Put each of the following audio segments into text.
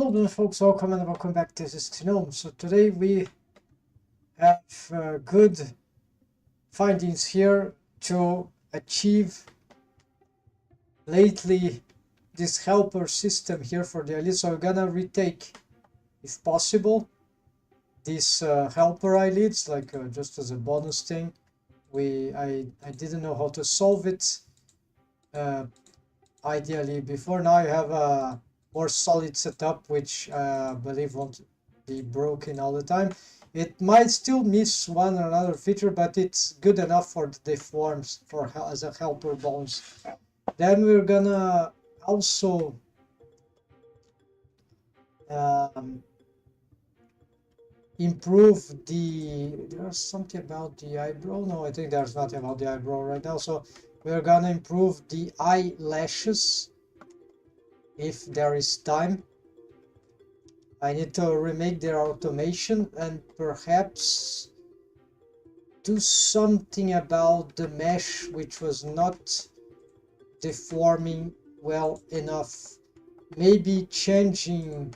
Hello there folks, welcome and welcome back to Pxy-STUDY. So today we have good findings here to achieve lately this helper system here for the eyelid. So we're gonna retake, if possible, these helper eyelids, like just as a bonus thing. I didn't know how to solve it ideally before. Now I have a more solid setup, which I believe won't be broken all the time. It might still miss one or another feature, but it's good enough for the deforms as a helper bones. Then we're gonna also improve there's something about the eyebrow. No, I think there's nothing about the eyebrow right now. So we're gonna improve the eyelashes if there is time. I need to remake their automation and perhaps do something about the mesh, which was not deforming well enough. Maybe changing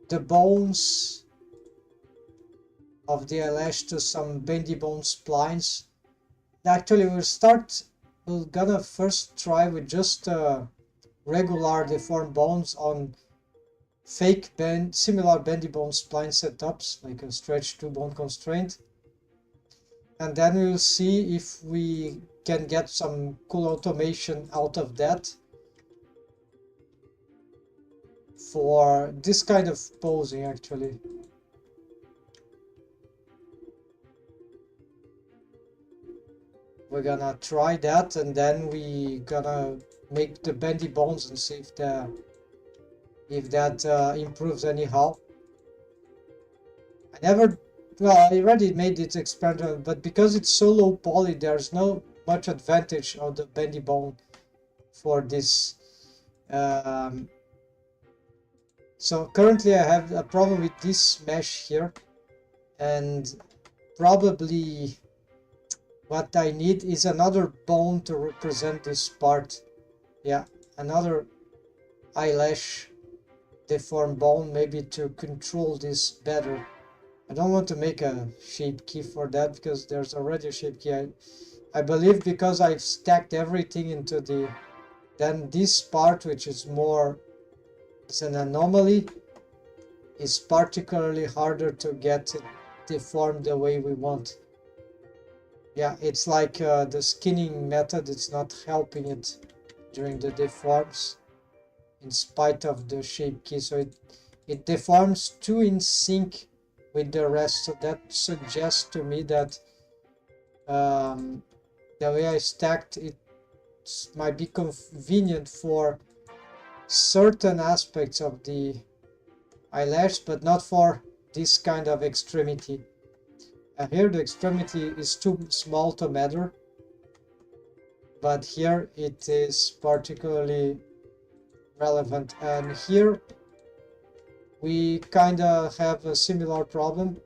the bones of the eyelash to some bendy bone splines. Actually, we're gonna first try with just regular deformed bones on fake similar bendy bone spline setups, like a stretch 2 bone constraint, and then we'll see if we can get some cool automation out of that for this kind of posing. Actually, we're gonna try that, and then we gonna make the bendy bones and see if that improves anyhow. I already made it experimental, but because it's so low poly, there's no much advantage of the bendy bone for this. So currently I have a problem with this mesh here, and probably what I need is another bone to represent this part. Yeah, another eyelash deformed bone, maybe to control this better. I don't want to make a shape key for that because there's already a shape key. I believe because I've stacked everything into then this part, which is it's an anomaly, is particularly harder to get it deformed the way we want. Yeah, it's like the skinning method, it's not helping it during the deforms in spite of the shape key. So it deforms too in sync with the rest. So that suggests to me that the way I stacked it might be convenient for certain aspects of the eyelash, but not for this kind of extremity. Here the extremity is too small to matter, but here it is particularly relevant. And here we kind of have a similar problem,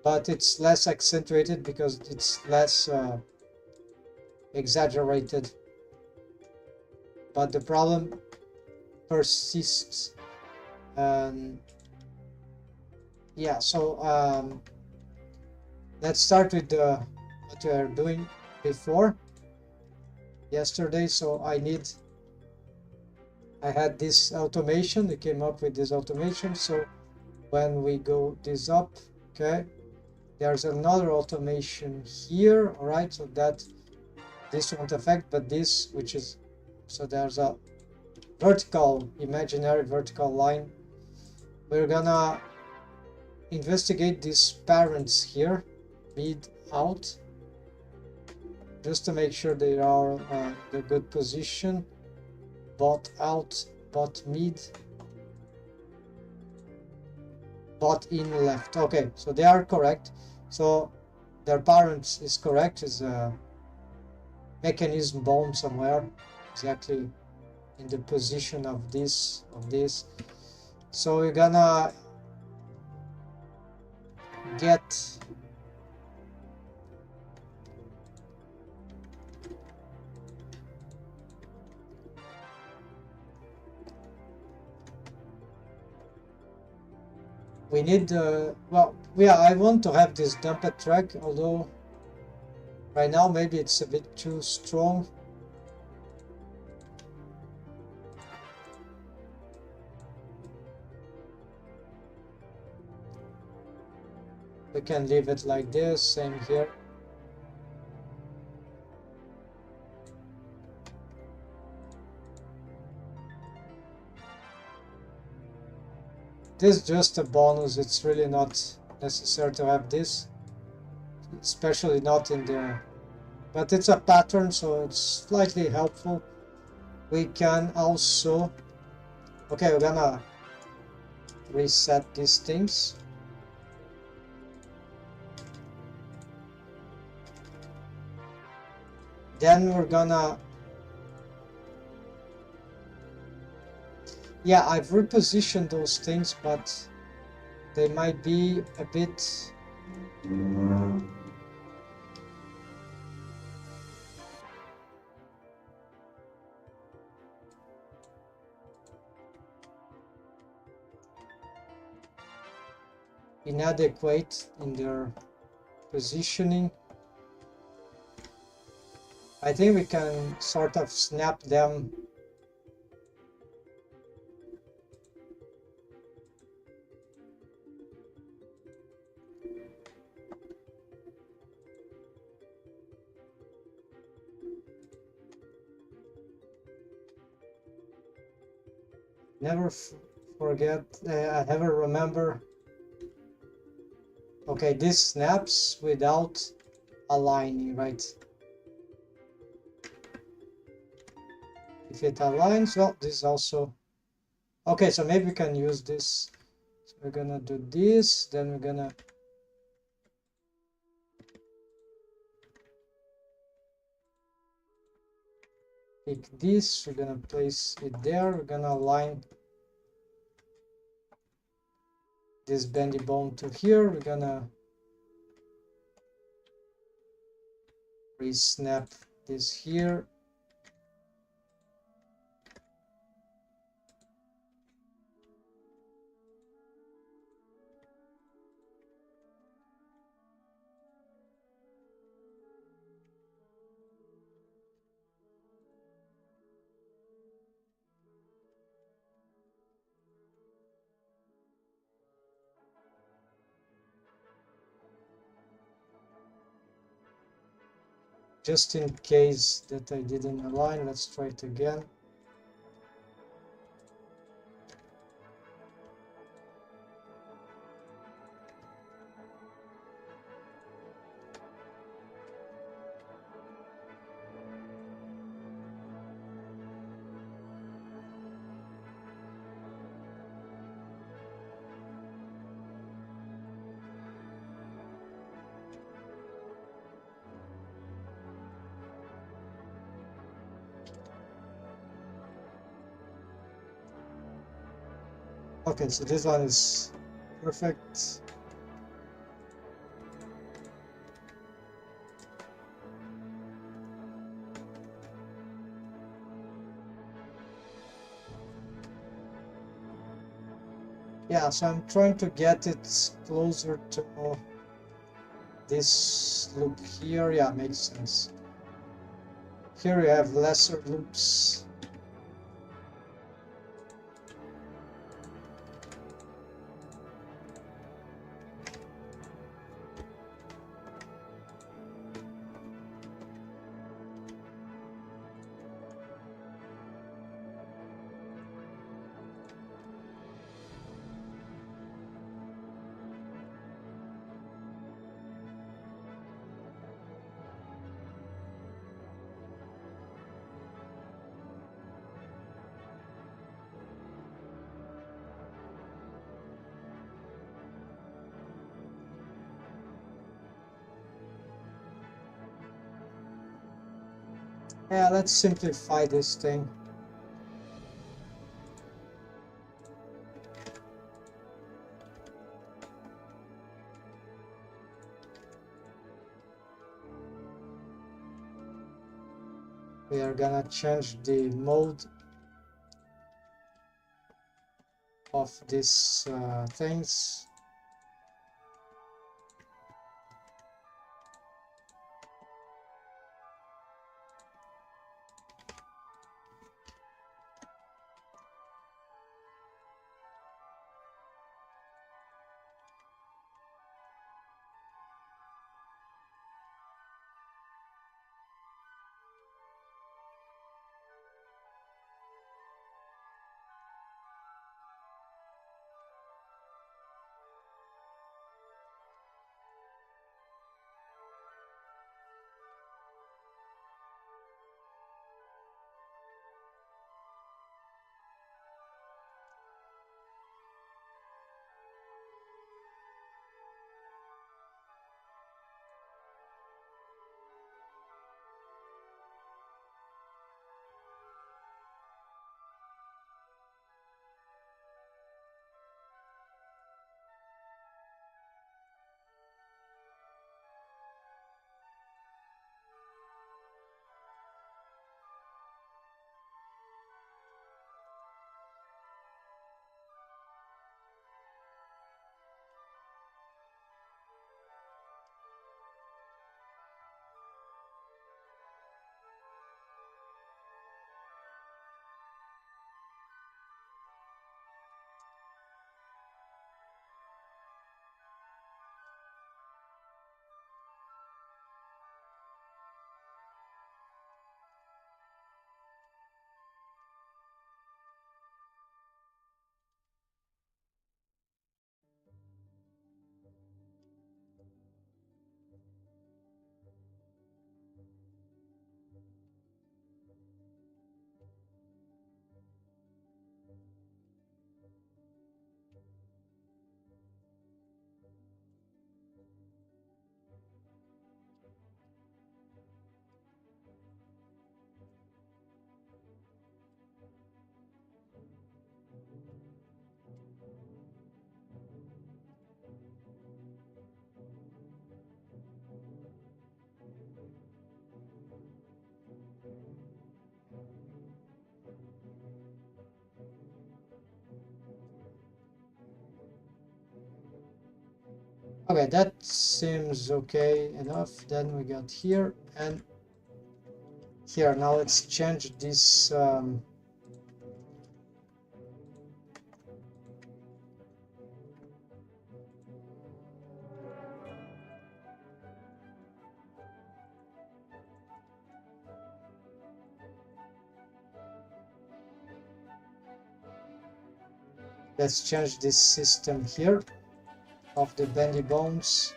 but it's less accentuated because it's less exaggerated. But the problem persists. Yeah, so let's start with what we are doing before yesterday. So I had this automation. We came up with this automation. So when we go this up, okay, there's another automation here. All right, so that this won't affect, but this, which is, so there's a imaginary vertical line. We're gonna investigate these parents here, mid out, just to make sure they are the good position. Bot out, bot mid, bot in left. Okay, so they are correct. So their parents is correct, is a mechanism bone somewhere, exactly in the position of this. So we're gonna get We need well, yeah, I want to have this dumped track, although right now maybe it's a bit too strong. We can leave it like this, same here. This is just a bonus, it's really not necessary to have this, especially not in the, but it's a pattern, so it's slightly helpful. We can also, okay, we're gonna reset these things. Then we're gonna, yeah, I've repositioned those things, but they might be a bit inadequate in their positioning. I think we can sort of snap them. Never forget, I never remember. Okay, this snaps without aligning, right? If it aligns, well, this also. Okay, so maybe we can use this. So we're gonna do this, then we're gonna pick this, we're gonna place it there, we're gonna align this bendy bone to here, we're gonna re-snap this here. Just in case that I didn't align, let's try it again. Okay, so this one is perfect. Yeah, so I'm trying to get it closer to this loop here. Yeah, makes sense. Here we have lesser loops. Yeah, let's simplify this thing. We are gonna change the mode of these things. Okay, that seems okay enough. Then we got here and here. Now let's change this let's change this system here of the bendy bones.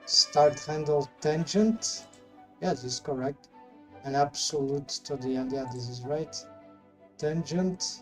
Start handle tangent. Yeah, this is correct. And absolute to the end. Yeah, this is right. Tangent.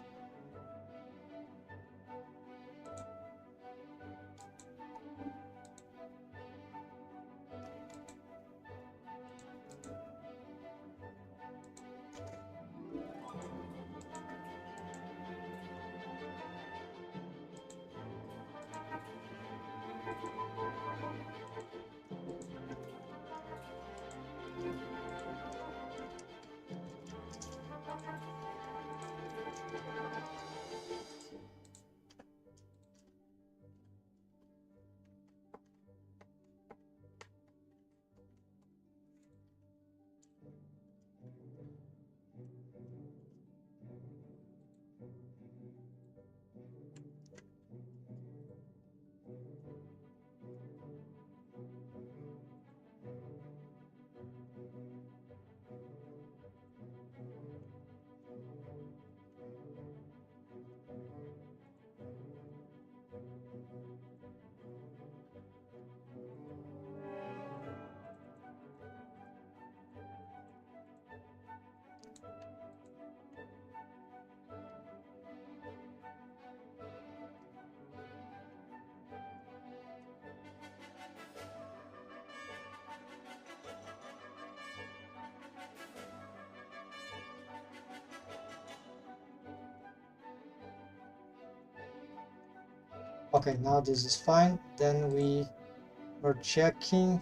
Okay, now this is fine. Then we are checking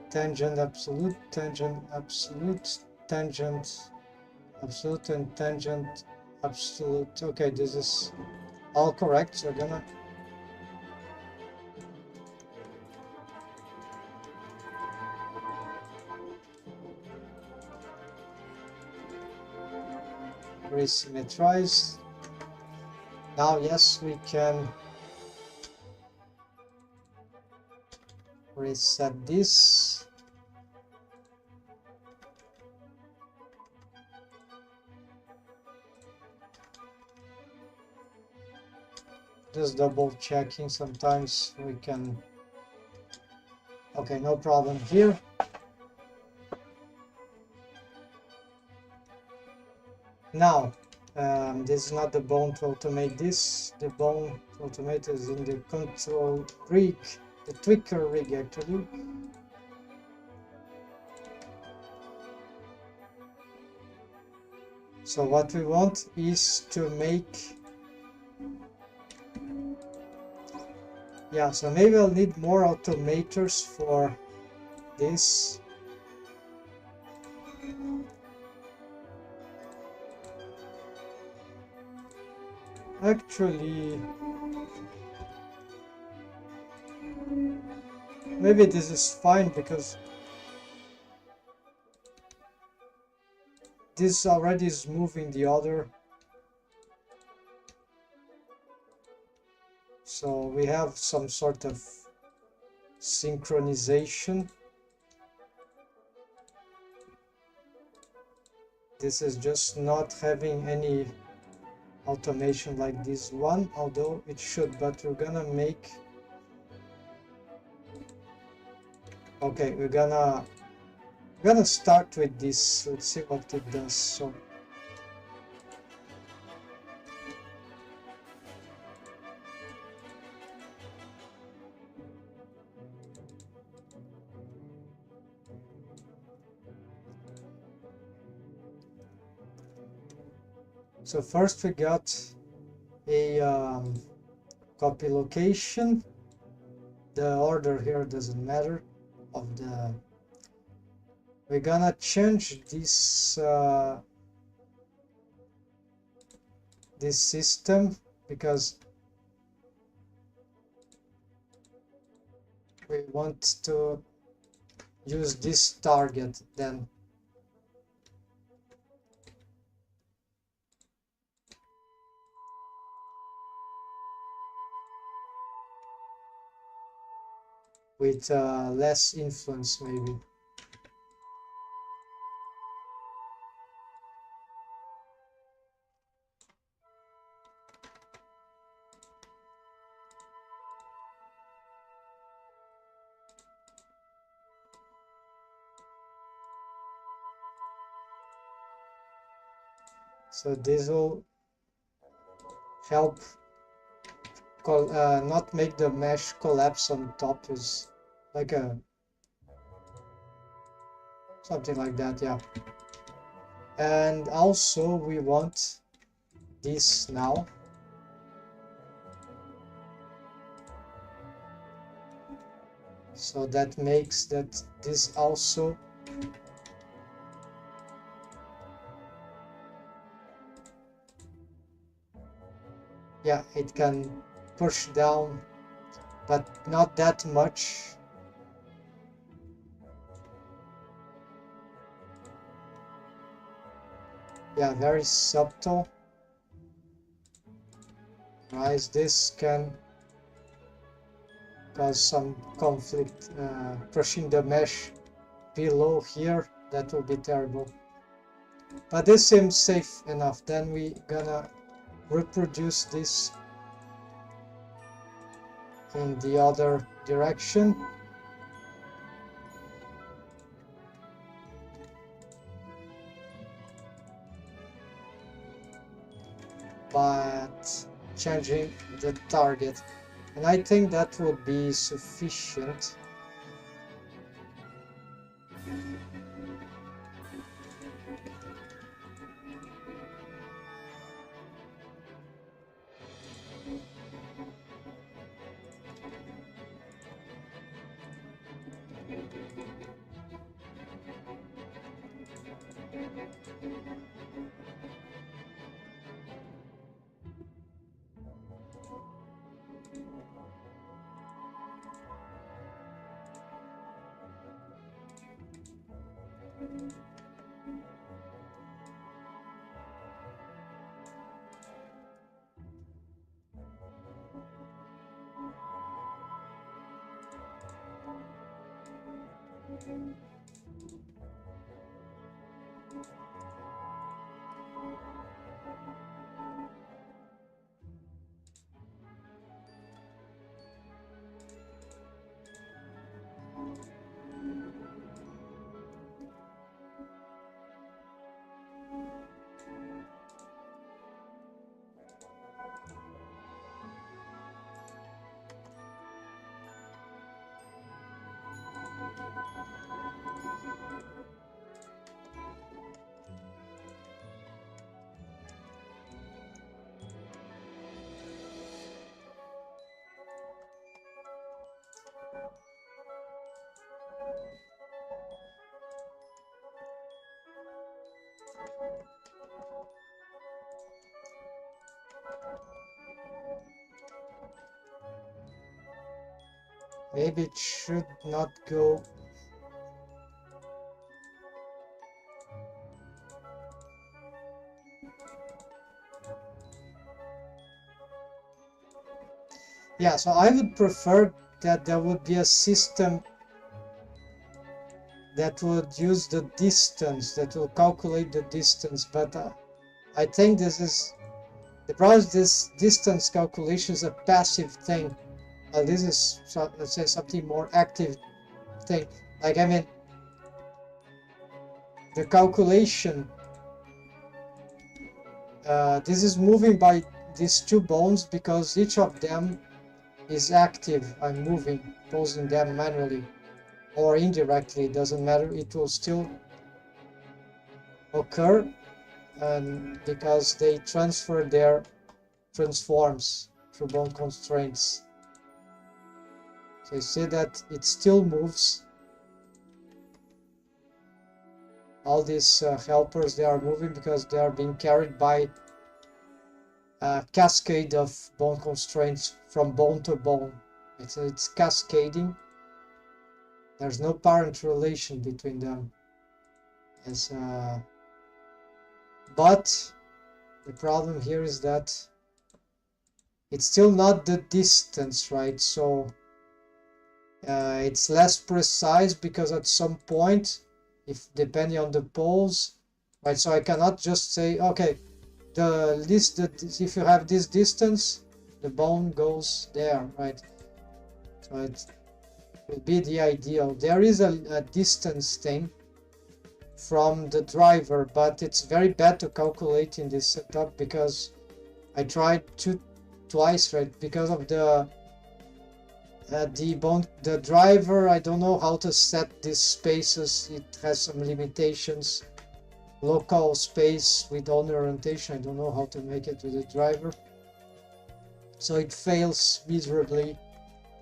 tangent absolute, tangent absolute, tangent absolute, and tangent absolute. Okay, this is all correct. So we're gonna resymmetrize. Now, yes, we can reset this. Just double checking. Sometimes we can. Okay, no problem here. Now, this is not the bone to automate this. The bone to automate is in the control rig, the tweaker rig actually. So what we want is to make, yeah, so maybe I'll need more automators for this. Actually, maybe this is fine because this already is moving the other. So we have some sort of synchronization. This is just not having any automation like this one, although it should, but we're gonna make, okay, we're gonna start with this. Let's see what it does. So first we got a copy location. The order here doesn't matter of the. We're gonna change this this system because we want to use this target then. With less influence maybe. So this will help not make the mesh collapse on top, is like a something like that, yeah. And also we want this now. So that makes that this also yeah, it can push down, but not that much. Yeah, very subtle. Otherwise this can cause some conflict, pushing the mesh below here, that will be terrible. But this seems safe enough. Then we gonna reproduce this in the other direction. But changing the target. And I think that would be sufficient. Maybe it should not go. Yeah, so I would prefer that there would be a system that would use the distance, that will calculate the distance, but I think this is the problem. Is this distance calculation is a passive thing. This is, let's say, something more active thing. Like, I mean, the calculation, this is moving by these two bones because each of them is active. I'm moving, posing them manually or indirectly, doesn't matter, it will still occur, and because they transfer their transforms through bone constraints. So you see that it still moves. All these helpers, they are moving because they are being carried by a cascade of bone constraints from bone to bone. It's cascading. There's no parent relation between them. But the problem here is that it's still not the distance, right? So it's less precise because at some point, if depending on the poles, right? So I cannot just say, okay, if you have this distance, the bone goes there, right? So it will be the ideal. There is a distance thing from the driver, but it's very bad to calculate in this setup because I tried twice, right? Because of the driver, I don't know how to set these spaces. It has some limitations. Local space with owner orientation, I don't know how to make it with the driver. So it fails miserably.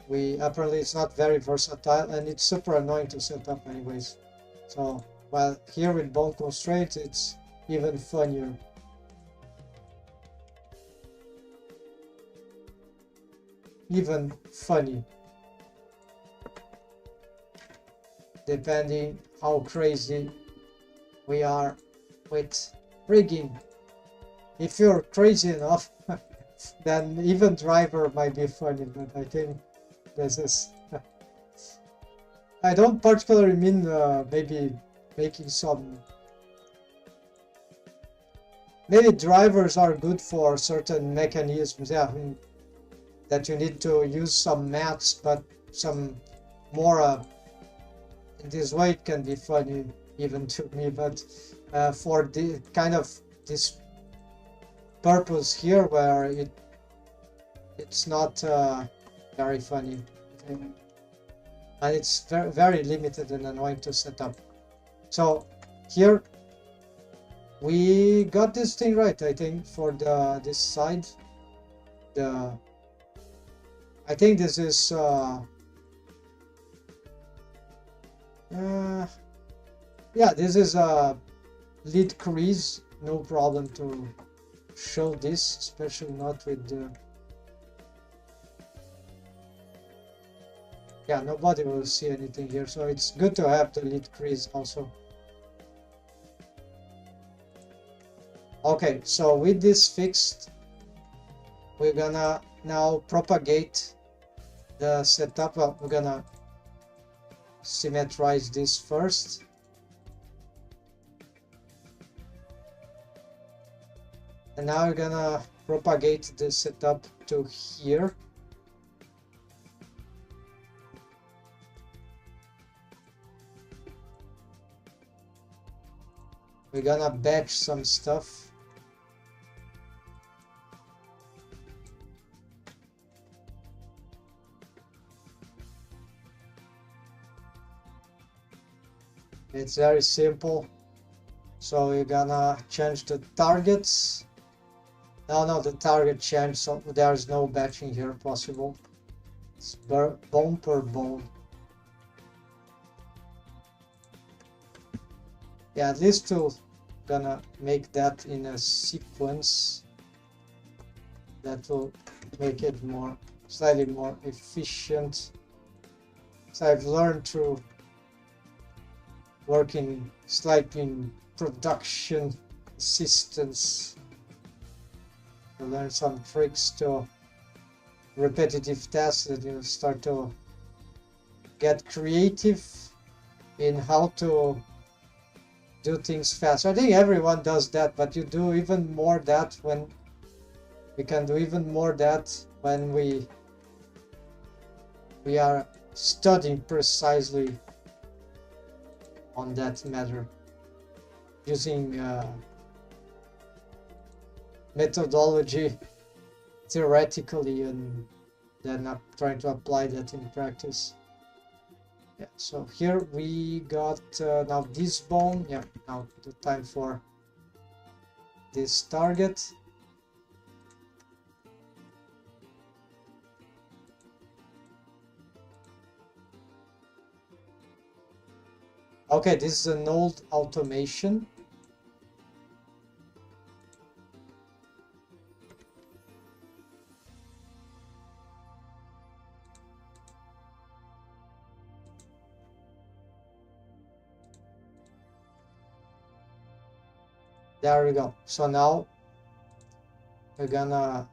Apparently it's not very versatile and it's super annoying to set up anyways. So while here with bone constraints, it's even funnier. Even funny. Depending how crazy we are with rigging. If you're crazy enough, then even driver might be funny, but I think this is... I don't particularly mean maybe making some... Maybe drivers are good for certain mechanisms, yeah, that you need to use some maths, but some more... in this way it can be funny even to me, but for the kind of this purpose here where it's not very funny, okay? And it's very, very limited and annoying to set up. So here we got this thing right, I think, for this side. I think this is yeah, this is a lead crease, no problem to show this, especially not with the... Yeah, nobody will see anything here, so it's good to have the lead crease also. Okay, so with this fixed, we're gonna now propagate the setup. Well, we're gonna symmetrize this first. And now we're gonna propagate the setup to here. We're gonna batch some stuff. It's very simple. So we're gonna change the targets. No, the target changed, so there's no batching here possible. It's bone per bone. Yeah, at least we're gonna make that in a sequence. That will make it slightly more efficient. So I've learned through working slightly in production assistance. I learned some tricks to repetitive tasks that you start to get creative in how to do things fast. I think everyone does that, but you do even more that when we can do even more that when we are studying precisely on that matter, using methodology theoretically and then trying to apply that in practice. Yeah, so here we got now this bone. Yeah, now the time for this target. Okay, this is an old automation. There we go. So now we're gonna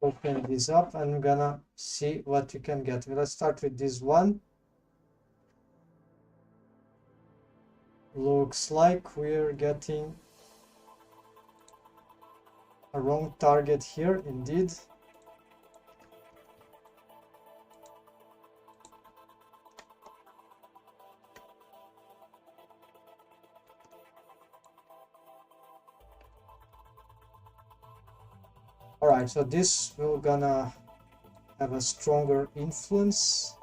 open this up and I'm gonna see what you can get. Let's start with this one. Looks like we're getting a wrong target here, indeed. All right, so this will gonna have a stronger influence.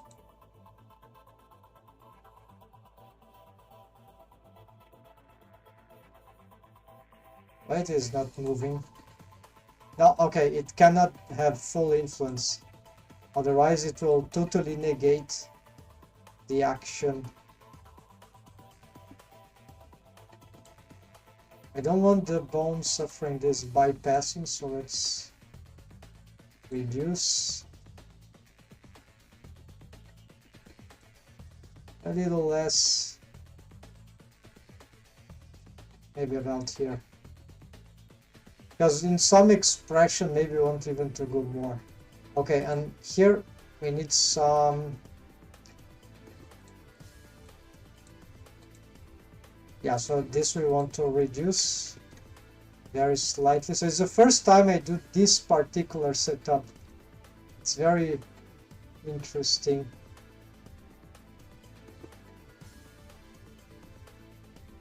Why it is not moving? No, okay, it cannot have full influence. Otherwise it will totally negate the action. I don't want the bone suffering this bypassing, so let's reduce a little less, maybe about here. Because in some expression, maybe we want even to go more. Okay, and here we need some... Yeah, so this we want to reduce very slightly. So it's the first time I do this particular setup. It's very interesting.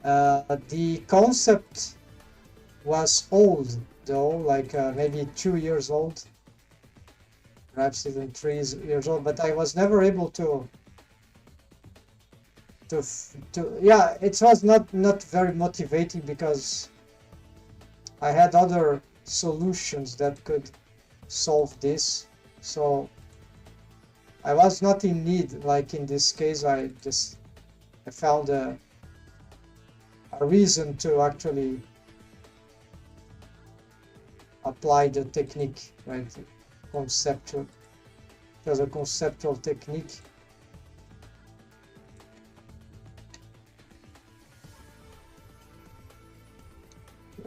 The concept was old though, like maybe 2 years old, perhaps even 3 years old, but I was never able to yeah, it was not very motivating because I had other solutions that could solve this. So I was not in need, like in this case. I found a reason to actually apply the technique, right? Conceptual. It was a conceptual technique.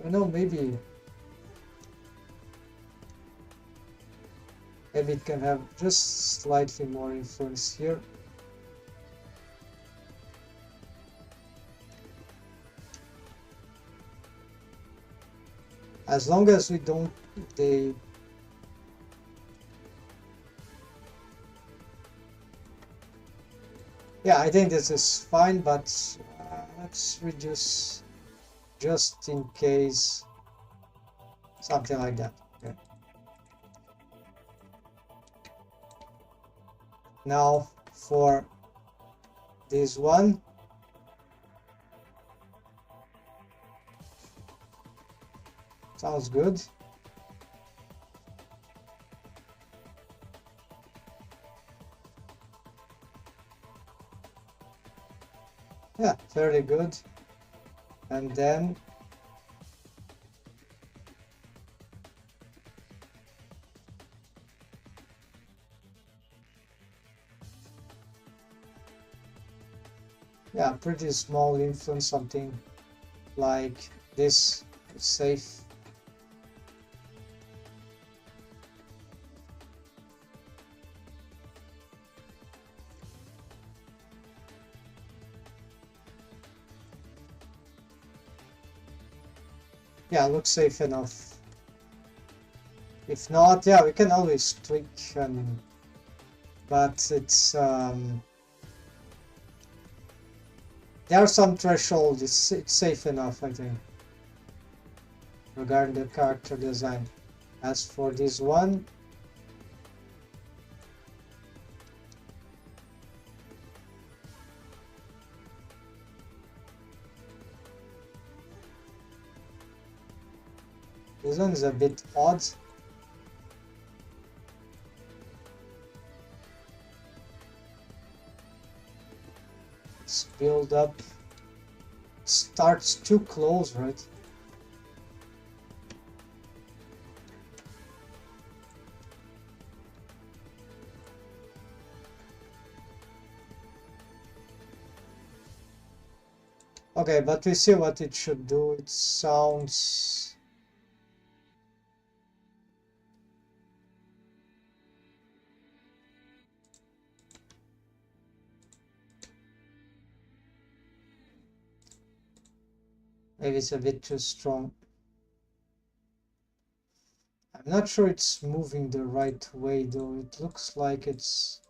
I know, maybe it can have just slightly more influence here. As long as we don't, yeah, I think this is fine, but let's reduce just in case, something like that. Okay. Now for this one, sounds good. Yeah, very good. And then yeah, pretty small influence, something like this is safe. Yeah, looks safe enough. If not, yeah, we can always tweak, but it's there are some thresholds. It's safe enough, I think, regarding the character design. As for this one, this one is a bit odd. It's build up, starts too close, right? Okay, but we see what it should do. It sounds... maybe it's a bit too strong. I'm not sure it's moving the right way though. It looks like it's...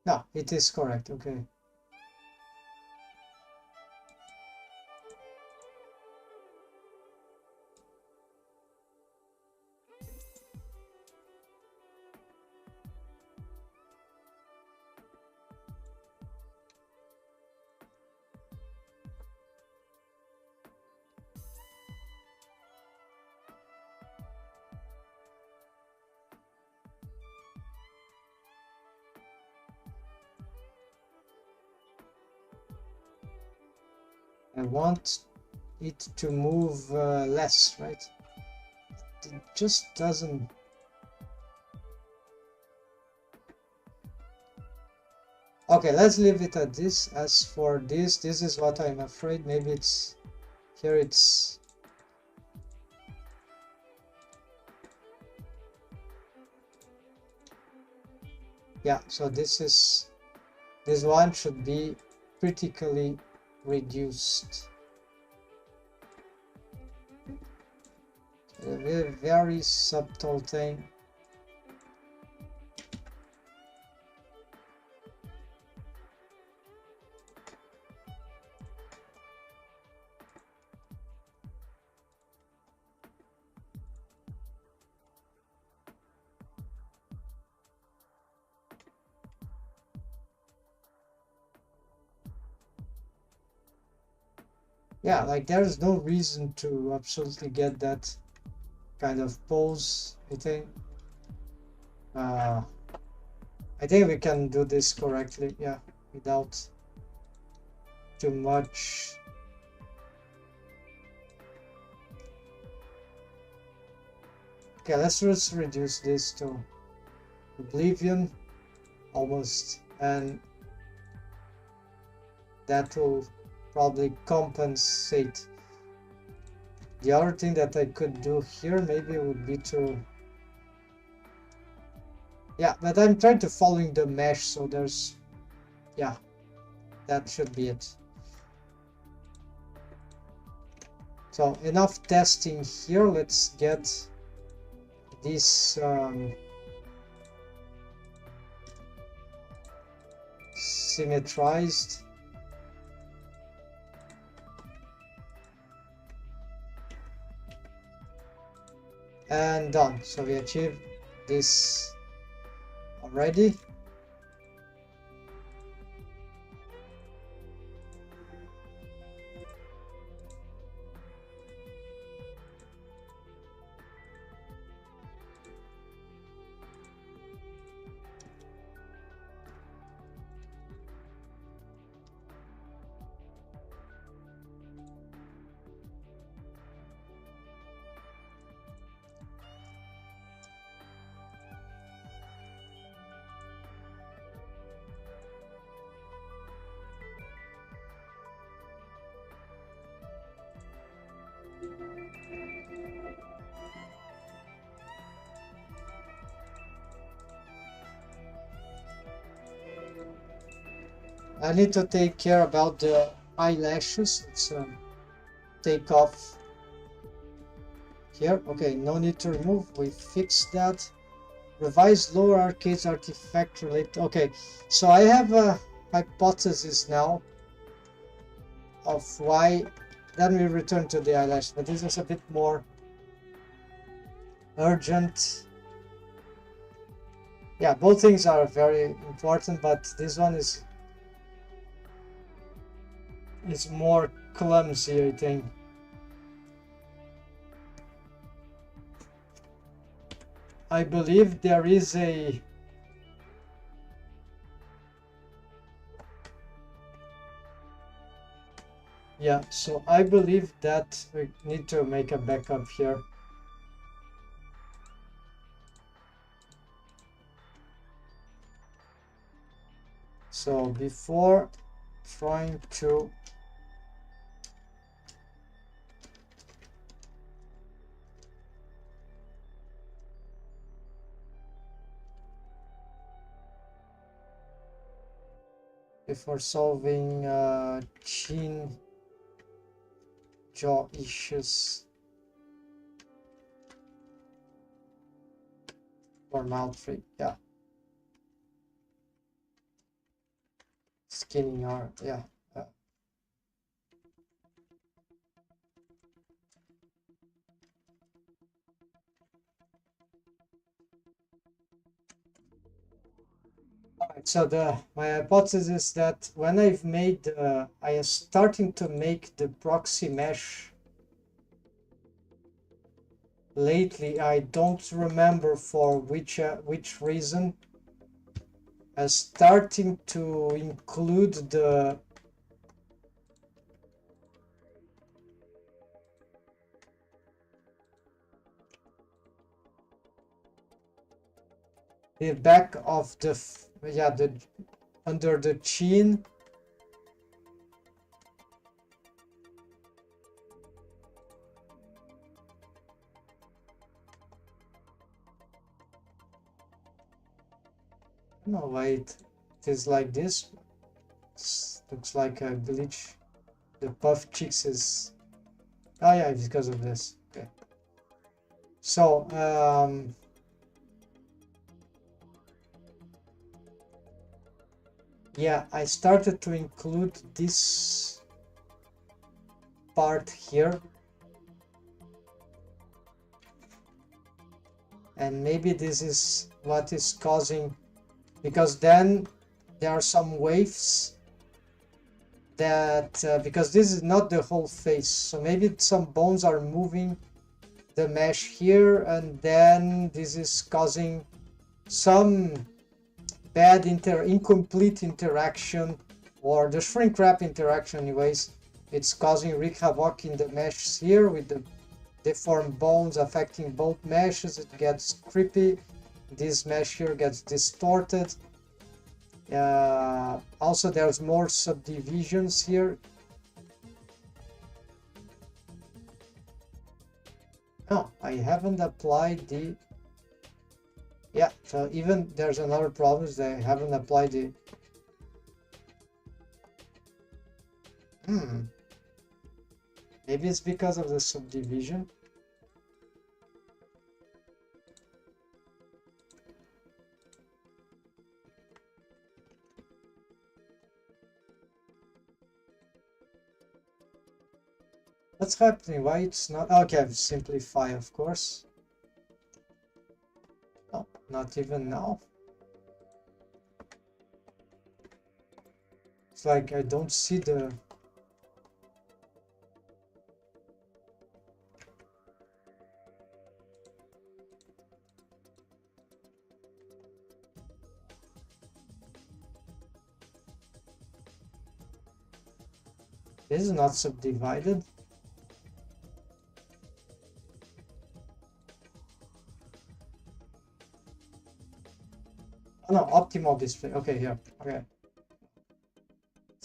No, it is correct, okay. I want it to move less, right? It just doesn't... Okay, let's leave it at this. As for this is what I'm afraid. Maybe it's... here it's... yeah, so this one should be critically reduced. A very, very subtle thing. Yeah, like there's no reason to absolutely get that kind of pose, I think. I think we can do this correctly, yeah, without too much. Okay, let's just reduce this to Oblivion, almost, and that will probably compensate. The other thing that I could do here maybe would be to... yeah, but I'm trying to following the mesh, so there's... yeah, that should be it. So enough testing here. Let's get this symmetrized. And done. So we achieved this already. I need to take care about the eyelashes. Let's take off here. Okay, no need to remove. We fixed that. Revise lower arcades artifact related. Okay, so I have a hypothesis now of why. Then we return to the eyelash, but this is a bit more urgent. Yeah, both things are very important, but this one is more clumsy, I think. I believe there is a... yeah, so I believe that we need to make a backup here. So before trying to solving chin jaw issues or mouth free, yeah, skinning are, yeah. So my hypothesis is that when I've made, I am starting to make the proxy mesh lately. I don't remember for which reason. Starting to include the back of the under the chin. No, wait, it is like this. Looks like a glitch. The puff cheeks is, oh yeah, it's because of this. Okay. So yeah, I started to include this part here, and maybe this is what is causing, because then there are some waves that because this is not the whole face, so maybe some bones are moving the mesh here, and then this is causing some bad incomplete interaction, or the shrink wrap interaction anyways. It's causing wreak havoc in the meshes here with the deformed bones affecting both meshes. It gets creepy. This mesh here gets distorted. Also, there's more subdivisions here. No, I haven't applied the... Yeah, so even there's another problem is that I haven't applied the... Maybe it's because of the subdivision. What's happening? Why it's not... Okay, simplify, of course. Oh, not even now. It's like I don't see the... This is not subdivided. Oh, no, optimal display. Okay, here. Okay.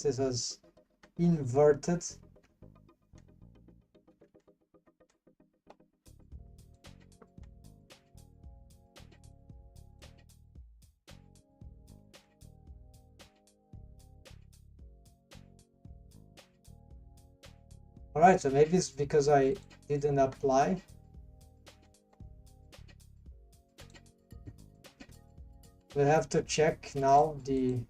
This is inverted. All right, so maybe it's because I didn't apply. We'll have to check now and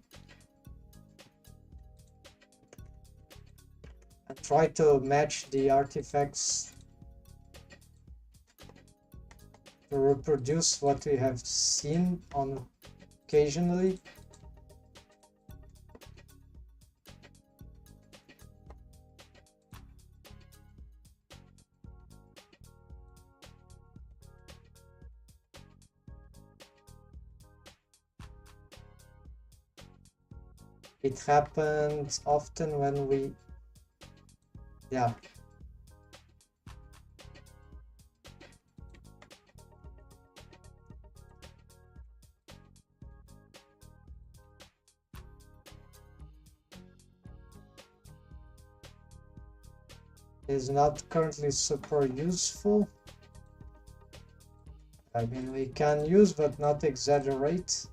try to match the artifacts to reproduce what we have seen on occasionally. It happens often when we, yeah. is not currently super useful. I mean, we can use but not exaggerate.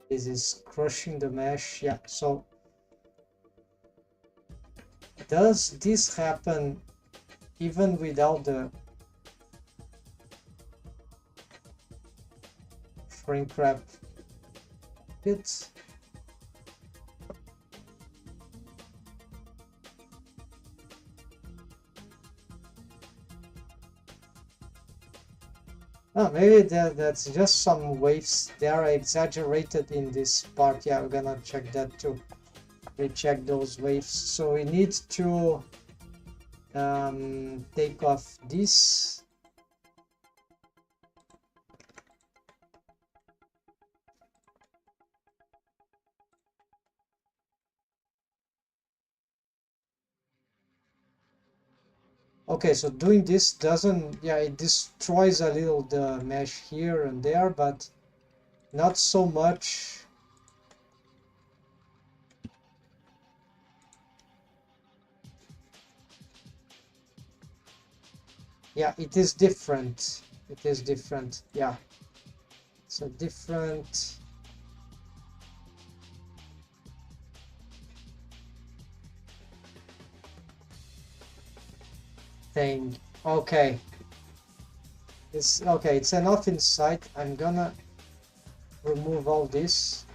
This is crushing the mesh. Yeah, so does this happen even without the shrink wrap bit? Oh, maybe that's just some waves. They are exaggerated in this part. Yeah, we're gonna check that too. Recheck those waves. So we need to take off this. Okay, so doing this doesn't, yeah, it destroys a little the mesh here and there, but not so much. Yeah, it is different. It is different. Yeah, it's a different thing. Okay, it's okay. It's enough inside. I'm gonna remove all this.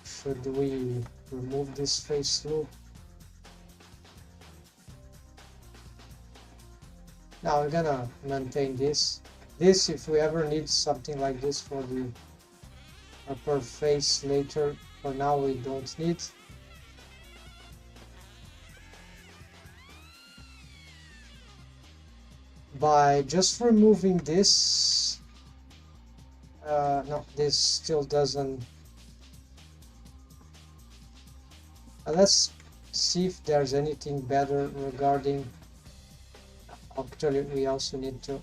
Should we remove this face loop? Now we're gonna maintain this. This, if we ever need something like this for the upper face later, for now we don't need. By just removing this, no, this still doesn't. Let's see if there's anything better regarding. Actually, we also need to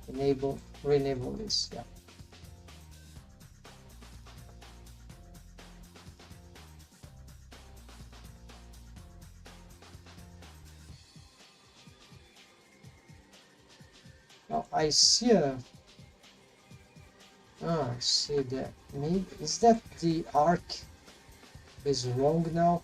re-enable this. Yeah. Now I see a. Ah, I see that. Maybe is that the arc is wrong now?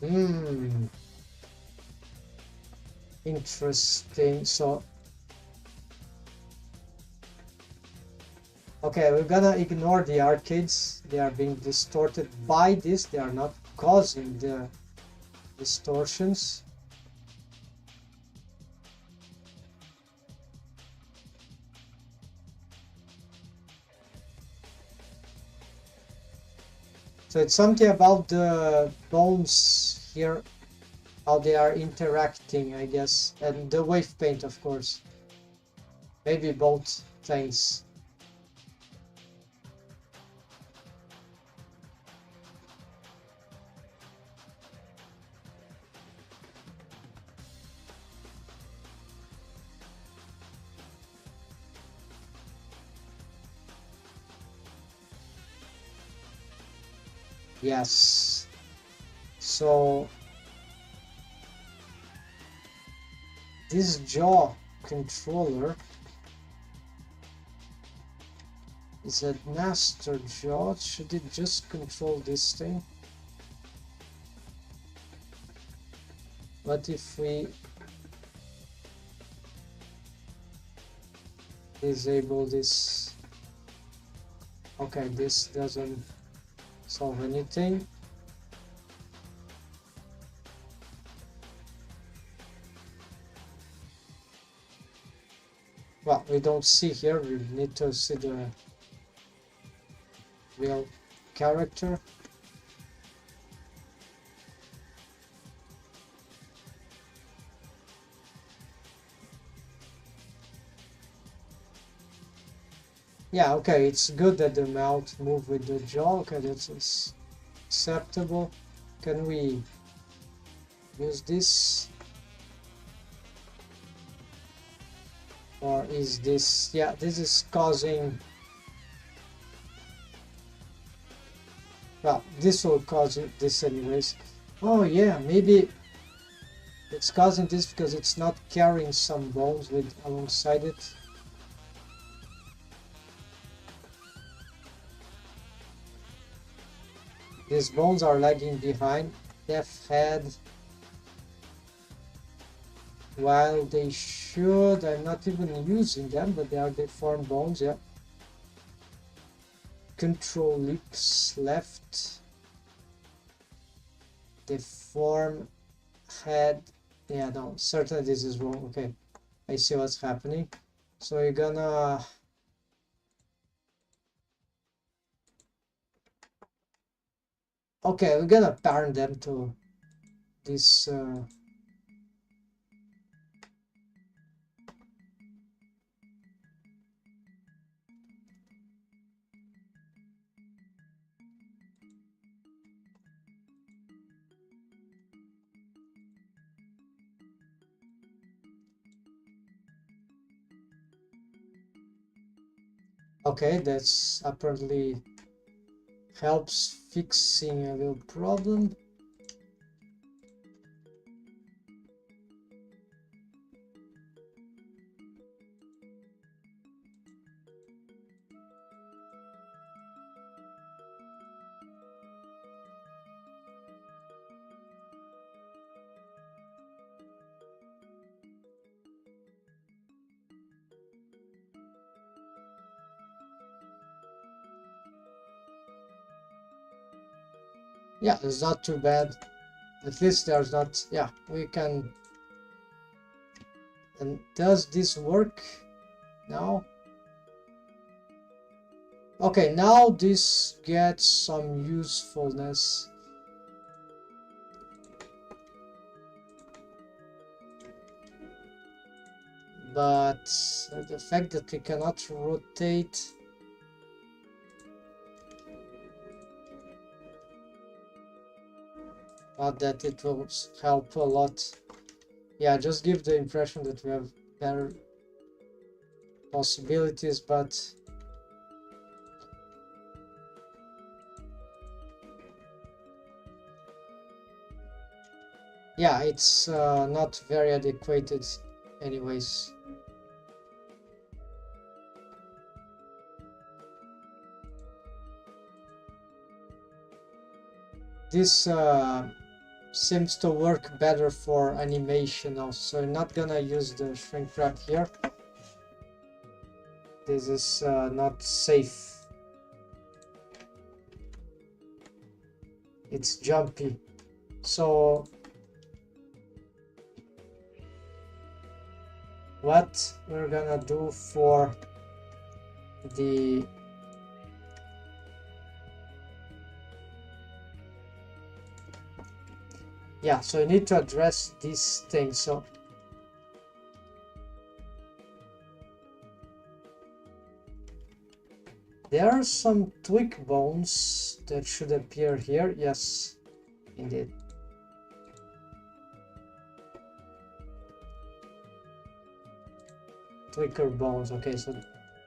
Hmm. Interesting. So, okay, we're gonna ignore the arcades. They are being distorted by this. They are not causing the distortions. So it's something about the bones here, how they are interacting, I guess, and the wave paint, of course. Maybe both things. Yes. So this jaw controller is a master jaw. Should it just control this thing? What if we disable this? Okay, this doesn't solve anything. Well, we don't see here, we need to see the real character. Yeah, okay, it's good that the mouth move with the jaw. Okay, that's acceptable. Can we use this? Or is this, yeah, this is causing, well, this will cause this anyways. Oh yeah, maybe it's causing this because it's not carrying some bones with alongside it. These bones are lagging behind. Deaf head. While they should, I'm not even using them, but they are deformed bones, yeah. Control lips left. Deform head. Yeah, no, certainly this is wrong. Okay, I see what's happening. So you're gonna okay, we're gonna parent them to this okay, that's apparently helps fixing a little problem. Yeah, it's not too bad. At least there's not, yeah, we can. And does this work now? Okay, now this gets some usefulness. But the fact that we cannot rotate, not that it will help a lot. Yeah, just give the impression that we have better possibilities, but yeah, it's not very adequate anyways. This seems to work better for animation also, so I'm not gonna use the shrink wrap here. This is not safe. It's jumpy. So what we're gonna do for the yeah, so you need to address these things. So there are some tweak bones that should appear here. Yes, indeed. Tweaker bones. Okay, so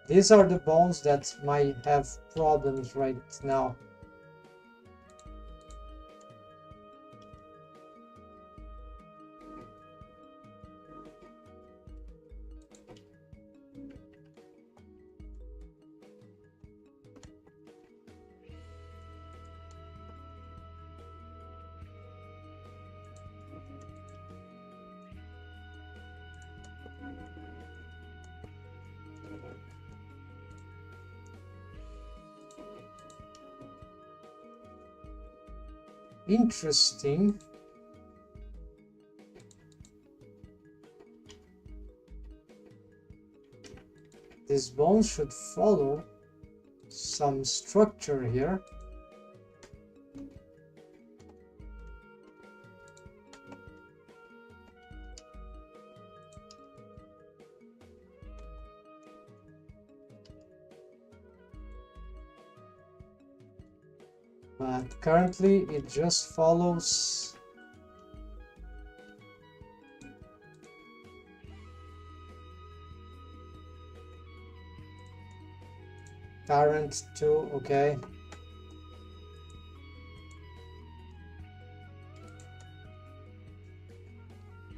these are the bones that might have problems right now. interesting. This bone should follow some structure here. But currently it just follows parent 2, okay.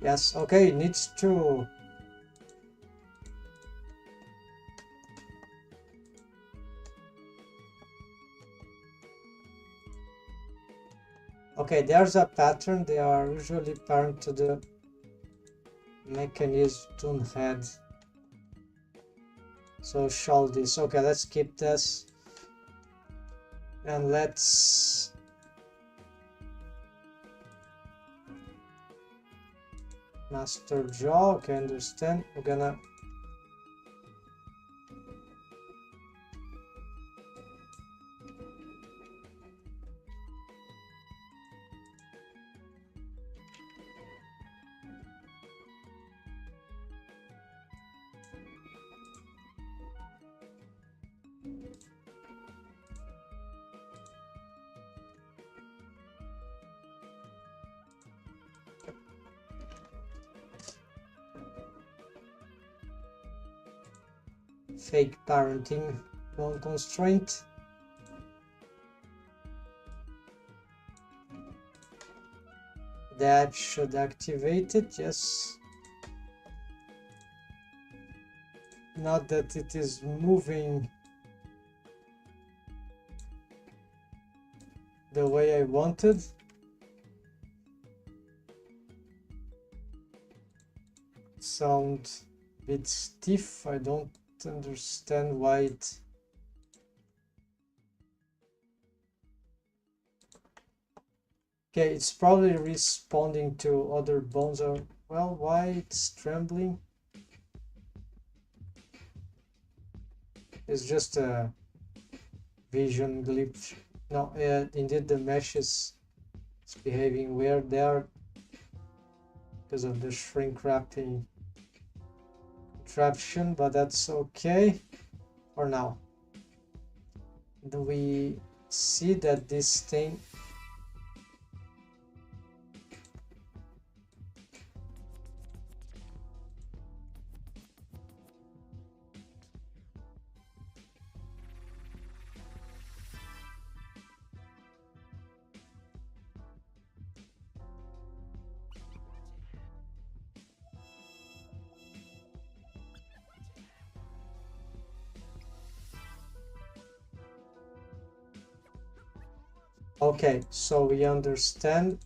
Yes, okay, it needs to okay, there's a pattern. They are usually parent to the mechanism head. So show this. Okay, let's keep this. And let's master jaw. Okay, understand. We're gonna fake parenting bone constraint. That should activate it, yes. Not that it is moving the way I wanted. Sound a bit stiff. I don't understand why it okay, it's probably responding to other bones. Or well, why it's trembling? It's just a vision glitch. No, indeed the mesh is behaving weird there because of the shrink wrapping contraption, but that's okay for now. Do we see that this thing okay, so we understand.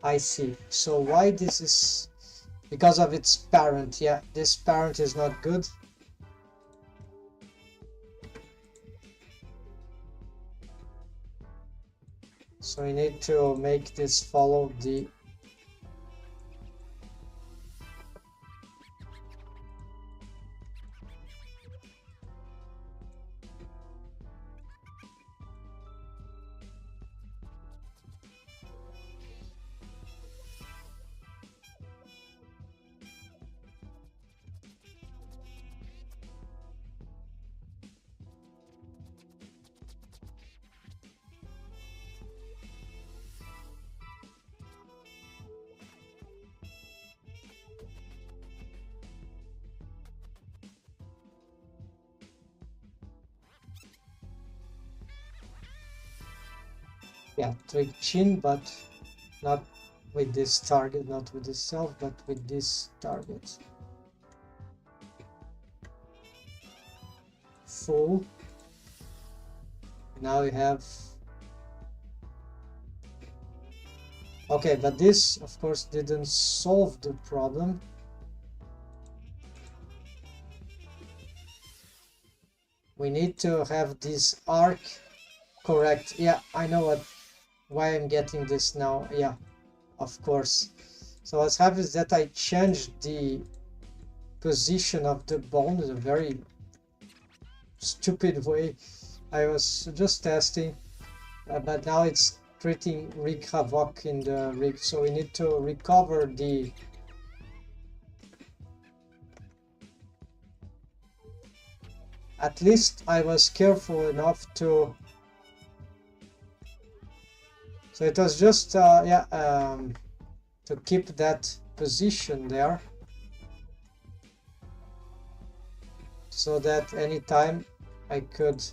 I see. So why this is because of its parent. Yeah, this parent is not good. So we need to make this follow the yeah, trick chin, but not with this target, not with this self, but with this target. Full. Now we have okay, but this of course didn't solve the problem. We need to have this arc correct. Yeah, I know what why I'm getting this now. Yeah, of course. So what's happened is that I changed the position of the bone in a very stupid way. I was just testing, but now it's creating rig havoc in the rig, so we need to recover the at least I was careful enough to, so it was just to keep that position there so that anytime I could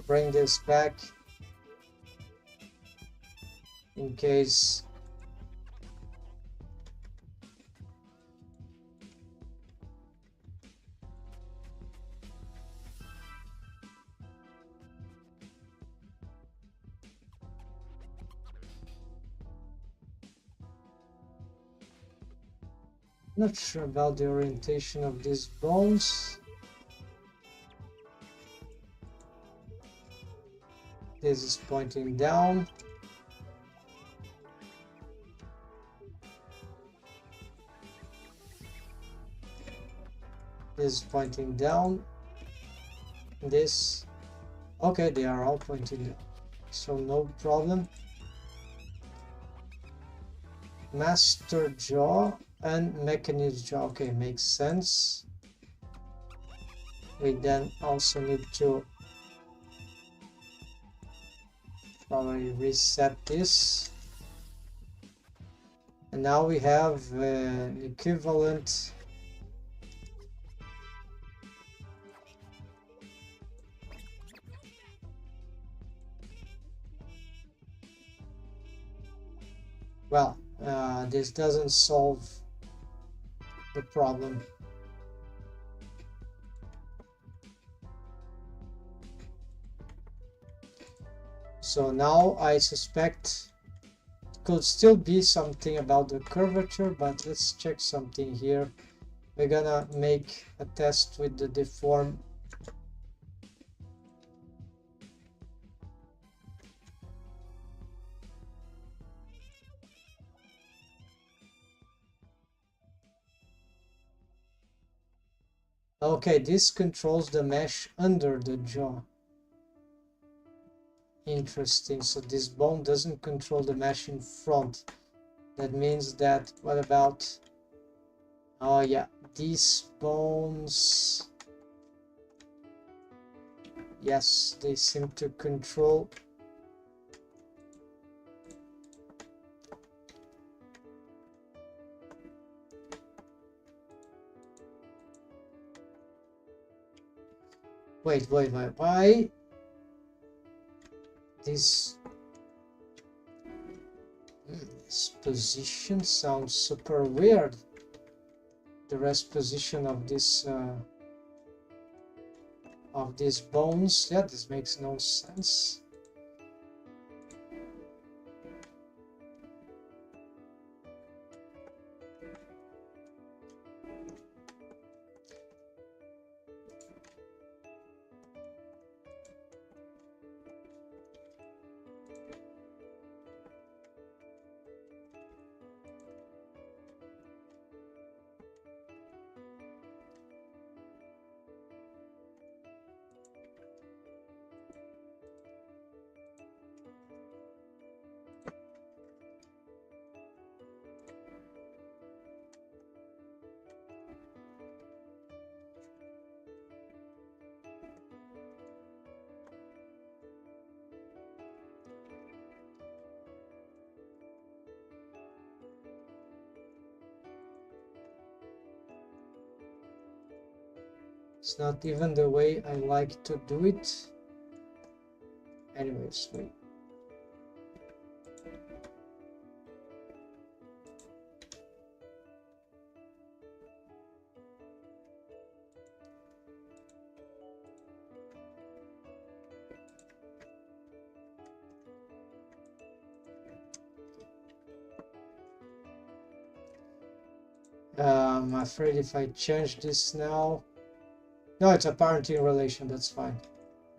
bring this back in case not sure about the orientation of these bones. This is pointing down. This is pointing down. This, okay, they are all pointing down, so no problem. Master jaw and mechanism jaw, okay, makes sense. We then also need to probably reset this, and now we have an equivalent well, this doesn't solve the problem. So now I suspect it could still be something about the curvature, but let's check something here. We're gonna make a test with the deform. Okay, this controls the mesh under the jaw. Interesting, so this bone doesn't control the mesh in front. That means that, what about, oh yeah, these bones, yes, they seem to control. Wait, why? This position sounds super weird. The rest position of this of these bones, yeah, this makes no sense. It's not even the way I like to do it. Anyways, wait. I'm afraid if I change this now... No, it's a parenting relation, that's fine.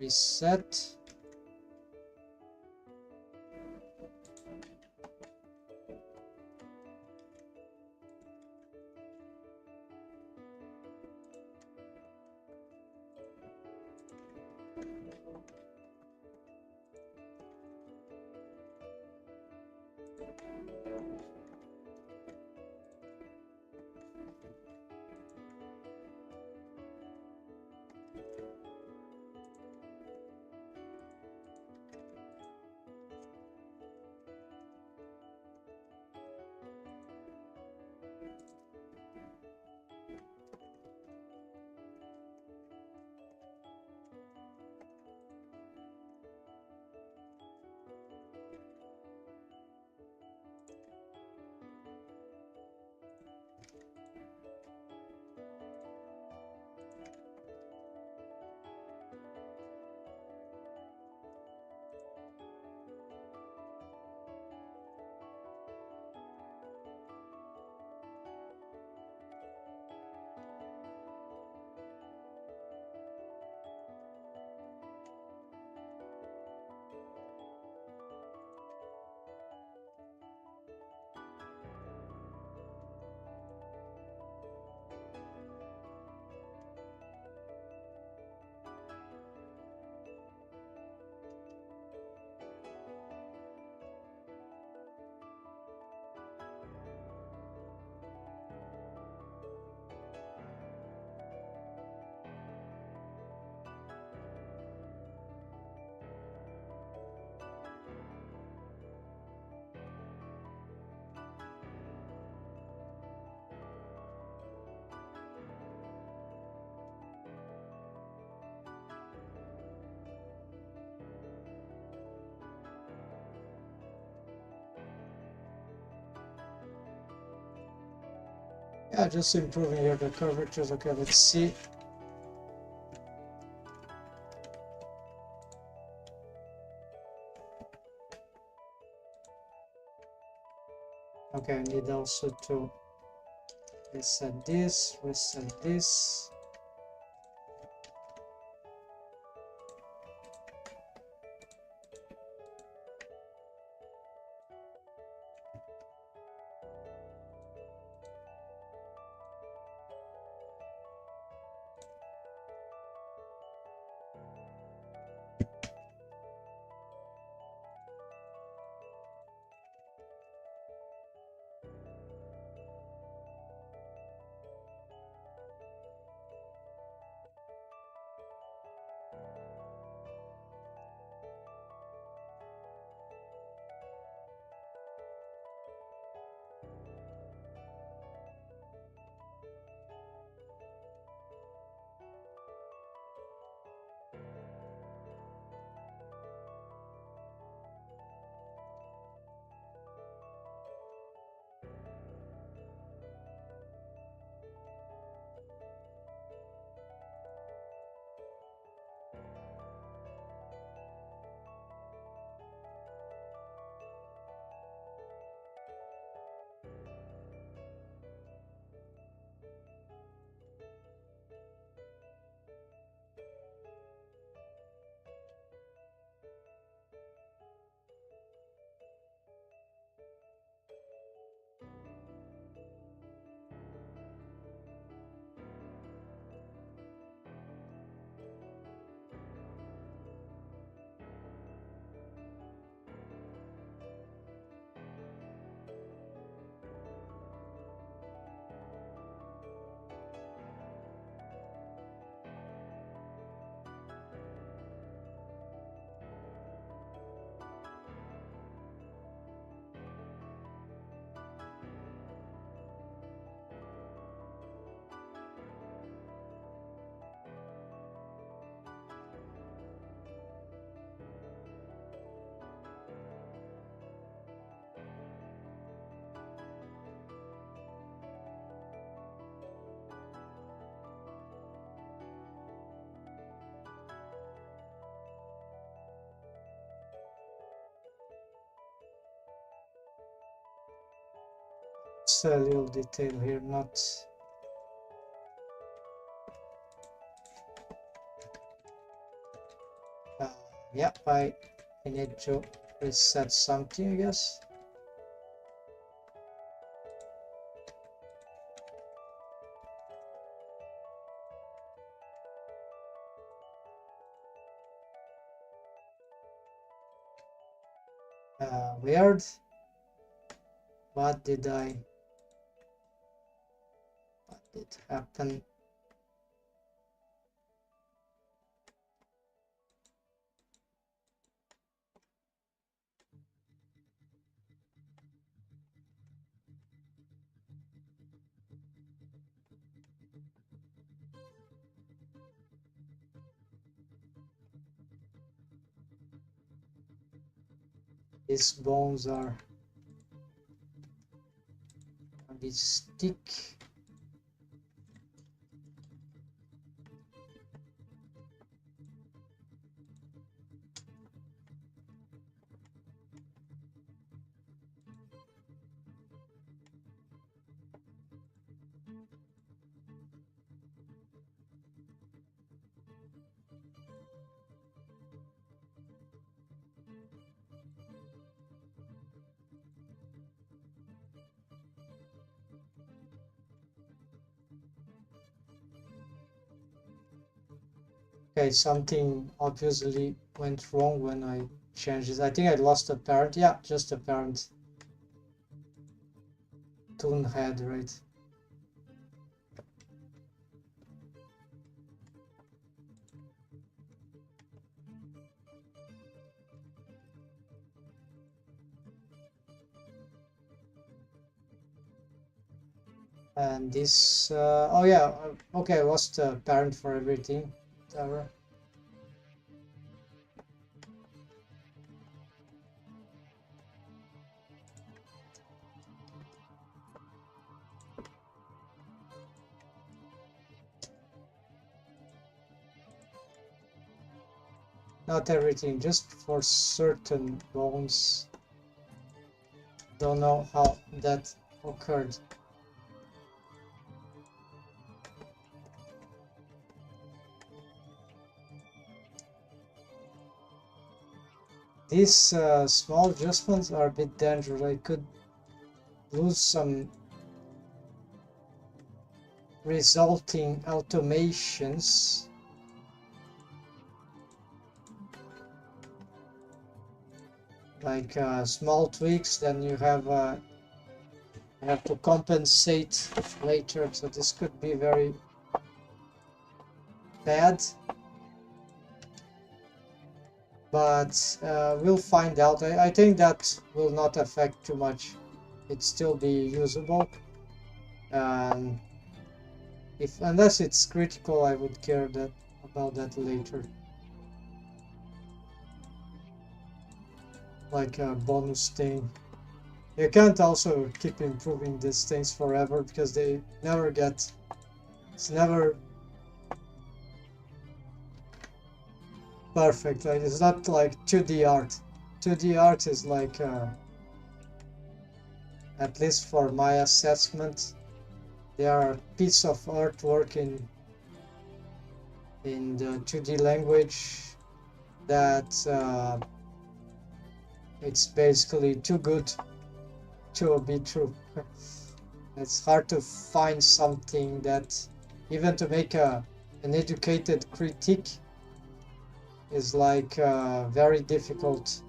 Reset. Yeah, just improving here the curvatures. Okay, let's see. Okay, I need also to reset this, reset this. It's a little detail here, not Yeah, I need to reset something, I guess. Weird. What did happen? These bones are a bit stick. Okay, something obviously went wrong when I changed it. I think I lost a parent. Yeah, just a parent. Toon head, right? And this, oh yeah, okay, I lost a parent for everything. Whatever. Not everything, just for certain bones. Don't know how that occurred. These small adjustments are a bit dangerous. I could lose some resulting automations. Like small tweaks, then you have to compensate later. So this could be very bad. But we'll find out. I think that will not affect too much. It'd still be usable. Unless it's critical, I would care about that later. Like a bonus thing. You can't also keep improving these things forever because they never get. It's never perfect. Like it's not like 2D art. 2D art is like, at least for my assessment, they are a piece of artwork in the 2D language that it's basically too good to be true. It's hard to find something that, even to make an educated critique, is like very difficult.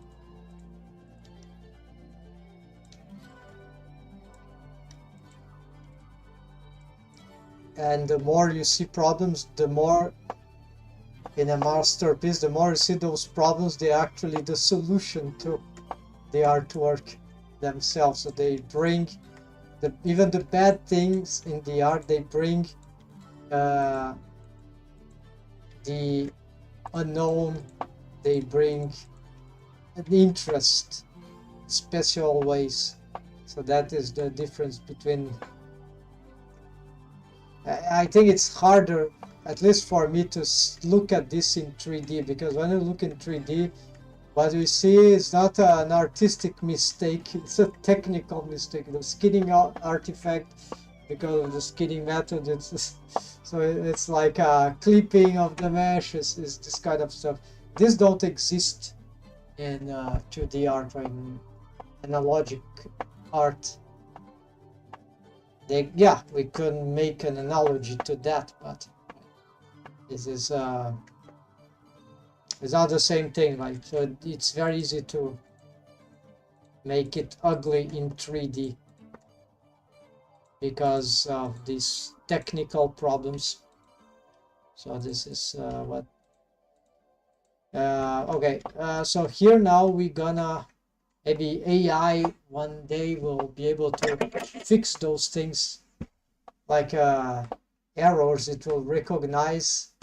And the more you see problems, the more in a masterpiece, the more you see those problems, they're actually the solution to the artwork themselves. So they bring even the bad things in the art, they bring the unknown, they bring an interest, special ways. So that is the difference between. I think it's harder, at least for me, to look at this in 3D, because when you look in 3D, what we see is not an artistic mistake, it's a technical mistake. The skinning artifact, because of the skinning method, so it's like a clipping of the mesh, is this kind of stuff. These don't exist in 2D art or in analogic art. Yeah, we could make an analogy to that, but this is it's not the same thing. Like, so it's very easy to make it ugly in 3D because of these technical problems. So this is what. Okay, so here now we're gonna, maybe AI one day will be able to fix those things, like errors. It will recognize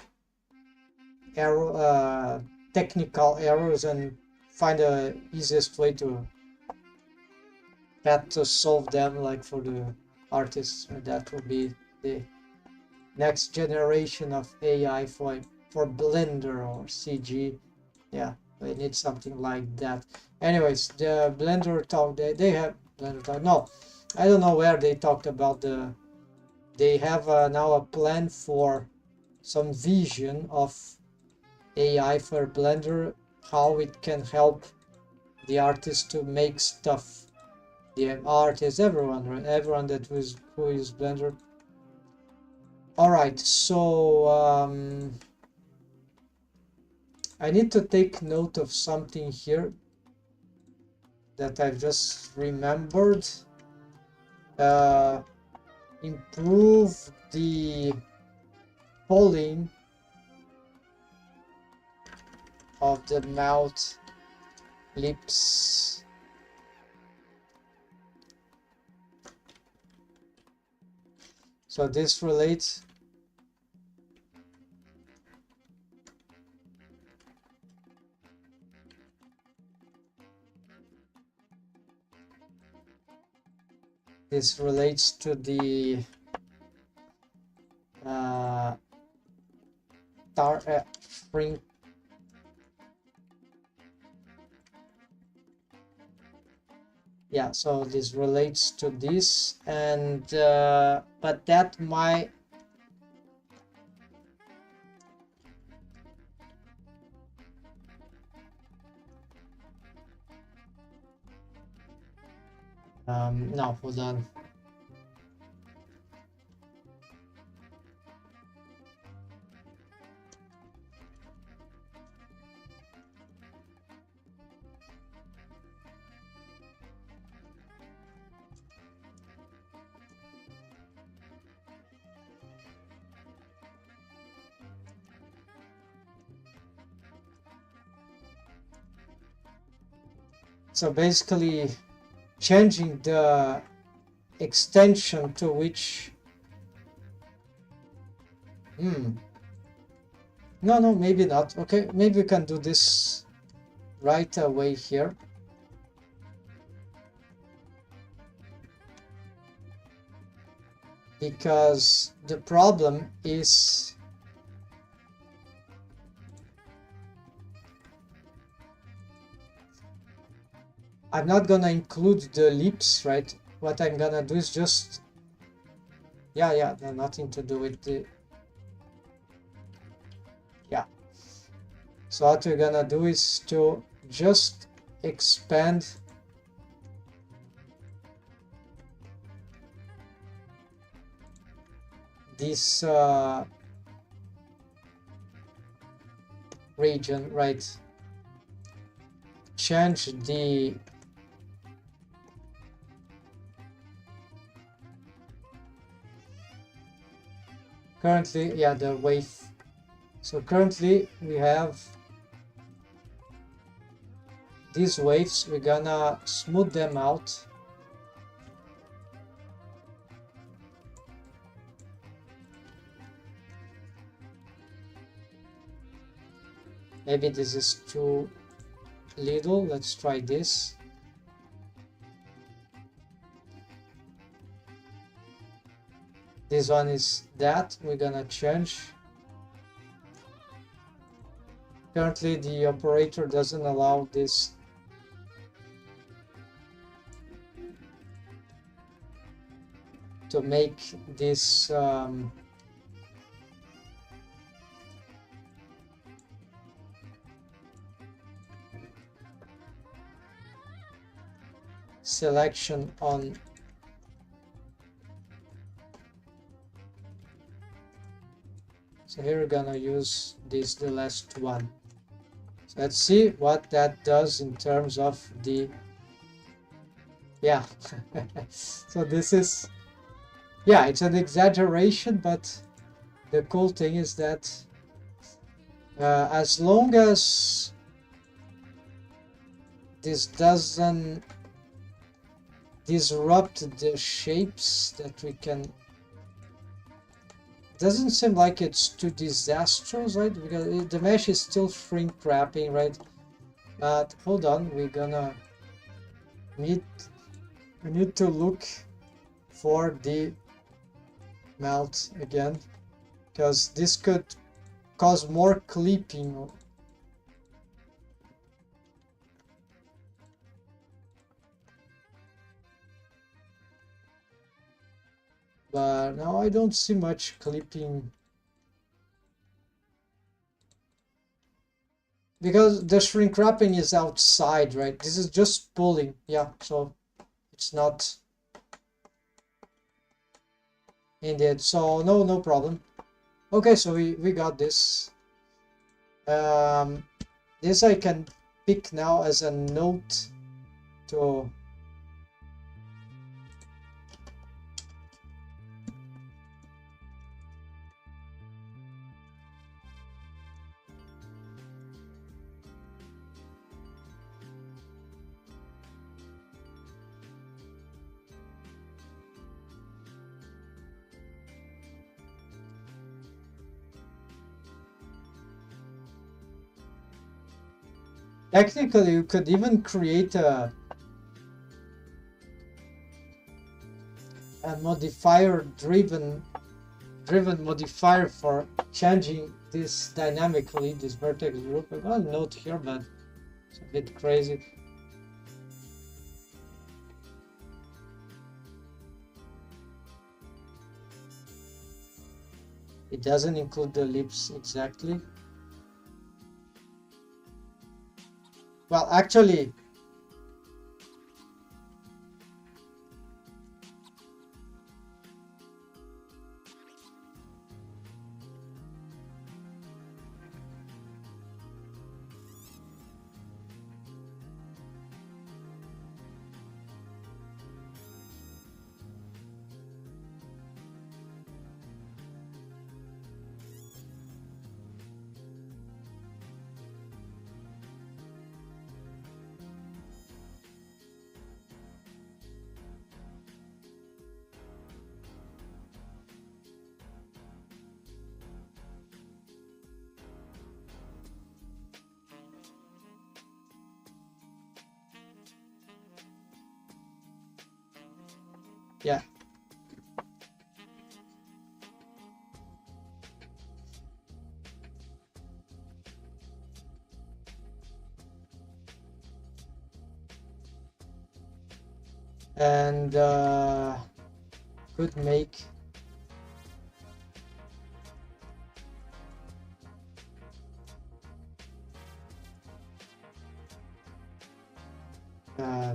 error, technical errors, and find the easiest way to solve them, like for the artists. And that will be the next generation of AI for Blender or CG. Yeah, we need something like that. Anyways, the Blender talk, they have Blender talk. No, I don't know where they talked about they have now a plan for some vision of AI for Blender, how it can help the artist to make stuff. The artists, everyone, right? Everyone that who uses Blender. All right, so I need to take note of something here that I've just remembered. Improve the polling of the mouth, lips. So this relates. This relates to the shrink. Yeah, so this relates to this, and but that might no, hold on. So basically changing the extension to which no, maybe not. Okay, maybe we can do this right away here. Because the problem is I'm not gonna include the lips, right? What I'm gonna do is just yeah, no, nothing to do with the so what we're gonna do is to just expand this region, right? Change the currently, yeah, the wave. So currently we have these waves. We're gonna smooth them out. Maybe this is too little. Let's try this. This one is that. We're gonna change. Currently the operator doesn't allow this. To make this selection on so here we're gonna use this the last one. So let's see what that does in terms of the yeah. So this is yeah, it's an exaggeration, but the cool thing is that as long as this doesn't disrupt the shapes that we can, doesn't seem like it's too disastrous, right? Because the mesh is still shrink wrapping, right? But hold on, we're gonna we need to look for the melt again, because this could cause more clipping. But now I don't see much clipping because the shrink wrapping is outside, right? This is just pulling, yeah, so it's not indeed, so no problem. Okay, so we got this. This I can pick now as a note to technically you could even create a modifier driven modifier for changing this dynamically, this vertex group. I got a note here, but it's a bit crazy. It doesn't include the ellipse exactly. Well, actually, yeah. And could make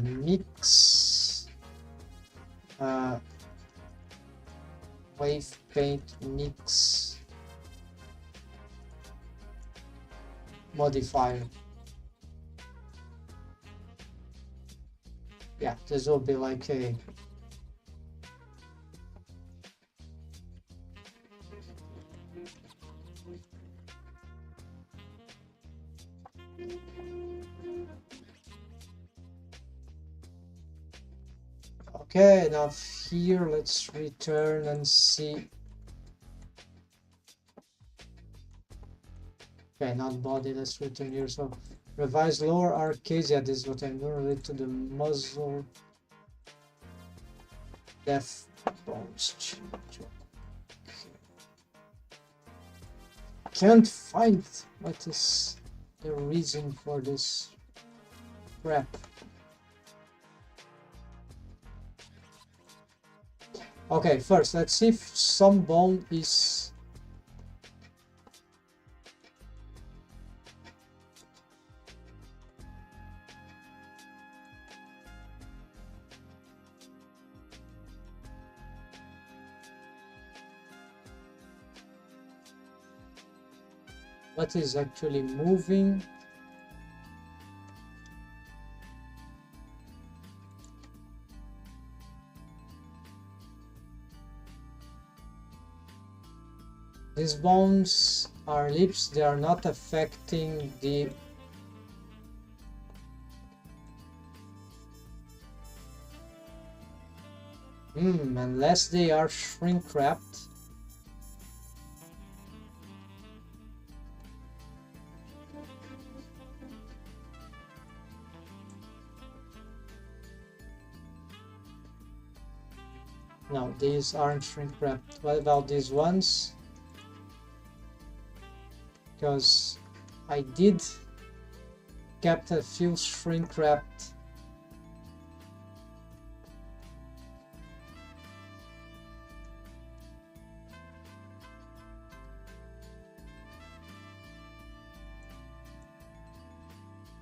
mix wave paint mix modifier. Yeah, this will be like a okay, now here let's return and see. Okay, not body, let's return here. So revise lower arcadia, this is what I'm doing related to the muzzle depth bones change. Can't find what is the reason for this crap. Okay, first let's see if some bone is what is actually moving. These bones are lips, they are not affecting the unless they are shrink wrapped. No, these aren't shrink wrapped. What about these ones? Because I did kept a few shrink wrapped.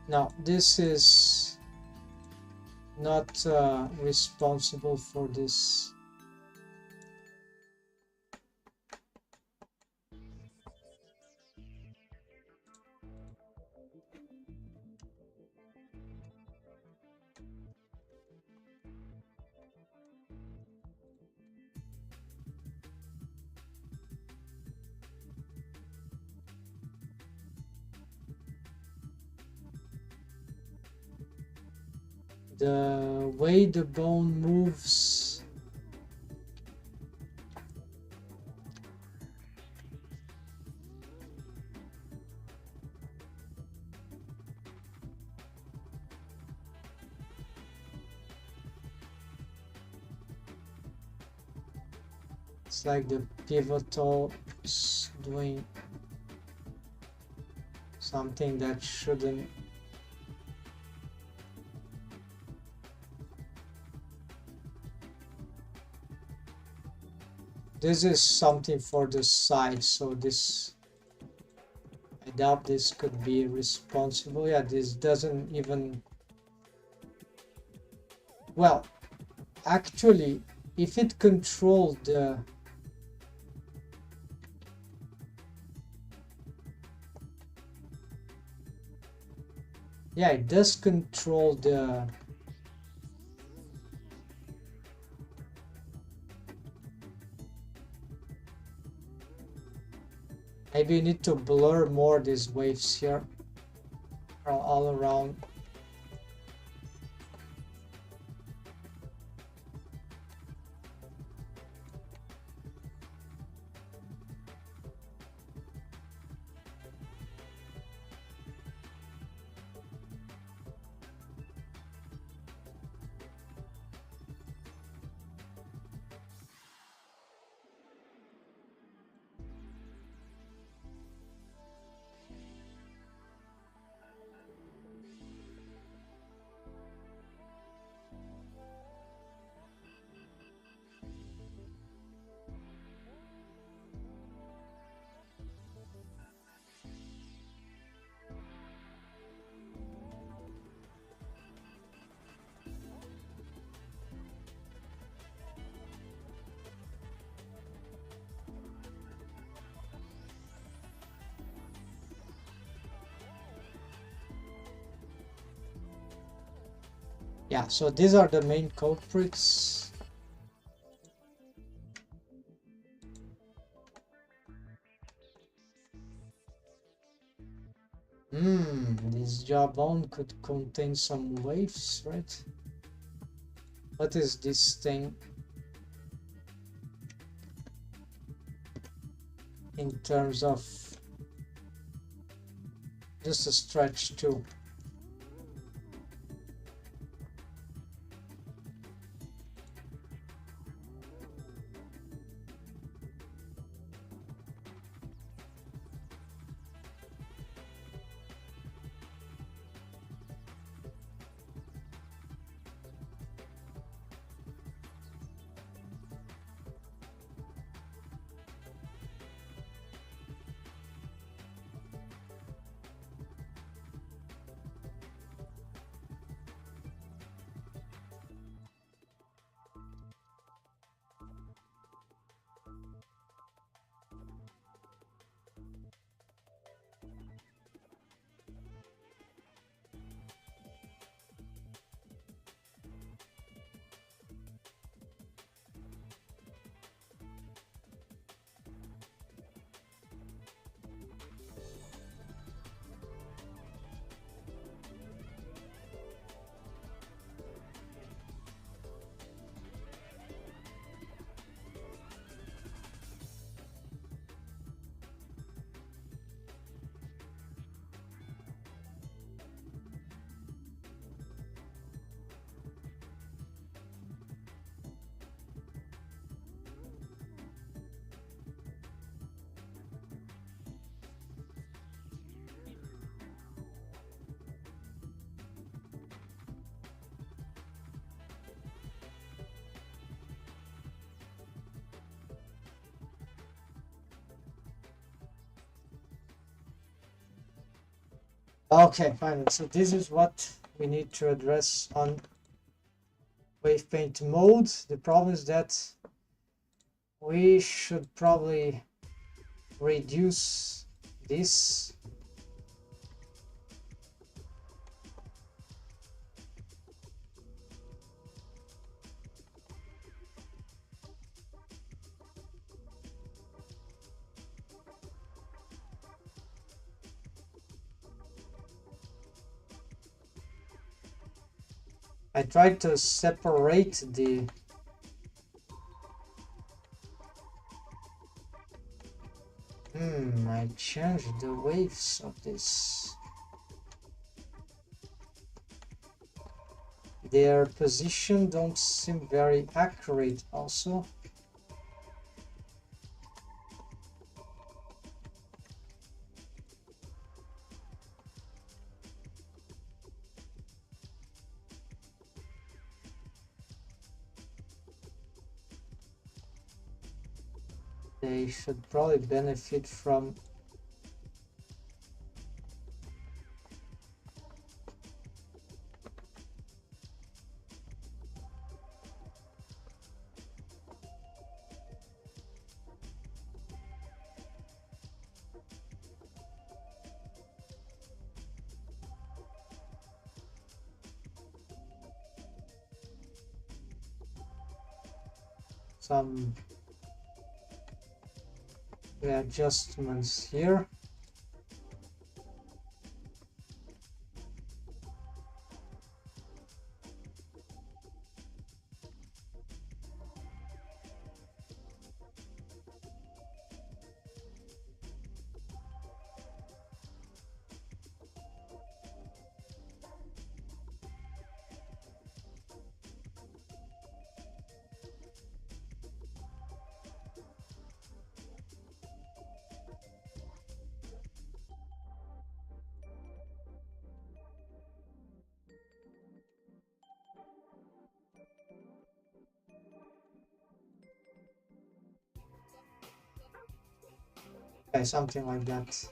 Now this is not responsible for this. The way the bone moves it's like the pivotal is doing something that shouldn't. This is something for the side, so this, I doubt this could be responsible. Yeah, this doesn't even, well, actually, if it controlled the, yeah, it does control the, maybe you need to blur more these waves here all around. Yeah, so these are the main culprits. This jawbone could contain some waves, right? What is this thing? In terms of just a stretch too. Okay, fine. So this is what we need to address on wave paint mode. The problem is that we should probably reduce this. I tried to separate the I changed the waves of this. Their position don't seem very accurate also. They should probably benefit from some adjustments here. Okay, something like that.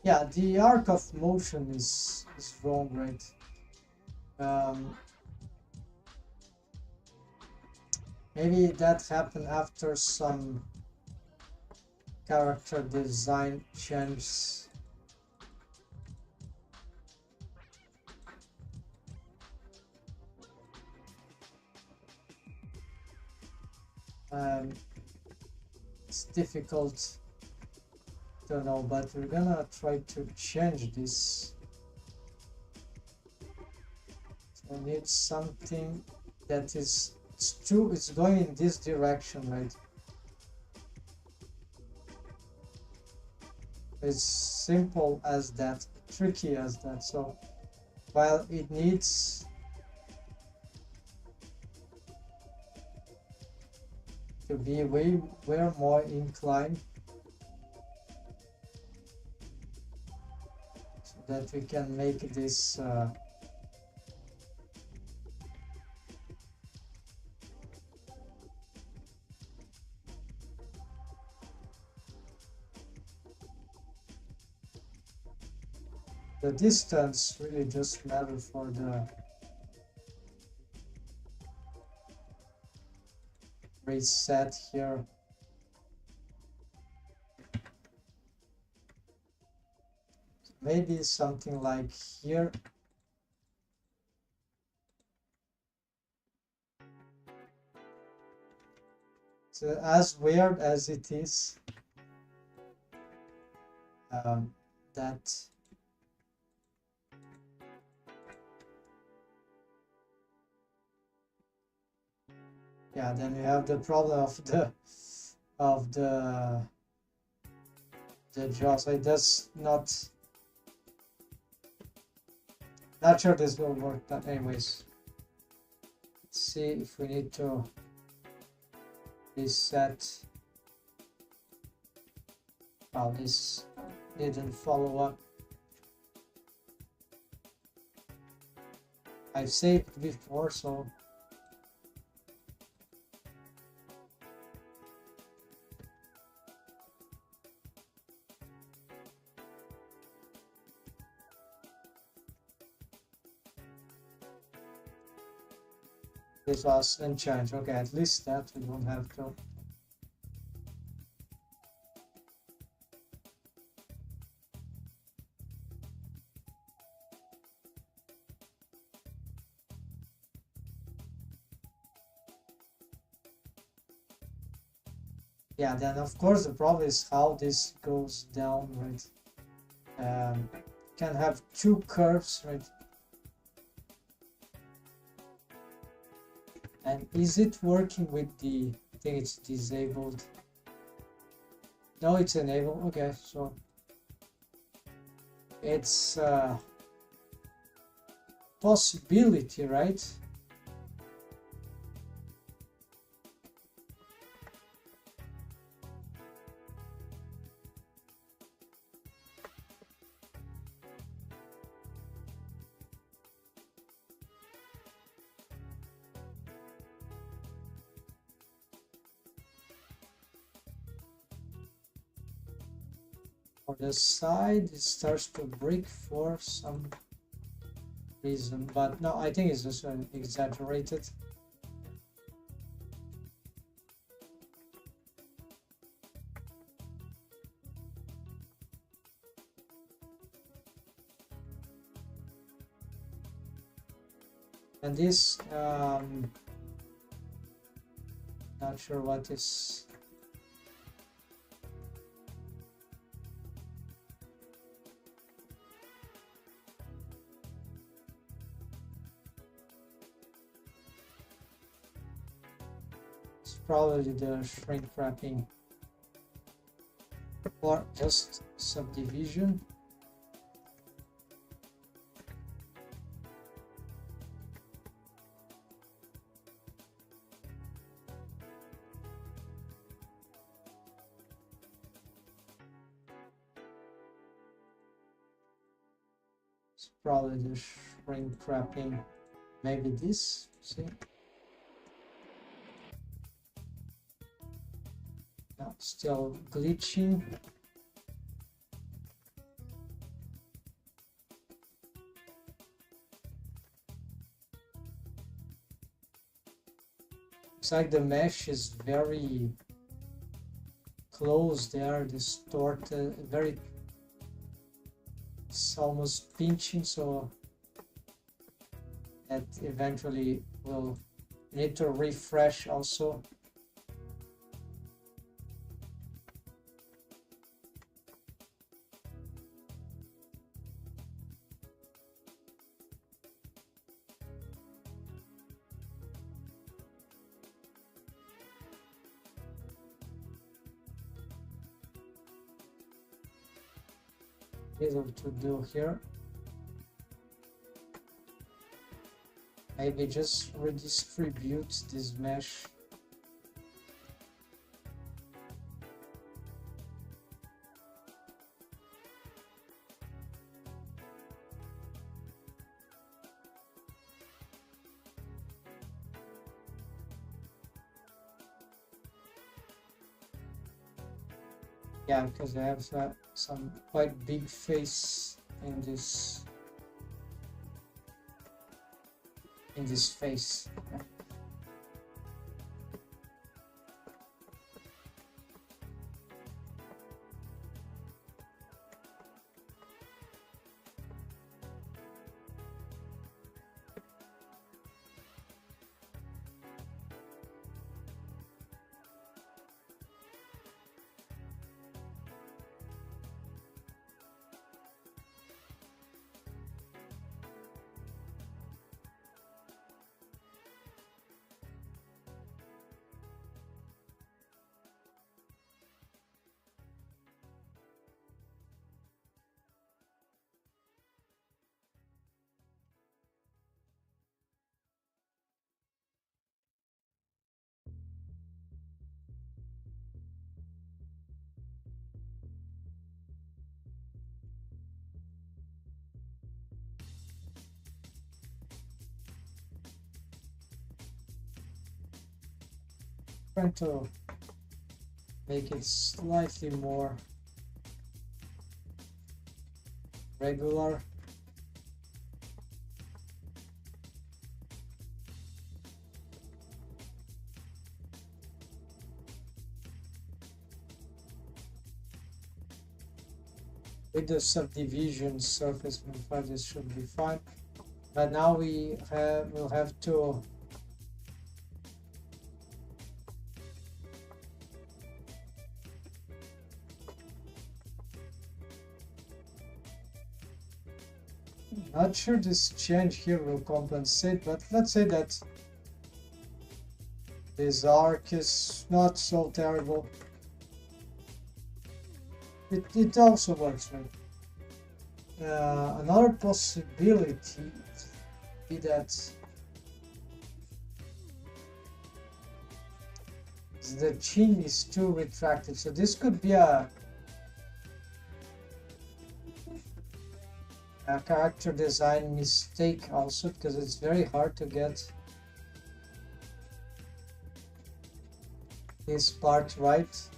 Yeah, the arc of motion is wrong, right? Maybe that happened after some character design changes. It's difficult to know, but we're gonna try to change this. So we need something that is it's going in this direction, right? It's simple as that, tricky as that. So while it needs to be way more inclined so that we can make this the distance really just matter for the reset here. Maybe something like here. So as weird as it is, that yeah, then you have the problem of the jaw. So it does not sure this will work, but anyways, let's see if we need to reset. Oh, this didn't follow up. I've saved before, so this was unchanged. Okay, at least that we don't have to. Yeah, then of course the problem is how this goes down, right? Can have two curves, right? And is it working with the, I think it's disabled. No, it's enabled. Okay, so it's a possibility, right? For the side, it starts to break for some reason, but no, I think it's just exaggerated. And this, not sure what is. Probably the shrink wrapping or just subdivision. It's probably the shrink wrapping, maybe this, see? No, still glitching. Looks like the mesh is very close there, distorted, very, it's almost pinching, so that eventually will need to refresh also. Easy to do here. Maybe just redistribute this mesh. Yeah, because I have some quite big face in this face. trying to make it slightly more regular. With the subdivision surface modifier, this should be fine. But now we'll have to not sure this change here will compensate, but let's say that this arc is not so terrible. It also works, right? Another possibility would be that the chin is too retracted, so this could be a character design mistake also, because it's very hard to get this part right.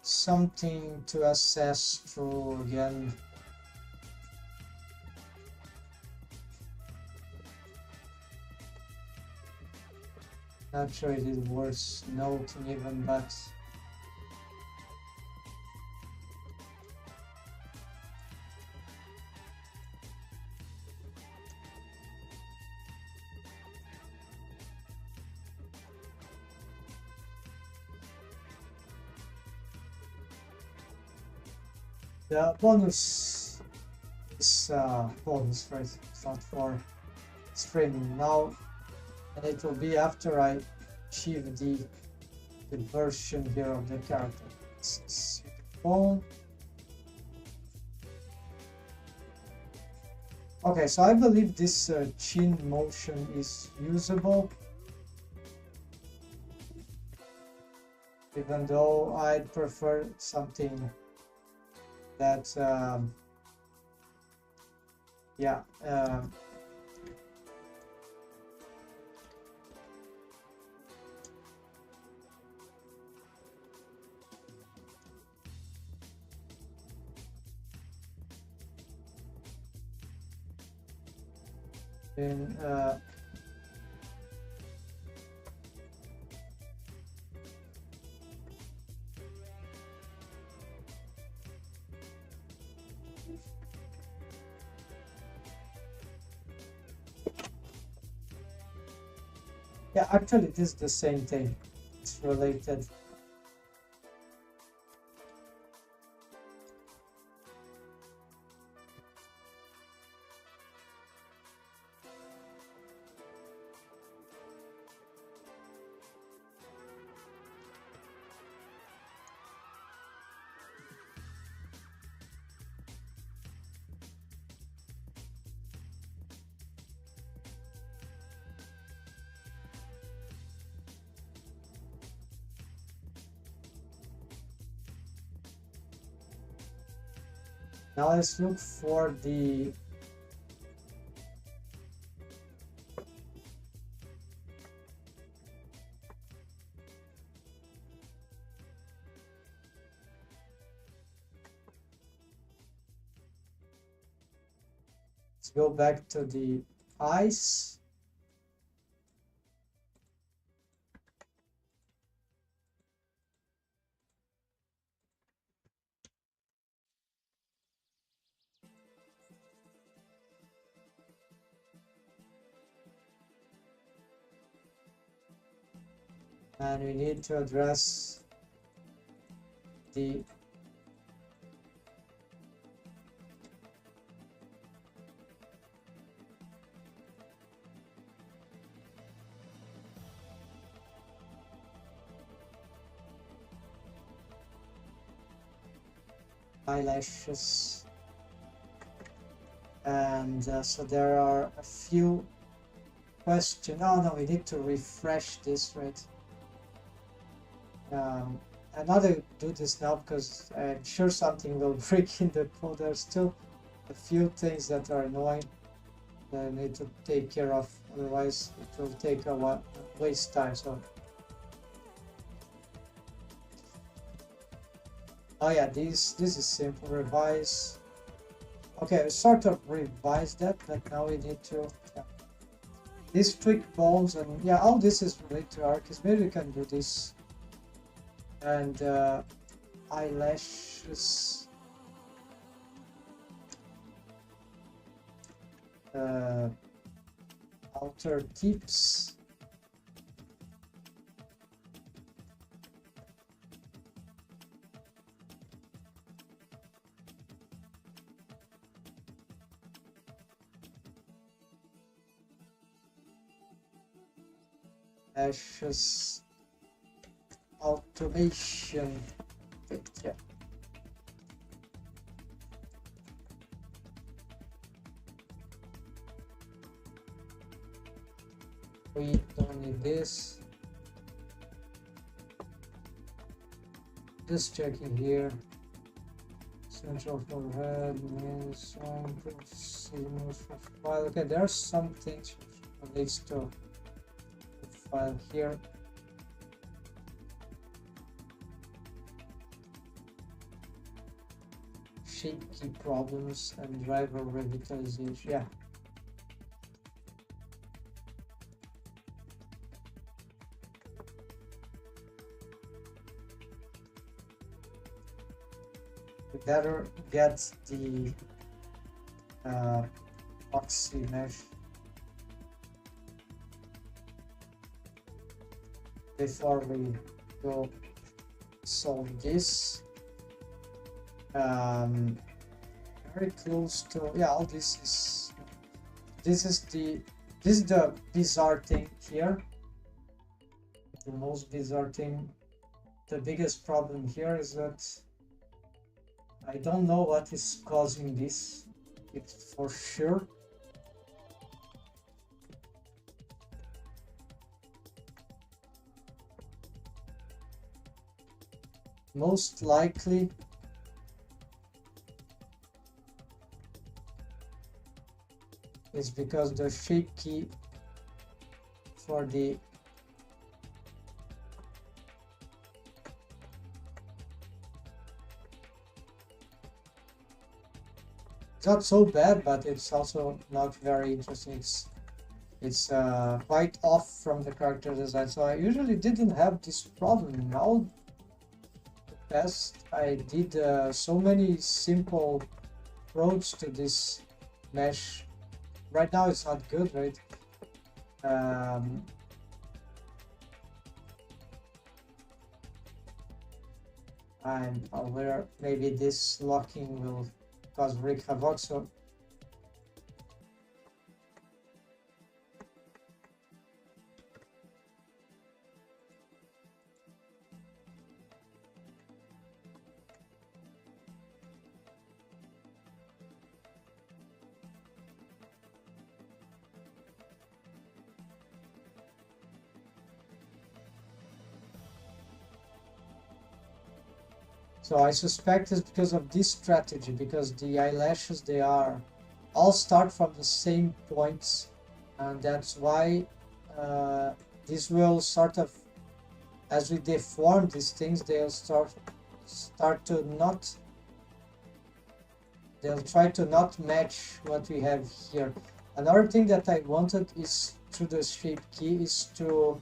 Something to assess through again. Not sure it is worth noting even, but the bonus is bonus, right? It's not for streaming now, and it will be after I achieve the version here of the character. It's phone. Okay, so I believe this chin motion is usable, even though I'd prefer something that yeah, in yeah, actually it is the same thing. It's related. Now let's look for the let's go back to the eyes. and we need to address the eyelashes, and so there are a few questions. Oh no, we need to refresh this, right? I'm not going to do this now because I'm sure something will break in the code. There's still a few things that are annoying that I need to take care of, otherwise it will take a while, waste time. So oh yeah, this is simple. Revise. Okay, I sort of revised that, but now we need to these tweak bones, and yeah, all this is related to arcs. Maybe we can do this, and eyelashes, outer tips, lashes, automation. Yeah. We don't need this. Just checking here. Central forehead, main song, file. Okay, there are some things which relates to the file here. Shape key problems and driver revitalization. Yeah. We better get the Pxy mesh before we go solve this. Very close to, yeah, all this is the bizarre thing here. The most bizarre thing, the biggest problem here is that I don't know what is causing this. It's for sure. Most likely is because the shape key for the it's not so bad, but it's also not very interesting. It's quite off from the character design. So I usually didn't have this problem. Now the past I did so many simple approach to this mesh. Right now it's not good, right? I'm aware maybe this locking will cause wreak havoc, so I suspect it's because of this strategy, because the eyelashes, they are all start from the same points, and that's why this will sort of, as we deform these things, they'll start to not, they'll try to not match what we have here. Another thing that I wanted is through the shape key is to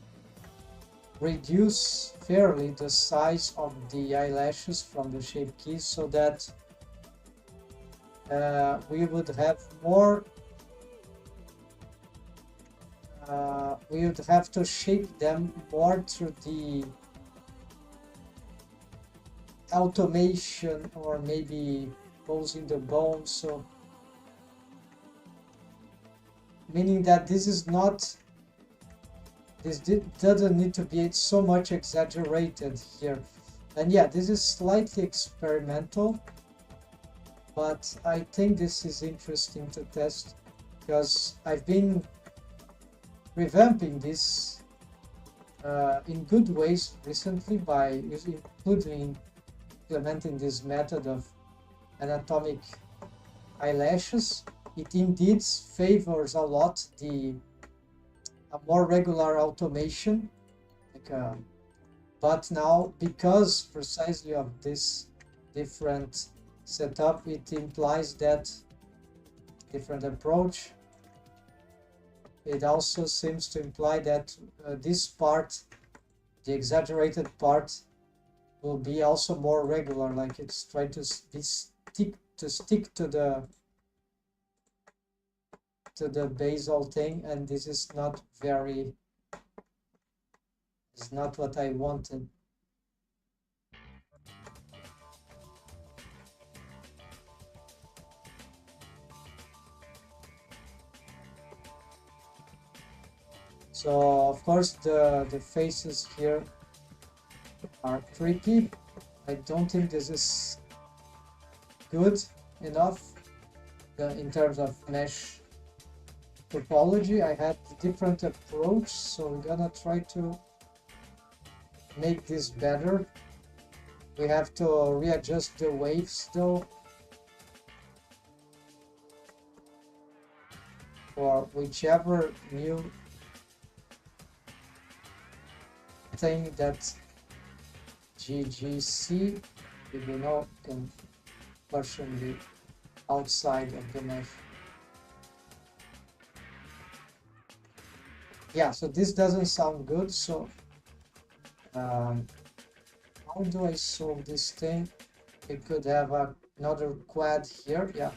reduce fairly the size of the eyelashes from the shape key, so that we would have more we would have to shape them more through the automation or maybe posing the bones. So meaning that this is not, doesn't need to be so much exaggerated here. And yeah, this is slightly experimental, but I think this is interesting to test because I've been revamping this in good ways recently by implementing this method of anatomic eyelashes. It indeed favors a lot a more regular automation, but now because precisely of this different setup, it implies that different approach. It also seems to imply that this part, the exaggerated part, will be also more regular, like it's trying to stick to the basal thing, and this is not very, it's not what I wanted. So of course the faces here are creepy. I don't think this is good enough in terms of mesh topology. I had a different approach, so we're gonna try to make this better. We have to readjust the waves though, for whichever new thing that GGC, if you know, can version the outside of the mesh. Yeah, so this doesn't sound good. So how do I solve this thing? We could have another quad here. Yeah.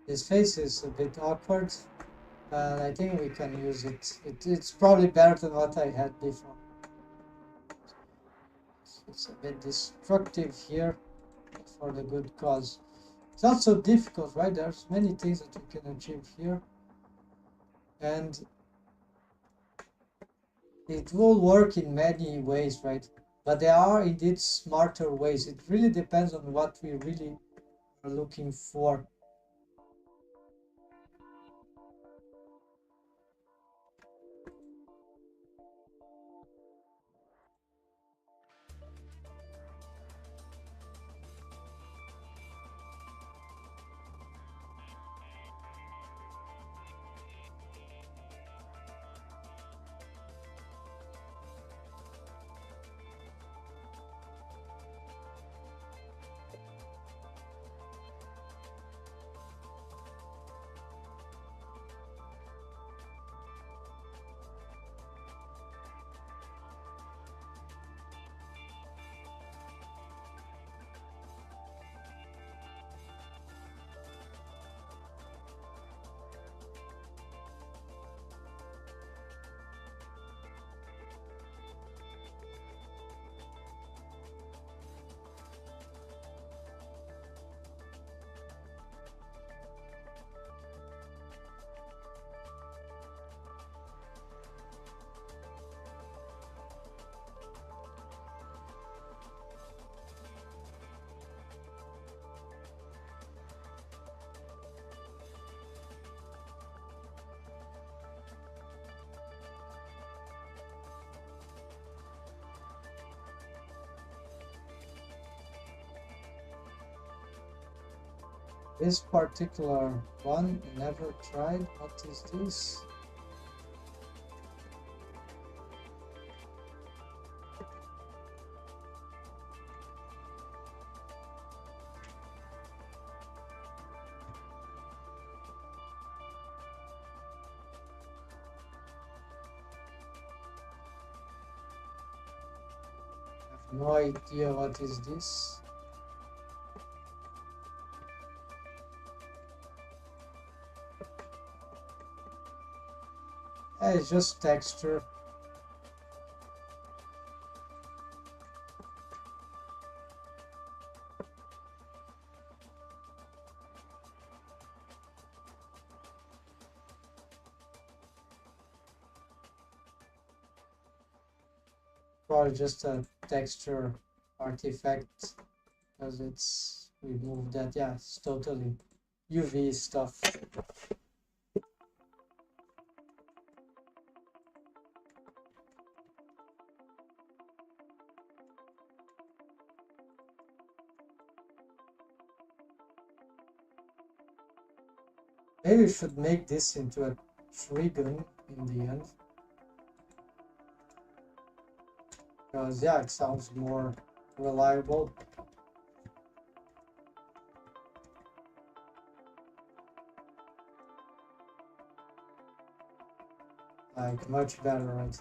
This face is a bit awkward, but I think we can use it. It's probably better than what I had before. It's a bit destructive here for the good cause. It's not so difficult, right? There's many things that we can achieve here. And it will work in many ways, right? But there are indeed smarter ways. It really depends on what we really are looking for. This particular one, never tried. What is this? I have no idea what is this. It's just texture. Probably just a texture artifact because it's removed that. Yeah, it's totally UV stuff. Maybe we should make this into a trigon in the end. Because yeah, it sounds more reliable. Like much better, right?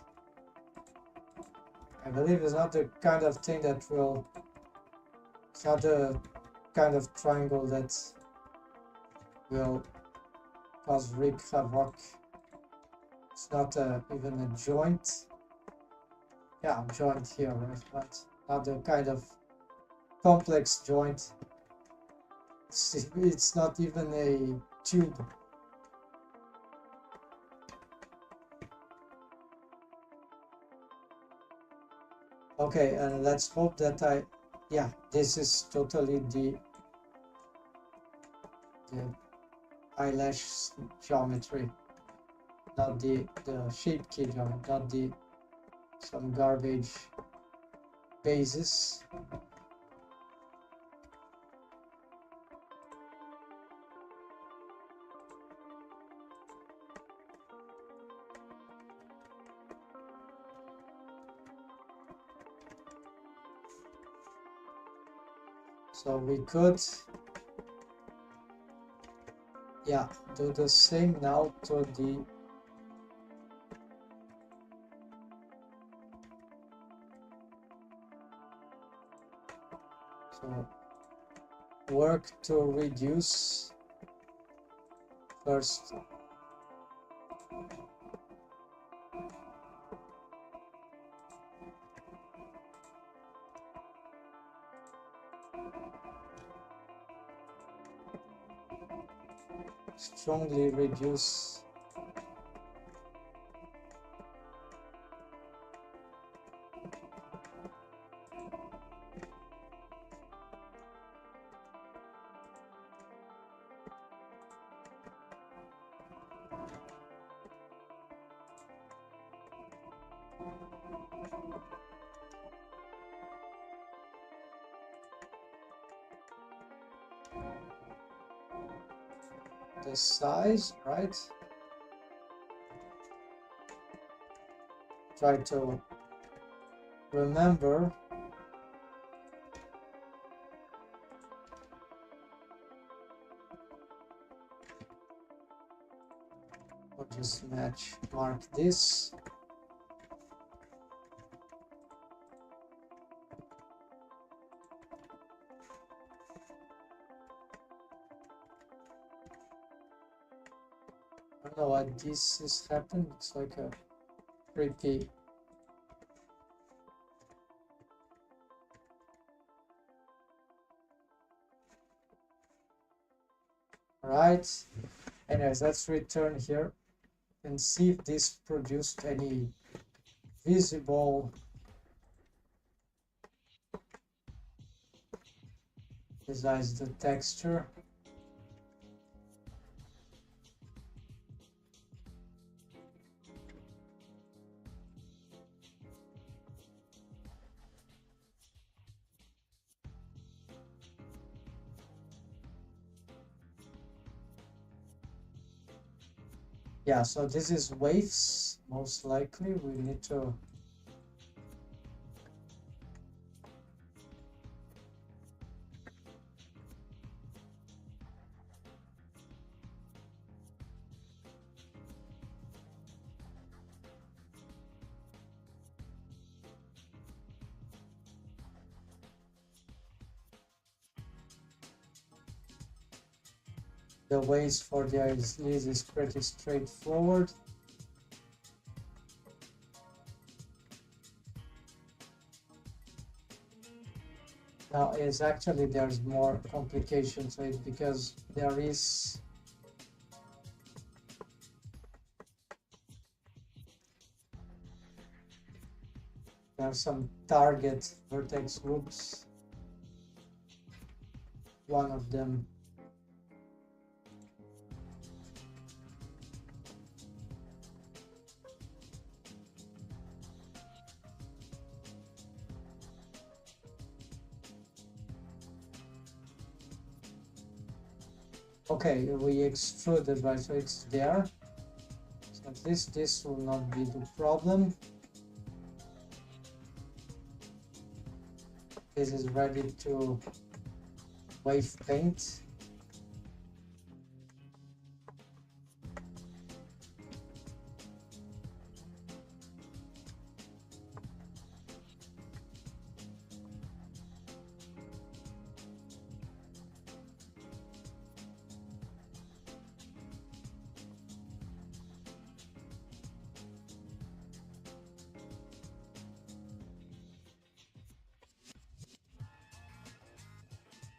I believe it's not the kind of thing that will, it's not the kind of triangle that will cause wreak havoc. It's not even a joint. Yeah, joint here, right? But not the kind of complex joint. It's not even a tube. Okay, and let's hope that yeah, this is totally the eyelash geometry, not the shape key geometry, not the some garbage bases. So we could, yeah, do the same now to the so work to reduce first strongly reduce the size, right? Try to remember or just mark this. I don't know what this has happened. It's like a creepy. Right. Anyways, let's return here and see if this produced any visible besides the texture. Yeah, so this is waves, most likely. We need to the ways for the ISLs is pretty straightforward. Now is actually there's more complications to it because there's some target vertex groups. One of them okay, we extruded, right? So it's there. So this will not be the problem. This is ready to wave paint.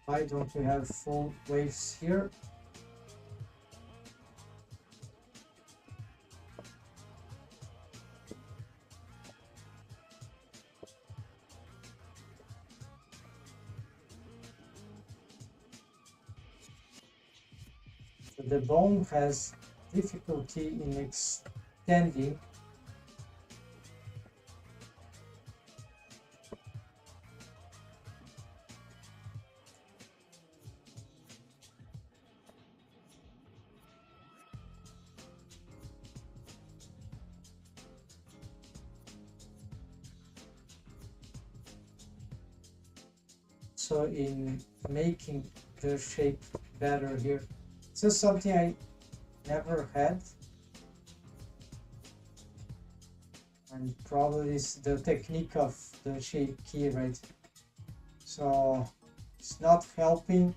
Why don't we have full waves here? So the bone has difficulty in extending. So in making the shape better here, it's just something I never had, and probably it's the technique of the shape key, right? So it's not helping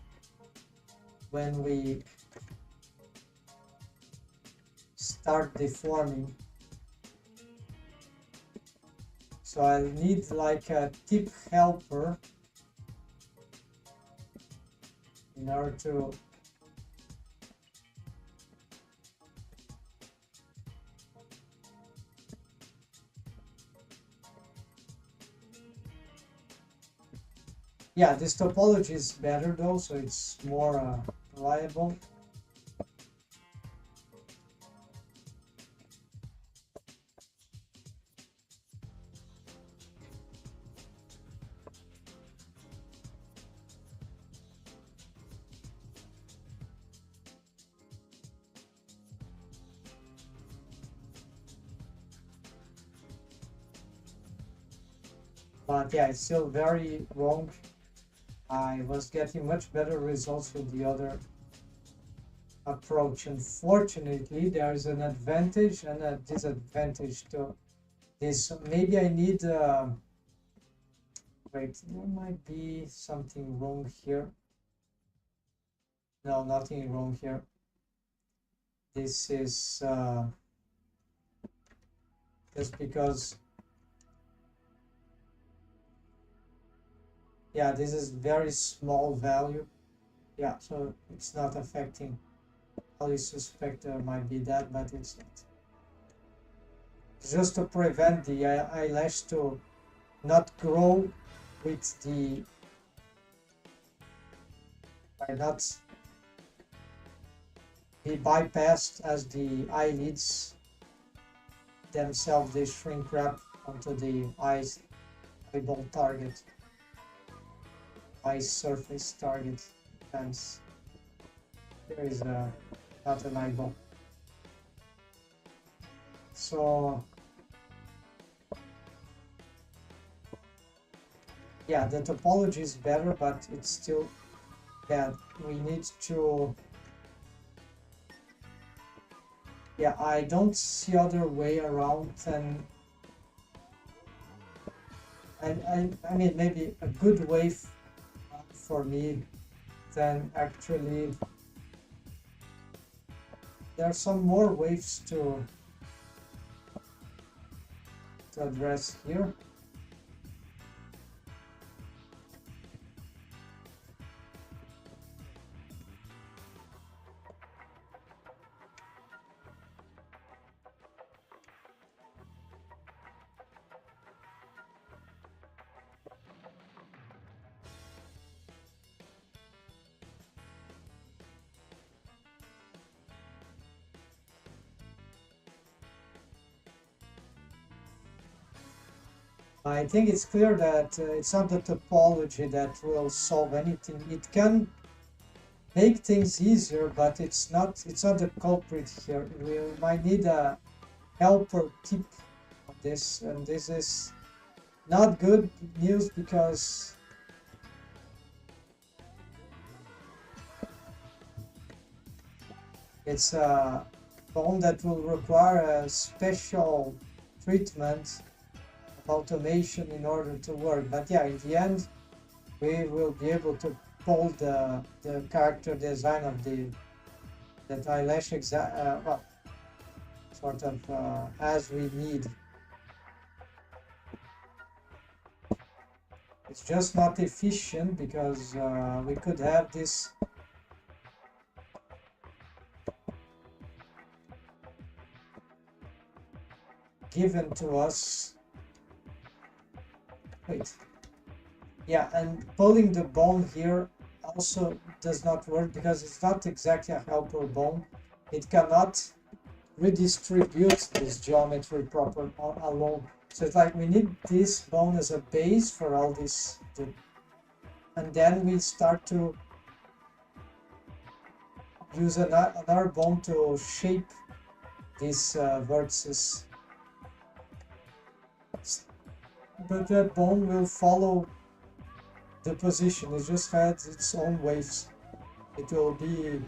when we start deforming. So I need like a tip helper in order to yeah, this topology is better though, so it's more reliable. But yeah, it's still very wrong. I was getting much better results with the other approach. Unfortunately, there is an advantage and a disadvantage to this. Maybe I need, wait, there might be something wrong here. No, nothing wrong here. This is just because, yeah, this is very small value. Yeah, so it's not affecting. I suspect there might be that, but it's not. Just to prevent the eyelash to not grow with the, by not be bypassed as the eyelids themselves, they shrink wrap onto the eyeball target, eye surface target. Hence, there is not an eyeball. So yeah, the topology is better, but it's still bad. We need to, yeah, I don't see other way around than I mean maybe a good way for me than actually there are some more waves to address here. I think it's clear that it's not the topology that will solve anything. It can make things easier, but it's not the culprit here. We might need a helper tip on this, and this is not good news because it's a phone that will require a special treatment of automation in order to work. But yeah, in the end, we will be able to pull the character design of that eyelash well, sort of as we need. It's just not efficient because we could have this given to us. Wait. Yeah, and pulling the bone here also does not work because it's not exactly a helper bone. It cannot redistribute this geometry proper alone. So it's like we need this bone as a base for all this, and then we start to use another bone to shape these vertices. But that bone will follow the position. It just has its own waves. It will be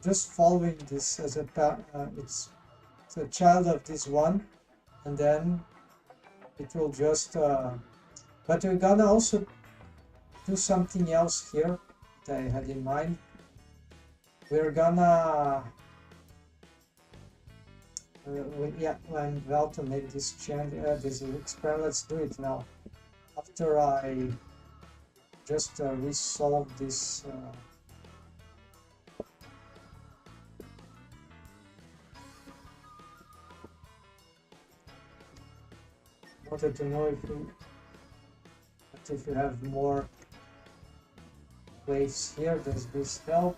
just following this as it's a child of this one, and then it will just but we're gonna also do something else here that I had in mind. We're gonna yeah, I'm about to make this change, this experiment. Let's do it now after I just resolve this wanted to know if you have more waves here. Does this help?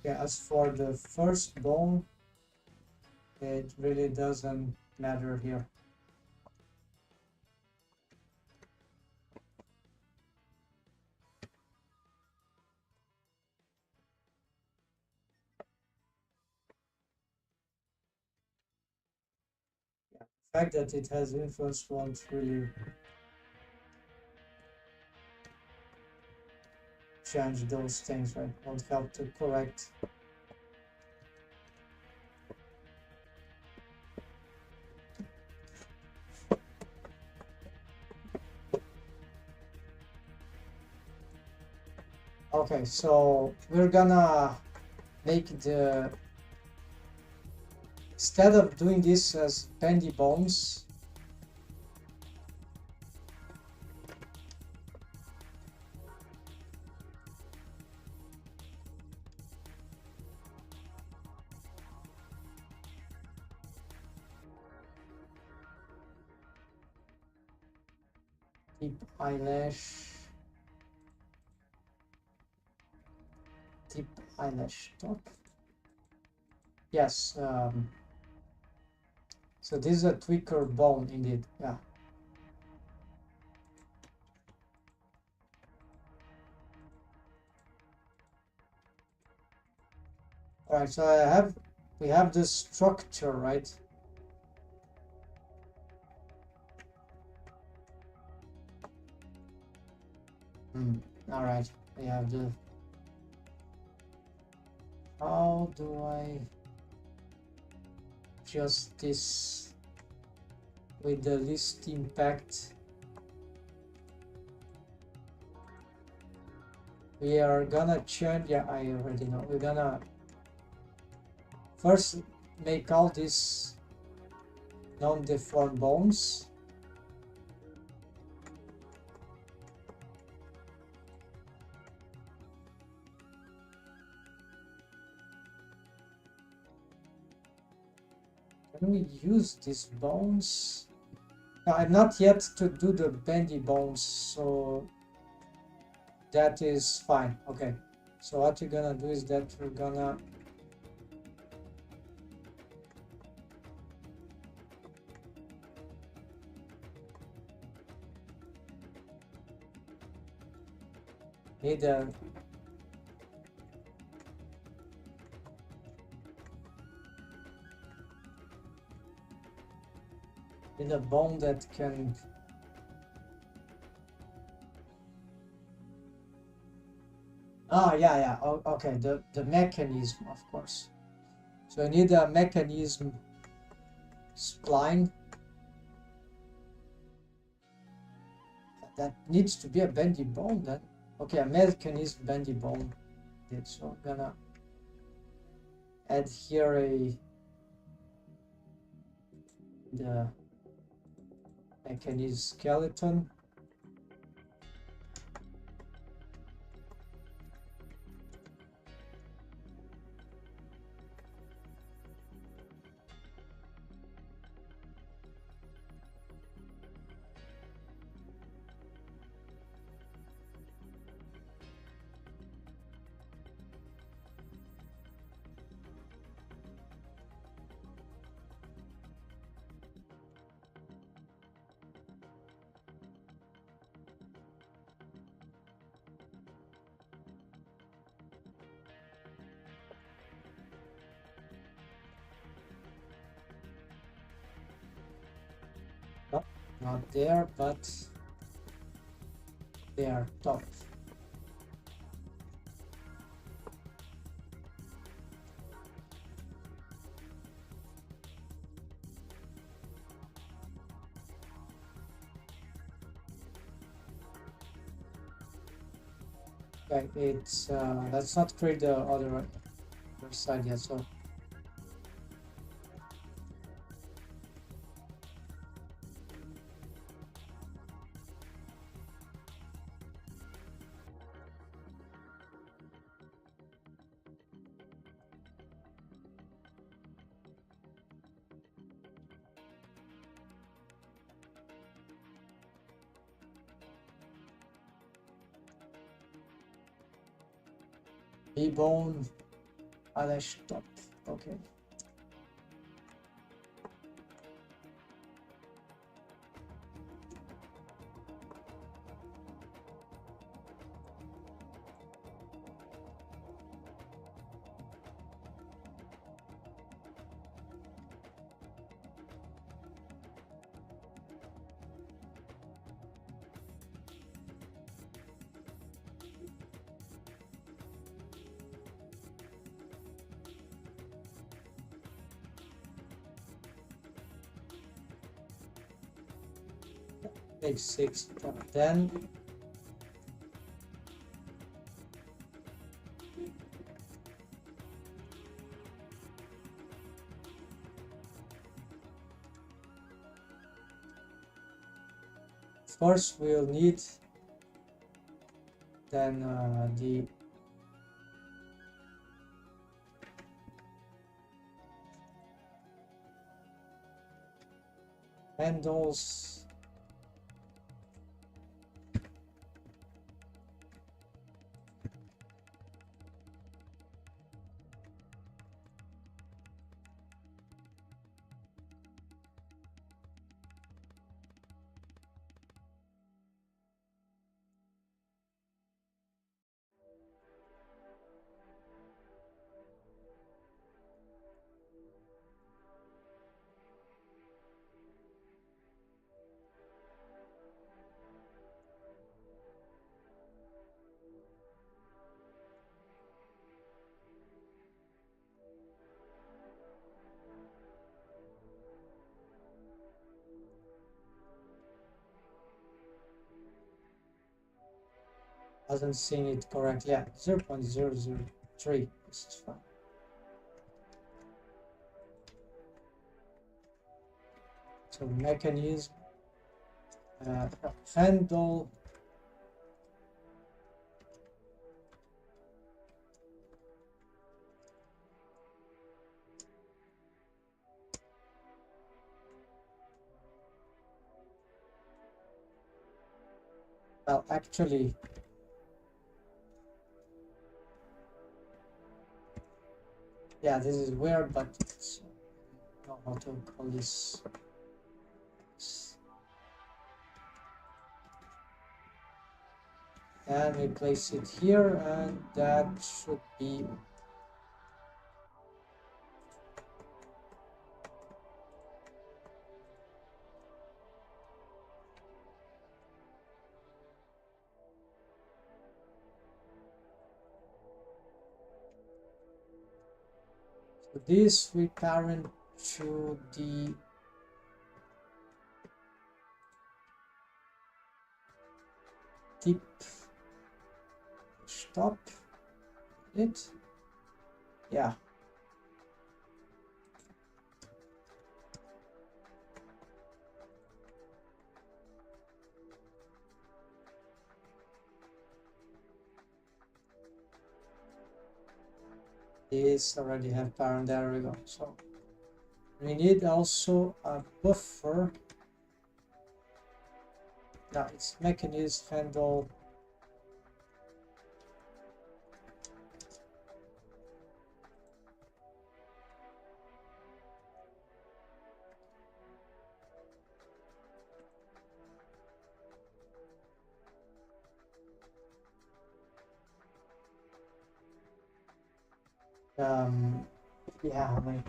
Okay, as for the first bone, it really doesn't matter here. Yeah, the fact that it has influence won't really change those things, right? Won't help to correct. Okay, so we're gonna make the, instead of doing this as bendy bones, Deep eyelash. Deep eyelash top. Yes. So this is a tweaker bone indeed. Yeah. All right. So we have this structure, right? All right. We have the. How do I adjust this with the least impact? We are gonna change. Yeah, I already know. We're gonna first make all these non-deformed bones. Can we use these bones? No, I'm not yet to do the bendy bones, so that is fine. Okay, so what you're gonna do is that we're gonna need a bone that can yeah. Oh, okay, the mechanism, of course. So I need a mechanism spline that needs to be a bendy bone then. Okay, a mechanism bendy bone. So I'm gonna add here the mechanism skeleton. No, not there, but there, top. Okay, it's let's not create the other side yet. So bone eyelash top. Okay. Page 6, then first we'll need then the handles Hasn't seen it correctly. Yeah, 0.003. This is fine. So mechanism, handle. Well, actually, yeah, this is weird, but it's, I don't know how to call this. And we place it here, and that should be so this we parent to the tip stop it. Yeah. This already have parent, there we go. So we need also a buffer. Now it's mechanism handle. Yeah, like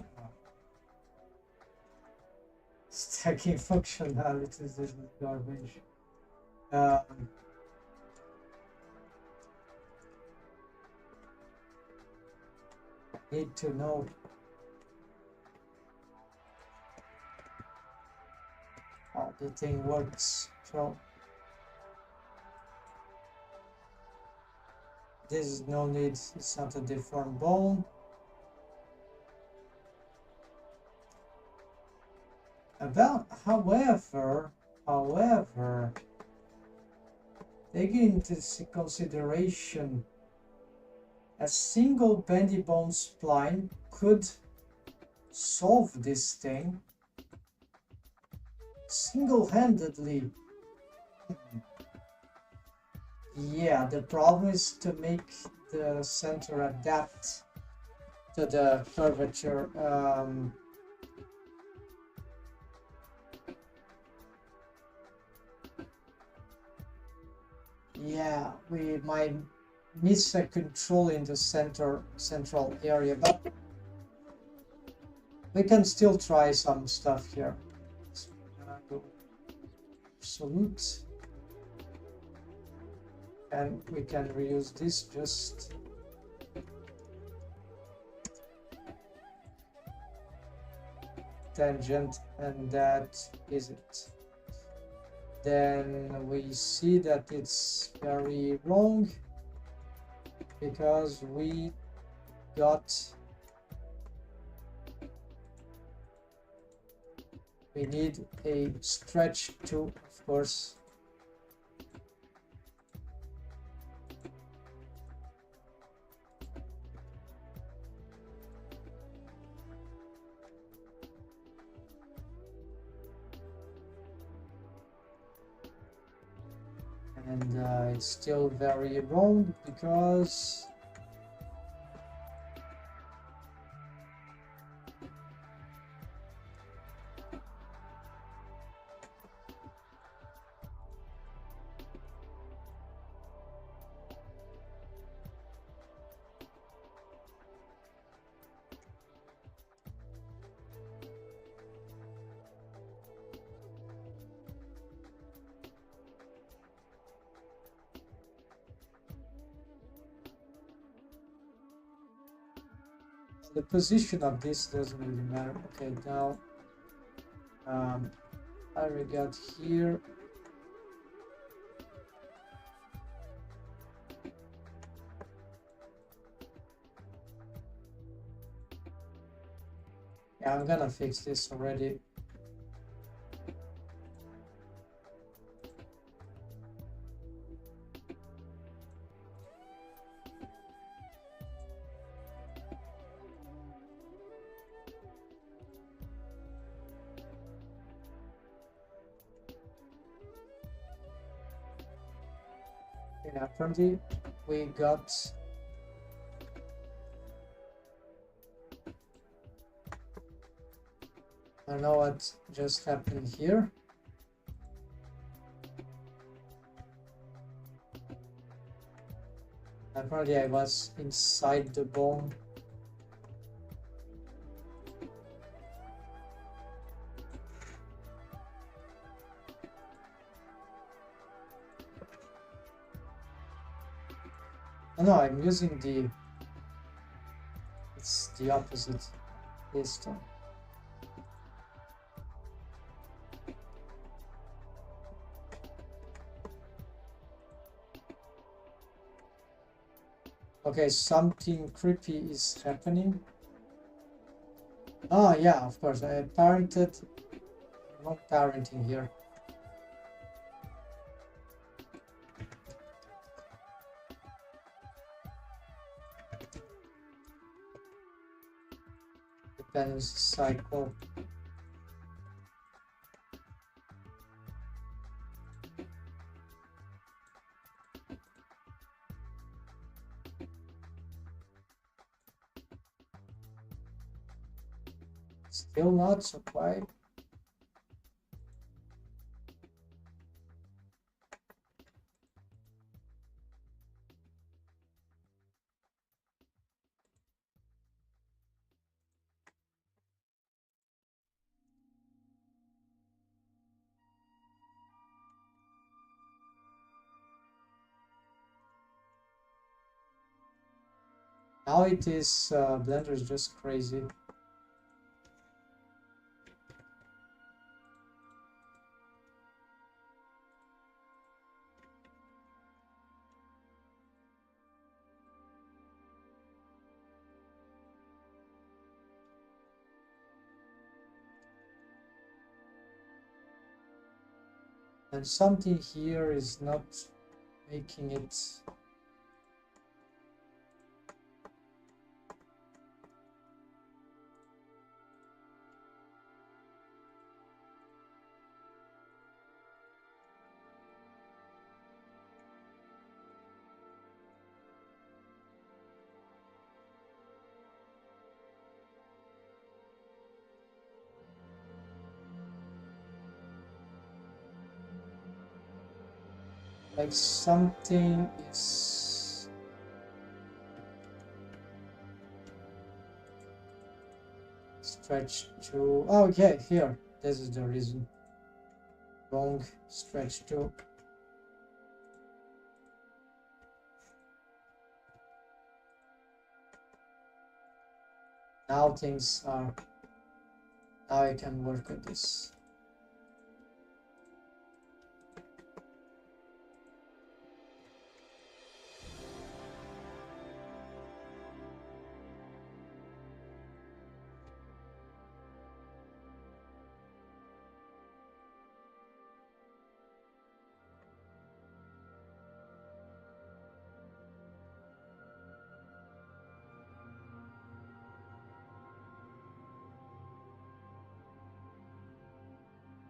stacking functionalities, this is garbage. Need to know how the thing works. So this is no need, it's not a deformed bone. About, however, taking into consideration a single bendy bone spline could solve this thing single-handedly. Yeah, the problem is to make the center adapt to the curvature. Yeah, we might miss a control in the central area, but we can still try some stuff here. So we're gonna go absolute, and we can reuse this just tangent, and that is it. Then we see that it's very wrong because we need a stretch to, of course. And it's still very wrong because the position of this doesn't really matter. Okay, now I got here. Yeah, I'm gonna fix this already. Yeah, currently we got I don't know what just happened here. Apparently I was inside the bone. Oh no, I'm using it's the opposite this time. Okay, something creepy is happening. Oh yeah, of course, I parented, not parenting here. Dependency cycle. Still not so quite. Now it is Blender is just crazy. And something here is not making it. Like something is stretched to. Oh, okay, here. This is the reason. Wrong stretch to. Now things are. Now I can work with this.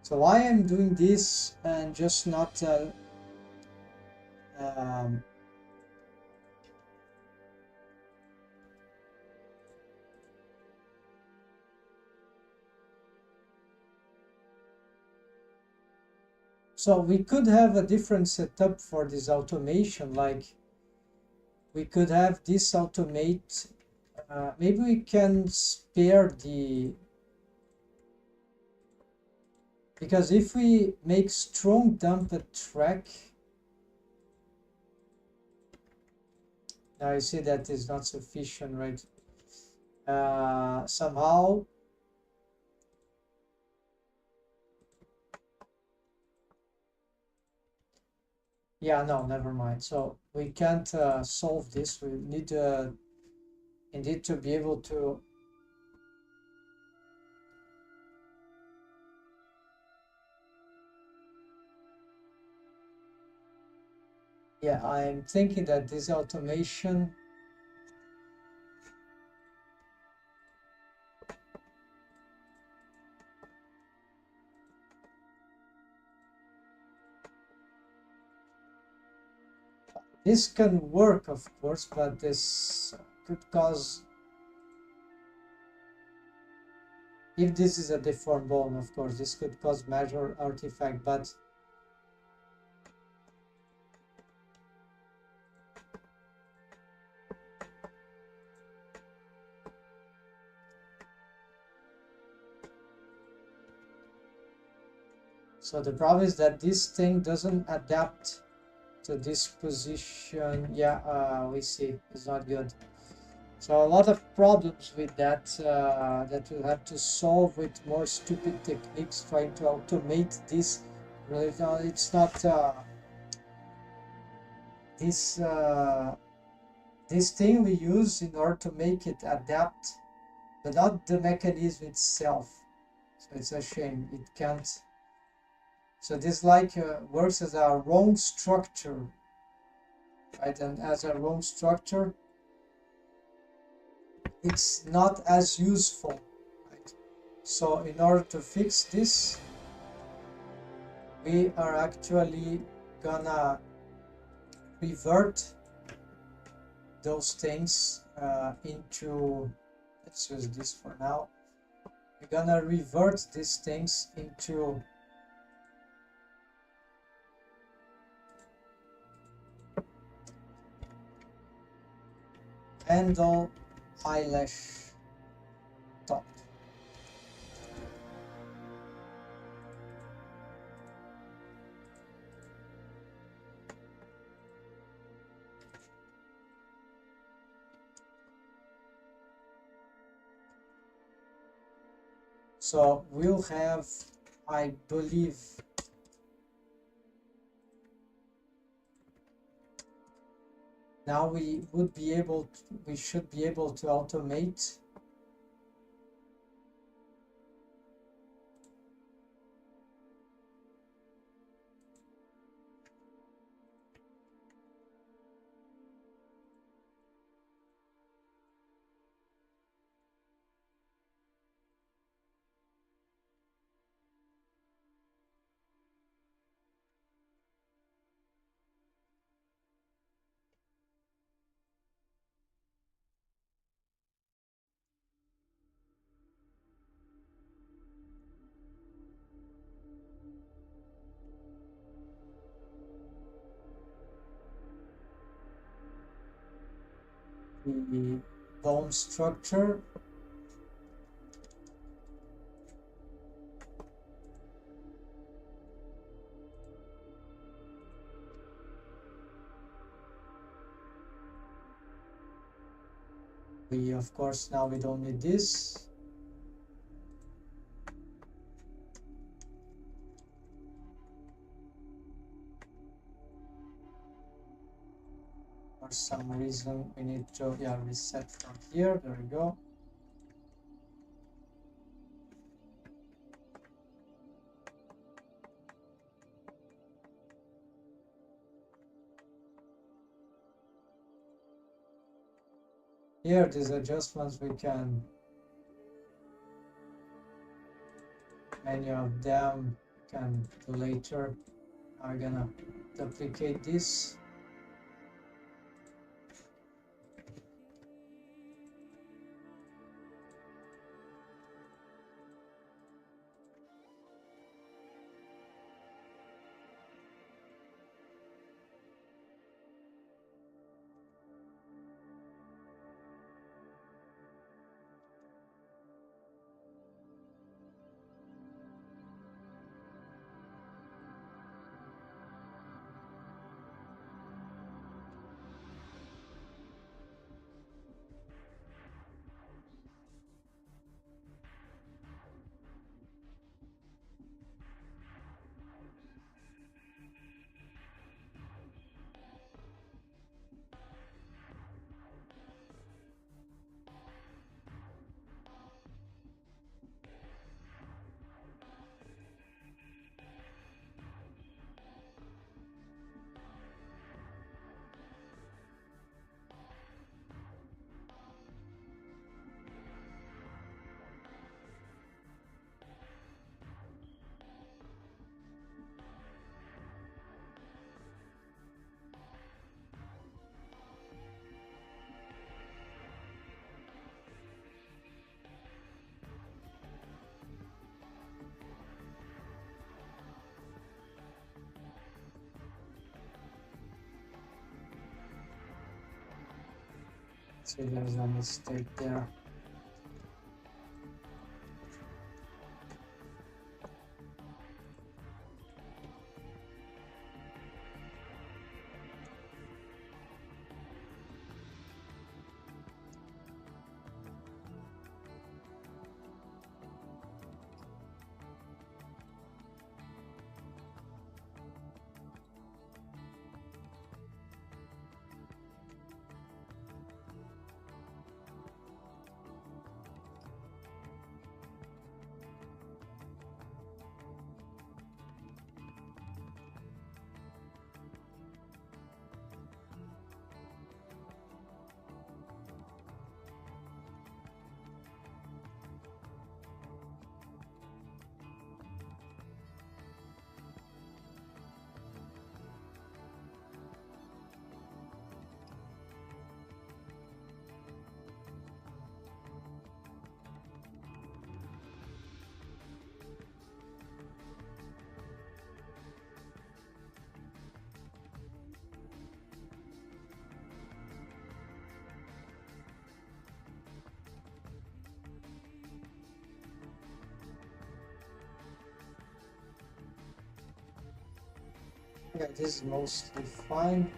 So why I'm doing this and just not um, so we could have a different setup for this automation, like we could have this automate, maybe we can spare the, because if we make strong dump a track, now you see that is not sufficient, right? Somehow yeah, no, never mind. So we can't solve this. We need indeed to be able to Yeah, I'm thinking that this automation this can work, of course, but this could cause, if this is a deformed bone, of course, this could cause major artifact, but so the problem is that this thing doesn't adapt to this position. Yeah, we see it's not good. So a lot of problems with that that we'll have to solve with more stupid techniques trying to automate this. Really, no, it's not this thing we use in order to make it adapt, but not the mechanism itself. So it's a shame it can't. So this like works as a wrong structure, right? And as a wrong structure, it's not as useful, right? So in order to fix this, we are actually gonna revert those things into, let's use this for now. We're gonna revert these things into handle eyelash top. So we'll have, I believe, now we should be able to automate the bone structure. We, of course, now we don't need this. For some reason we need to, yeah, reset from here. There we go. Here, these adjustments we can, many of them we can do later. I'm gonna duplicate this. See, there's a mistake there. Yeah, this is mostly fine.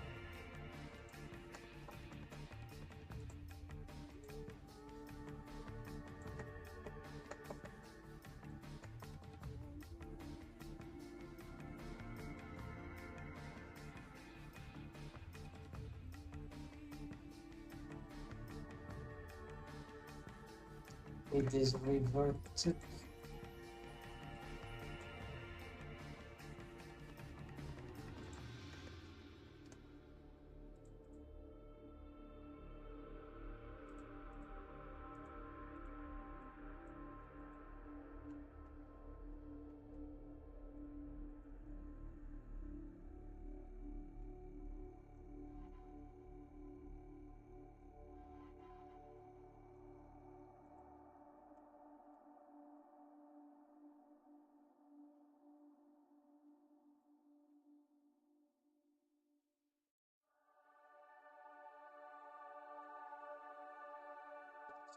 It is reverted.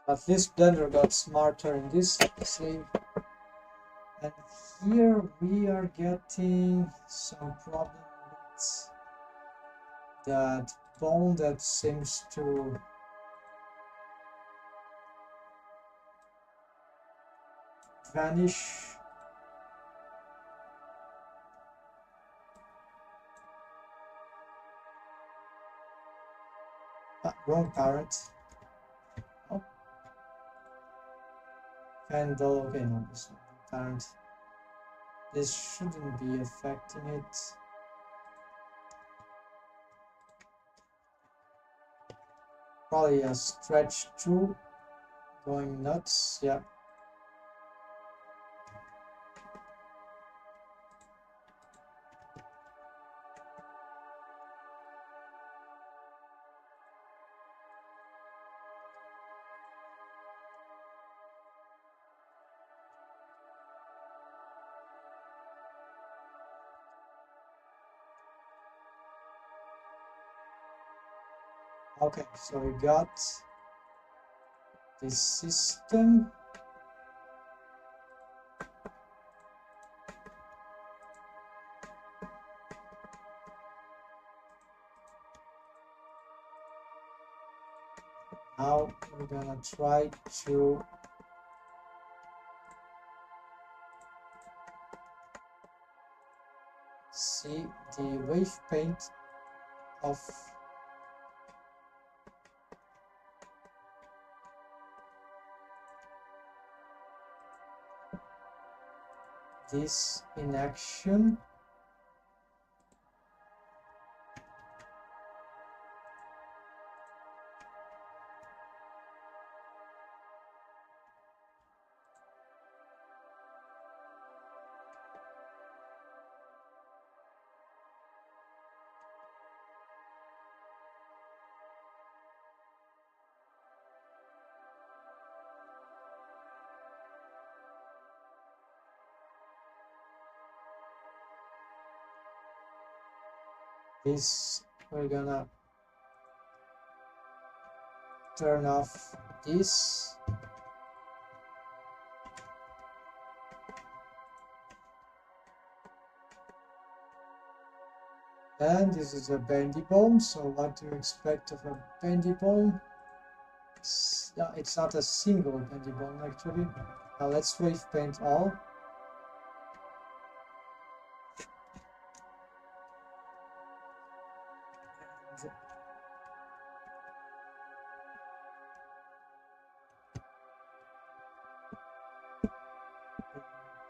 At least Blender got smarter in this save. And here we are getting some problem with that bone that seems to vanish. Wrong parent. Oh. Candle, okay, no, it's not the parent. This shouldn't be affecting it. Probably a stretch 2 going nuts, yeah. Okay, so we got this system. Now we're gonna try to see the wave paint of this in action. This we're gonna turn off this. And this is a bendy bone, so what do you expect of a bendy bone? It's not a single bendy bone actually. Now let's wave paint all.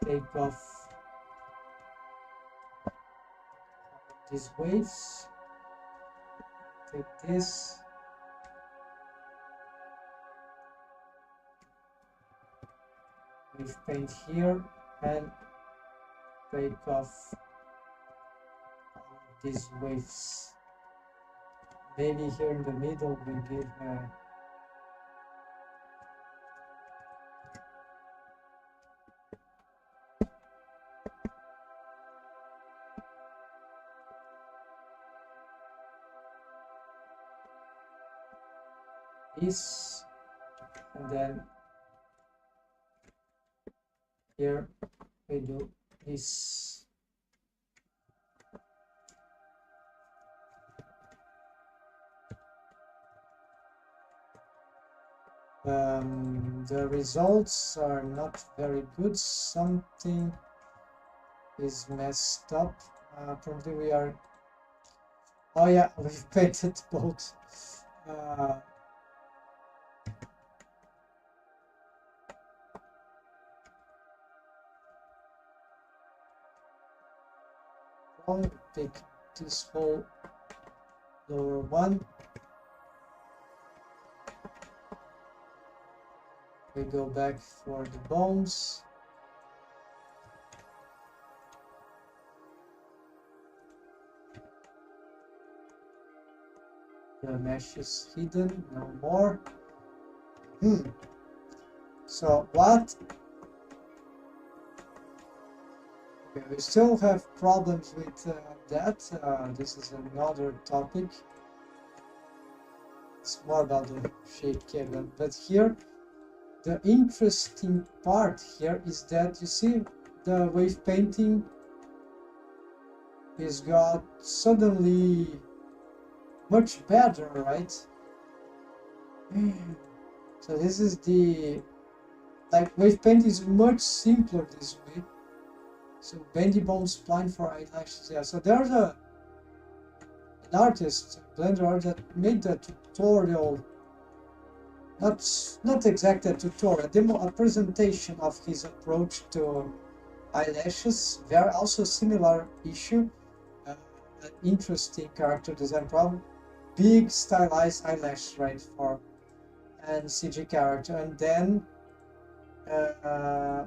Take off these waves. Take this. Wave paint here and take off these waves. Maybe here in the middle we give this, and then here we do this. The results are not very good. Something is messed up. Probably we are. Oh yeah, we've painted both. I'll pick this whole lower one. We go back for the bones. The mesh is hidden, no more. So what? Okay, we still have problems with that. This is another topic. It's more about the shape cable. But here, the interesting part here is that you see the wave painting is got suddenly much better, right? So this is the, like, wave paint is much simpler this way. So bendy bone spline for eyelashes, yeah. So there's an artist, a Blender, that made a tutorial, not exactly a tutorial, a demo, a presentation of his approach to eyelashes. Very also similar issue, an interesting character design problem. Big stylized eyelash, right, for and CG character, and then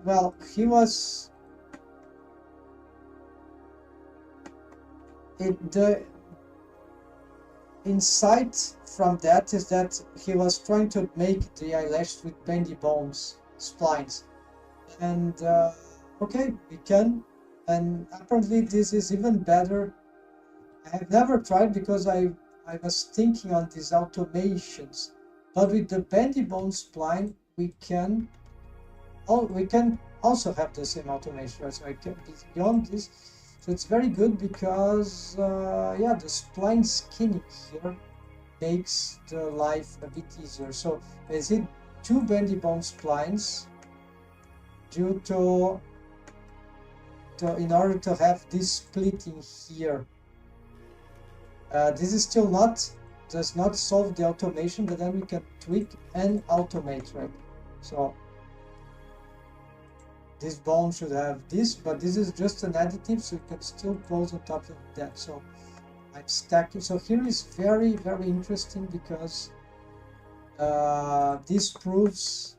well, he was the insight from that is that he was trying to make the eyelash with bendy bones splines, and okay, we can, and apparently this is even better. I have never tried because I was thinking on these automations, but with the bendy bone spline we can also have the same automation, right? So I can beyond this. So it's very good because, yeah, the spline skinning here makes the life a bit easier. So I see two bendy bone splines due to in order to have this splitting here. This is still does not solve the automation, but then we can tweak and automate, right? So this bone should have this, but this is just an additive, so you can still pose on top of that. So I'm stacking. So here is very, very interesting because this proves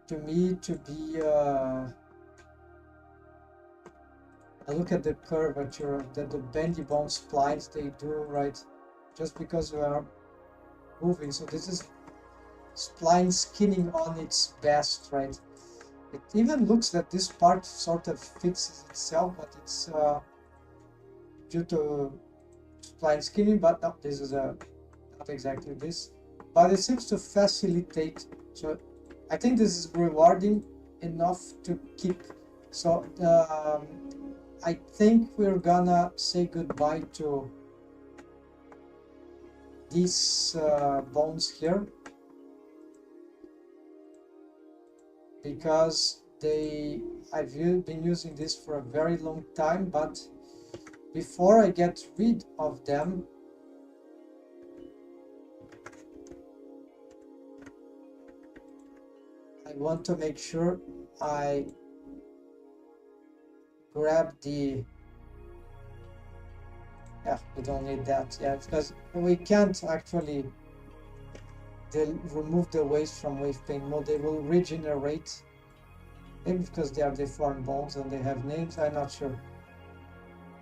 to me to be I look at the curvature that the bendy bone splines they do, right? Just because we are moving. So this is spline skinning on its best, right? It even looks that this part sort of fixes itself, but it's due to spline skinning. But no, this is not exactly this. but it seems to facilitate. So I think this is rewarding enough to keep. So I think we're gonna say goodbye to these bones here, because I've been using this for a very long time, but before I get rid of them, I want to make sure I grab the, yeah, we don't need that, yeah, because we can't actually remove the waste from wave paint mode. They will regenerate, maybe because they are deformed bones and they have names. I'm not sure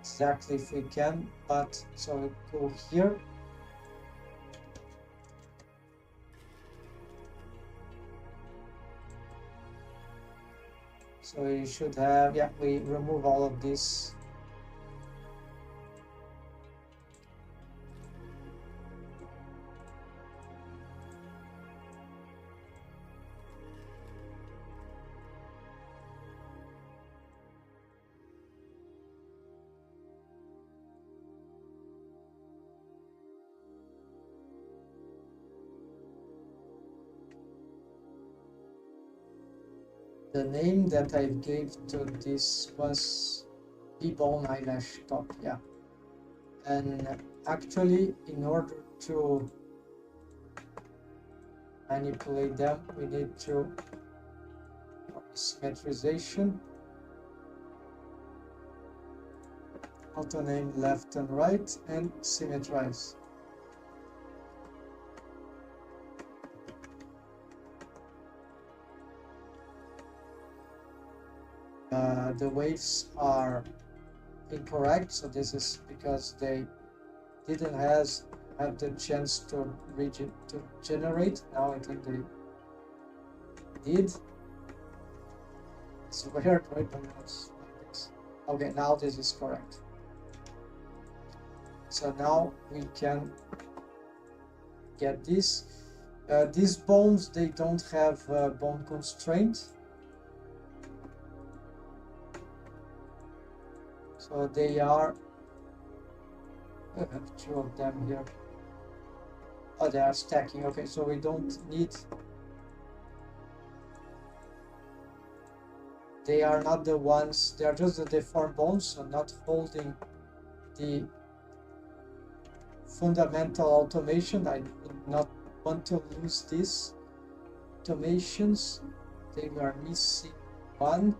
exactly if we can, but so we go here. So we should have, yeah, we remove all of this. The name that I gave to this was bone eyelash top, yeah. And actually, in order to manipulate them, we need to symmetrization, auto name left and right, and symmetrize. The waves are incorrect, so this is because they didn't have the chance to generate. Now I think they did. It's weird, right? But it's like this. Okay, now this is correct. So now we can get this. These bones, they don't have bone constraint. So they are, I have two of them here. Oh, they are stacking. Okay, so we don't need, they are not the ones, they are just the deformed bones, so not holding the fundamental automation. I would not want to lose these automations. They are missing one.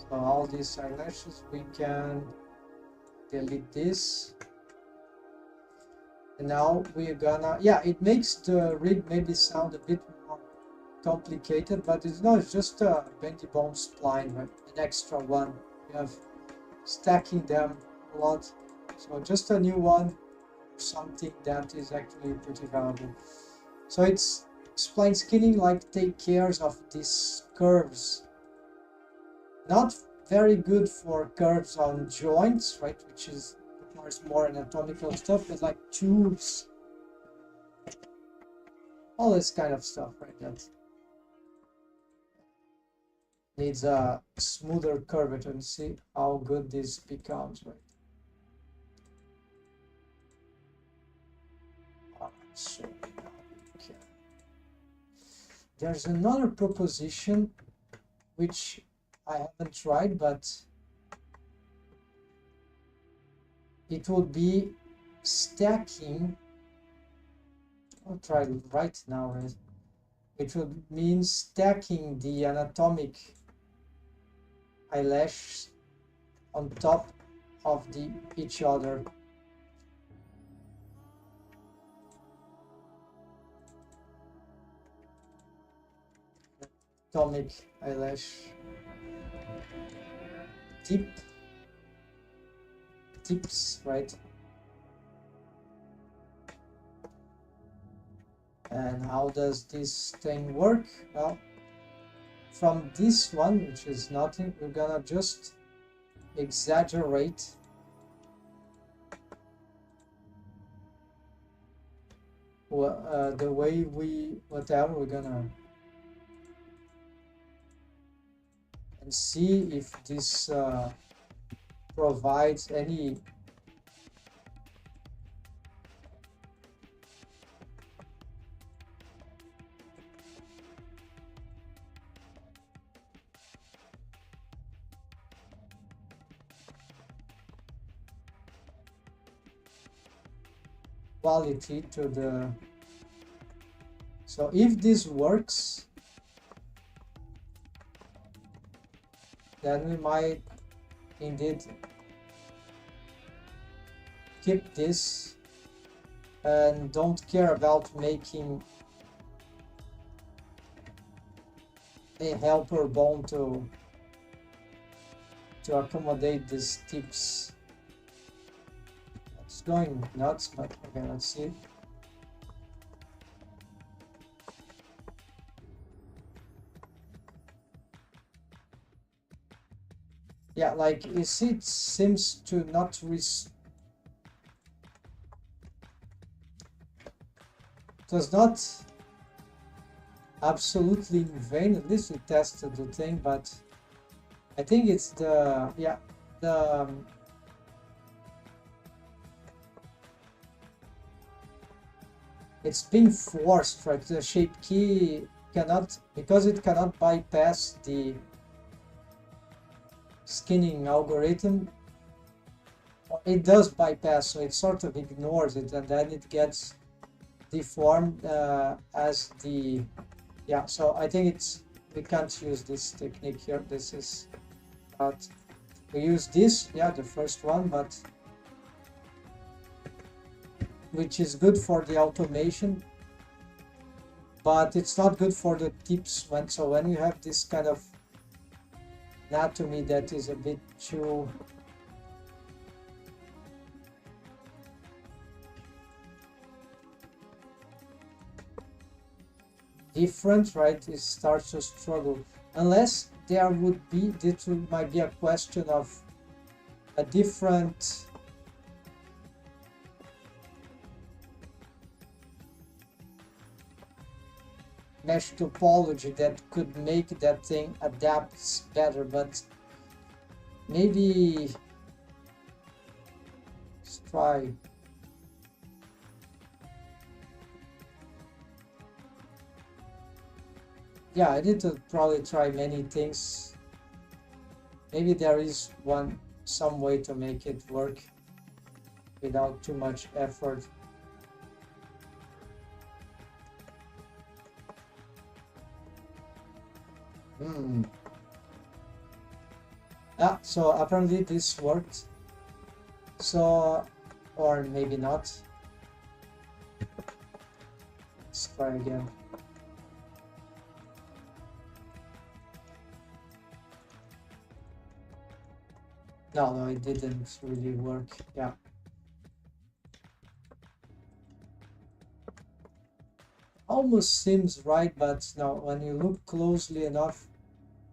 So all these eyelashes, we can delete this. And now we're gonna, yeah, it makes the rig maybe sound a bit more complicated, but it's not, it's just a bendy bone spline, right? An extra one. We have stacking them a lot. So just a new one, something that is actually pretty valuable. So it's spline skinning, like take care of these curves. Not very good for curves on joints, right? Which is requires more anatomical stuff, but like tubes, all this kind of stuff, right? That needs a smoother curvature, and see how good this becomes, right? So okay. There's another proposition which I haven't tried, but it would be stacking. I'll try it right now, right? It would mean stacking the anatomic eyelash on top of each other. Anatomic eyelash tips, right? And how does this thing work? Well, from this one, which is nothing, we're gonna just exaggerate the way whatever we're gonna and see if this provides any quality to the. So if this works, then we might indeed keep this and don't care about making a helper bone to accommodate these tips. It's going nuts, but okay, let's see. Yeah, like you see, it seems to not it was not absolutely in vain. At least we tested the thing, but I think it's the it's being forced, right? The shape key cannot, because it cannot bypass the skinning algorithm. It does bypass, so it sort of ignores it, and then it gets deformed as the So I think we can't use this technique here. This is not. We use this, the first one, but which is good for the automation, but it's not good for the tips. When you have this kind of anatomy that is a bit too different, right? It starts to struggle. Unless there would be, might be a question of a different mesh topology that could make that thing adapt better, but maybe let's try. Yeah, I need to probably try many things. Maybe there is some way to make it work without too much effort. So apparently this worked. So, or maybe not. Let's try again. No, it didn't really work. Yeah. Almost seems right, but no, when you look closely enough,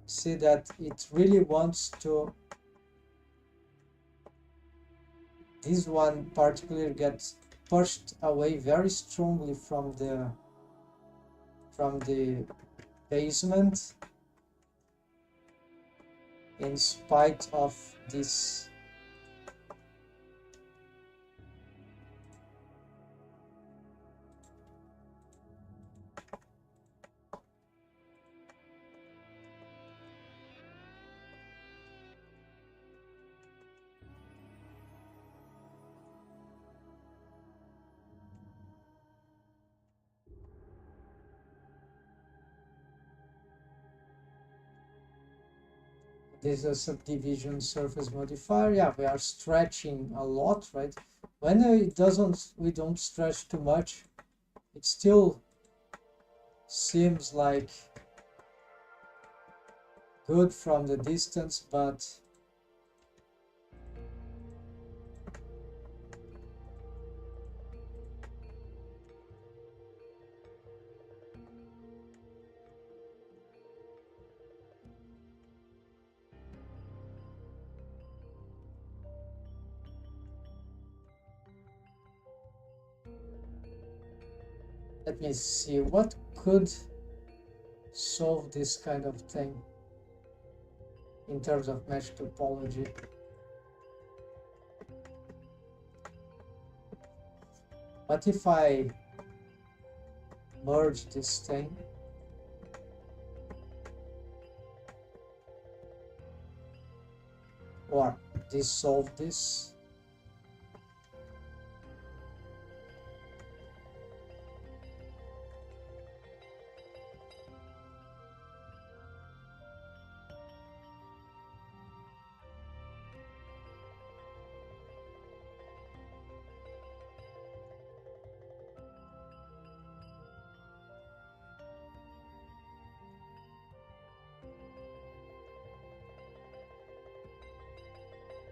see that it really wants to. This one particularly gets pushed away very strongly from the basement, in spite of this. This is a subdivision surface modifier. Yeah, we are stretching a lot, right? When we don't stretch too much, it still seems like good from the distance, but Let me see what could solve this kind of thing in terms of mesh topology. What if I merge this thing? Or dissolve this?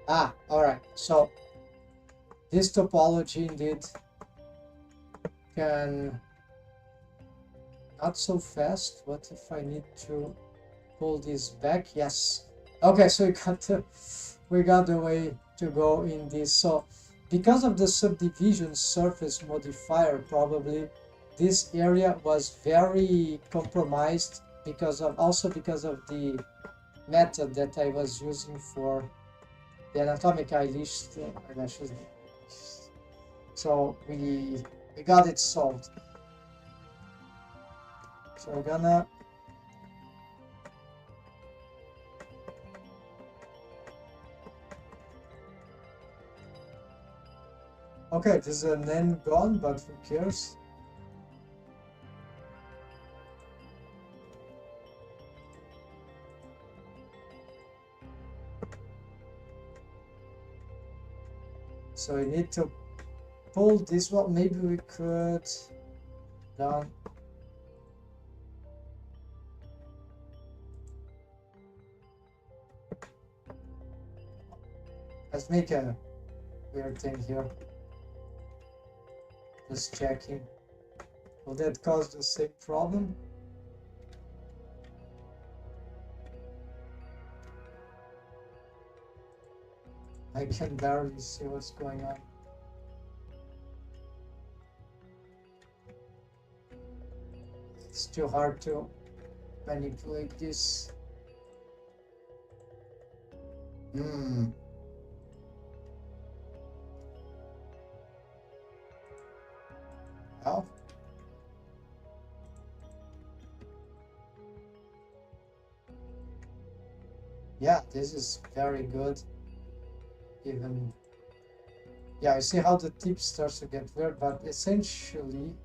Ah, all right. So this topology indeed can not so fast. What if I need to pull this back? Yes. Okay, so we got the way to go in this. So because of the subdivision surface modifier, probably this area was very compromised because of the method that I was using for the anatomic eyelashes. So we got it solved. So we're gonna okay, this is an end gone, but who cares? So we need to pull this one. Maybe we could down. Let's make a weird thing here. Just checking. Will that cause the same problem? I can barely see what's going on. It's too hard to manipulate this. Well, yeah, this is very good. Even, yeah, you see how the tip starts to get weird, but essentially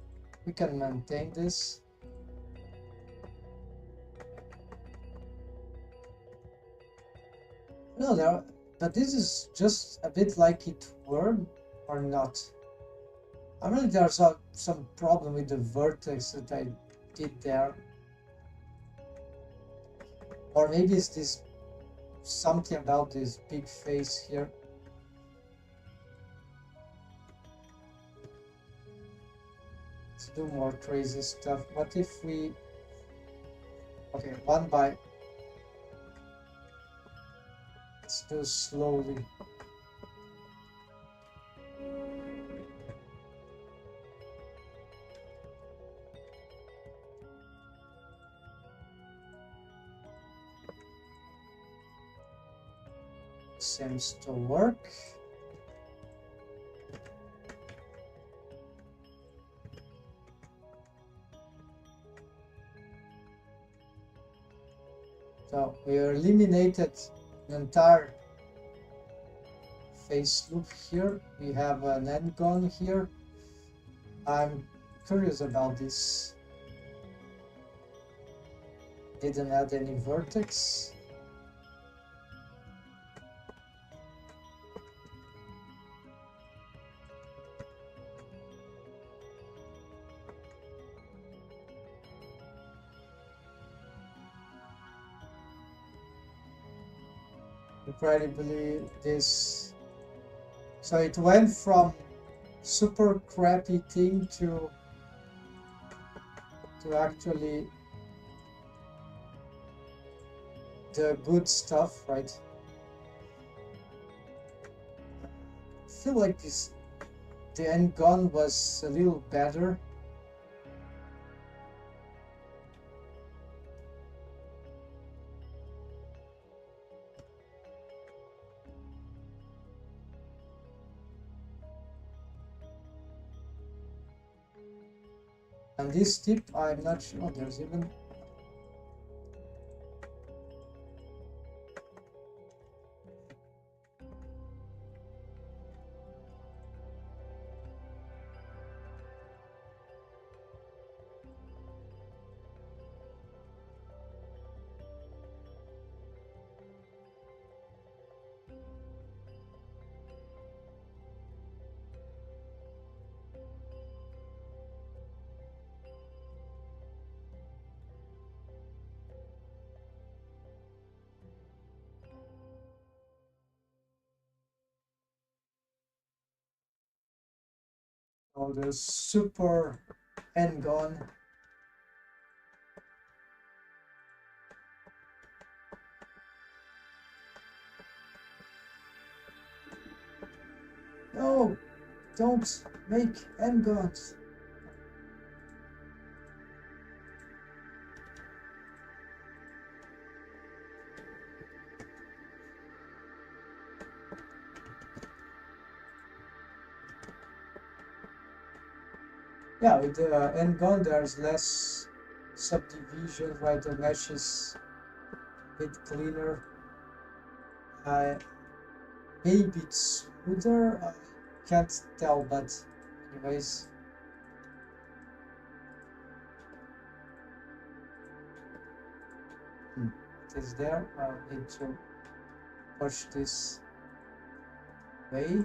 we can maintain this. No, there, but this is just a bit like it were or not. I really there's some problem with the vertex that I did there, or maybe it's this something about this big face here. Let's do more crazy stuff. What if we, okay, one by, let's do slowly. Seems to work. So we eliminated the entire face loop here. We have an end gone here. I'm curious about this. Didn't add any vertex. Incredibly, this, so it went from super crappy thing to actually the good stuff, right? I feel like the end gun was a little better. And this tip, I'm not sure. Oh, there's even. Oh, the super end gone. No, don't make end gods. Yeah, with the end gone, there's less subdivision, right? The mesh is a bit cleaner. Maybe it's smoother. I can't tell, but anyways. It is there. I need to push this way.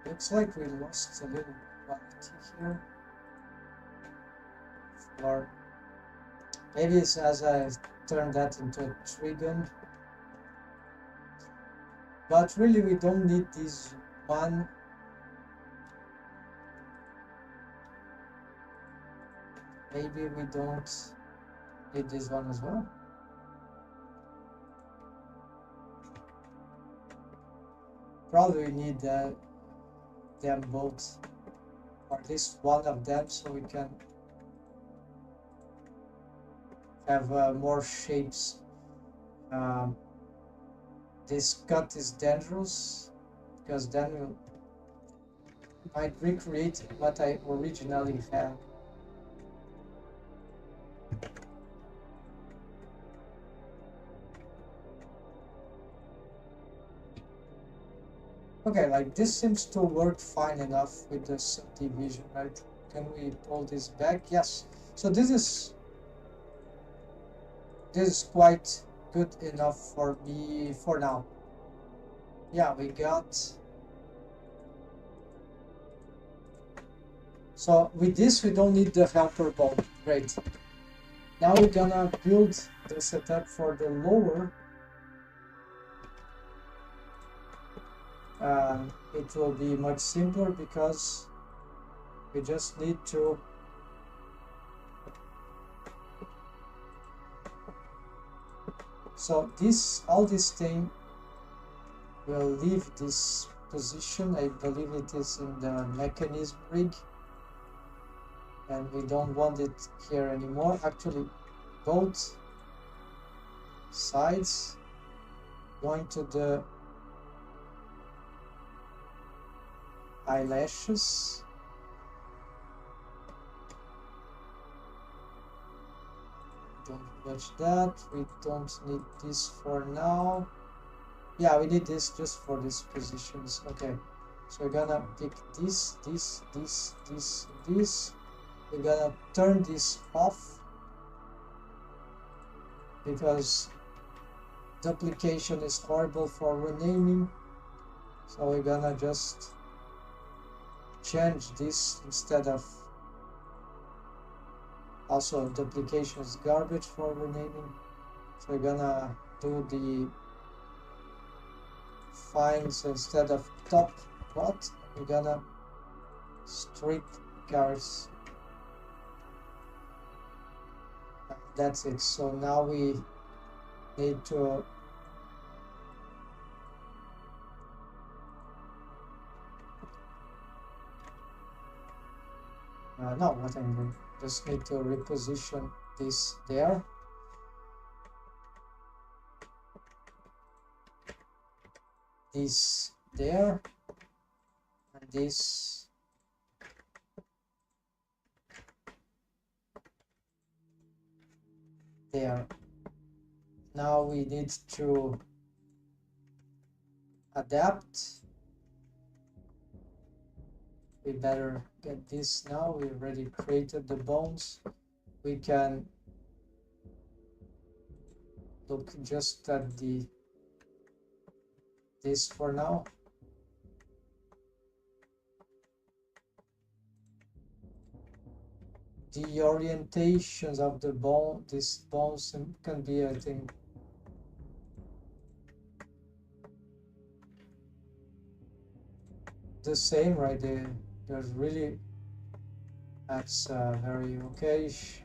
Looks like we lost a little quality here. Or maybe it's as I turn that into a trigon. But really we don't need this one. Maybe we don't need this one as well. Probably need them both, or at least one of them, so we can have more shapes. This cut is dangerous because then we might recreate what I originally had. Okay, like this seems to work fine enough with the subdivision, right? Can we pull this back? Yes. So this is quite good enough for me for now. Yeah, we got. So with this, we don't need the helper bone. Great. Now we're gonna build the setup for the lower. It will be much simpler because we just need to all this thing will leave this position. I believe it is in the mechanism rig, and we don't want it here anymore. Actually, both sides going to the eyelashes. Don't touch that. We don't need this for now. Yeah, we need this just for these positions. Okay, so we're gonna pick this. We're gonna turn this off because duplication is horrible for renaming. So we're gonna just change this instead of. Also, duplication is garbage for renaming. So we're gonna do the finds instead of top plot. We're gonna strip cars. That's it. So now we need to no, what I'm doing. Just need to reposition this there. This there. this. There. Now we need to adapt. We better get this now. We already created the bones. We can look just at this for now. The orientations of the bone, these bones can be, I think, the same, right? There's really, that's very okay-ish.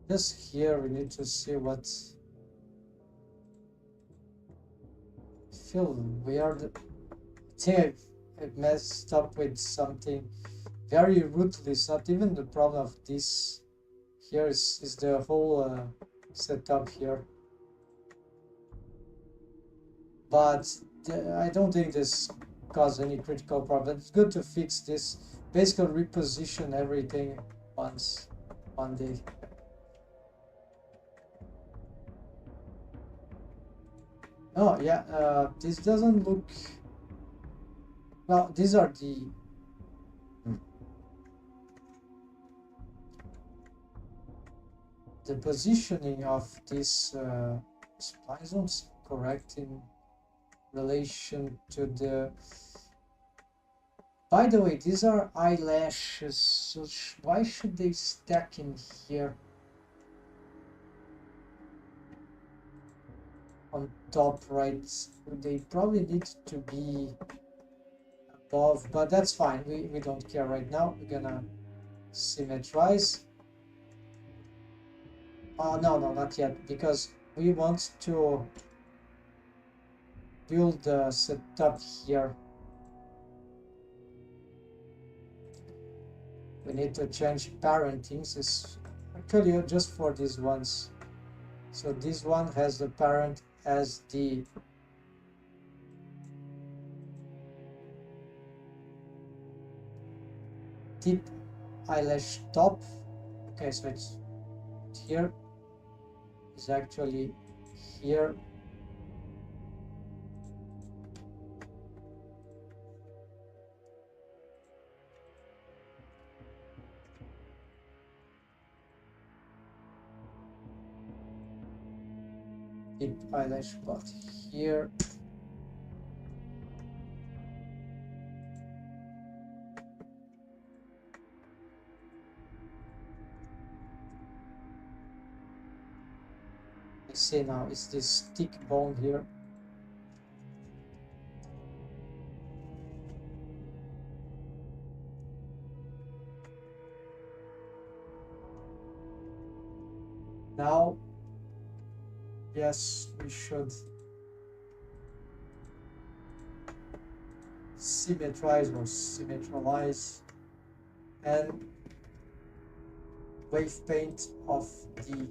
Just here we need to see what feel weird. I think I messed up with something very ruthless. Not even the problem of this here is the whole setup here. But I don't think this caused any critical problem. It's good to fix this. Basically reposition everything one day. Oh yeah, this doesn't look well. These are the positioning of these splizomes correct in relation to the. By the way, these are eyelashes. So why should they stack in here? On top right, they probably need to be above, but that's fine. We don't care right now. We're gonna symmetrize. Oh no, not yet, because we want to build the setup here. We need to change parentings. It's actually just for these ones. So this one has the parent as the tip eyelash top. Okay, so it's here. It's actually here. Tip eyelash part here. I see now it's this thick bone here. Now, yes, we should symmetrize or symmetralize and wave paint of the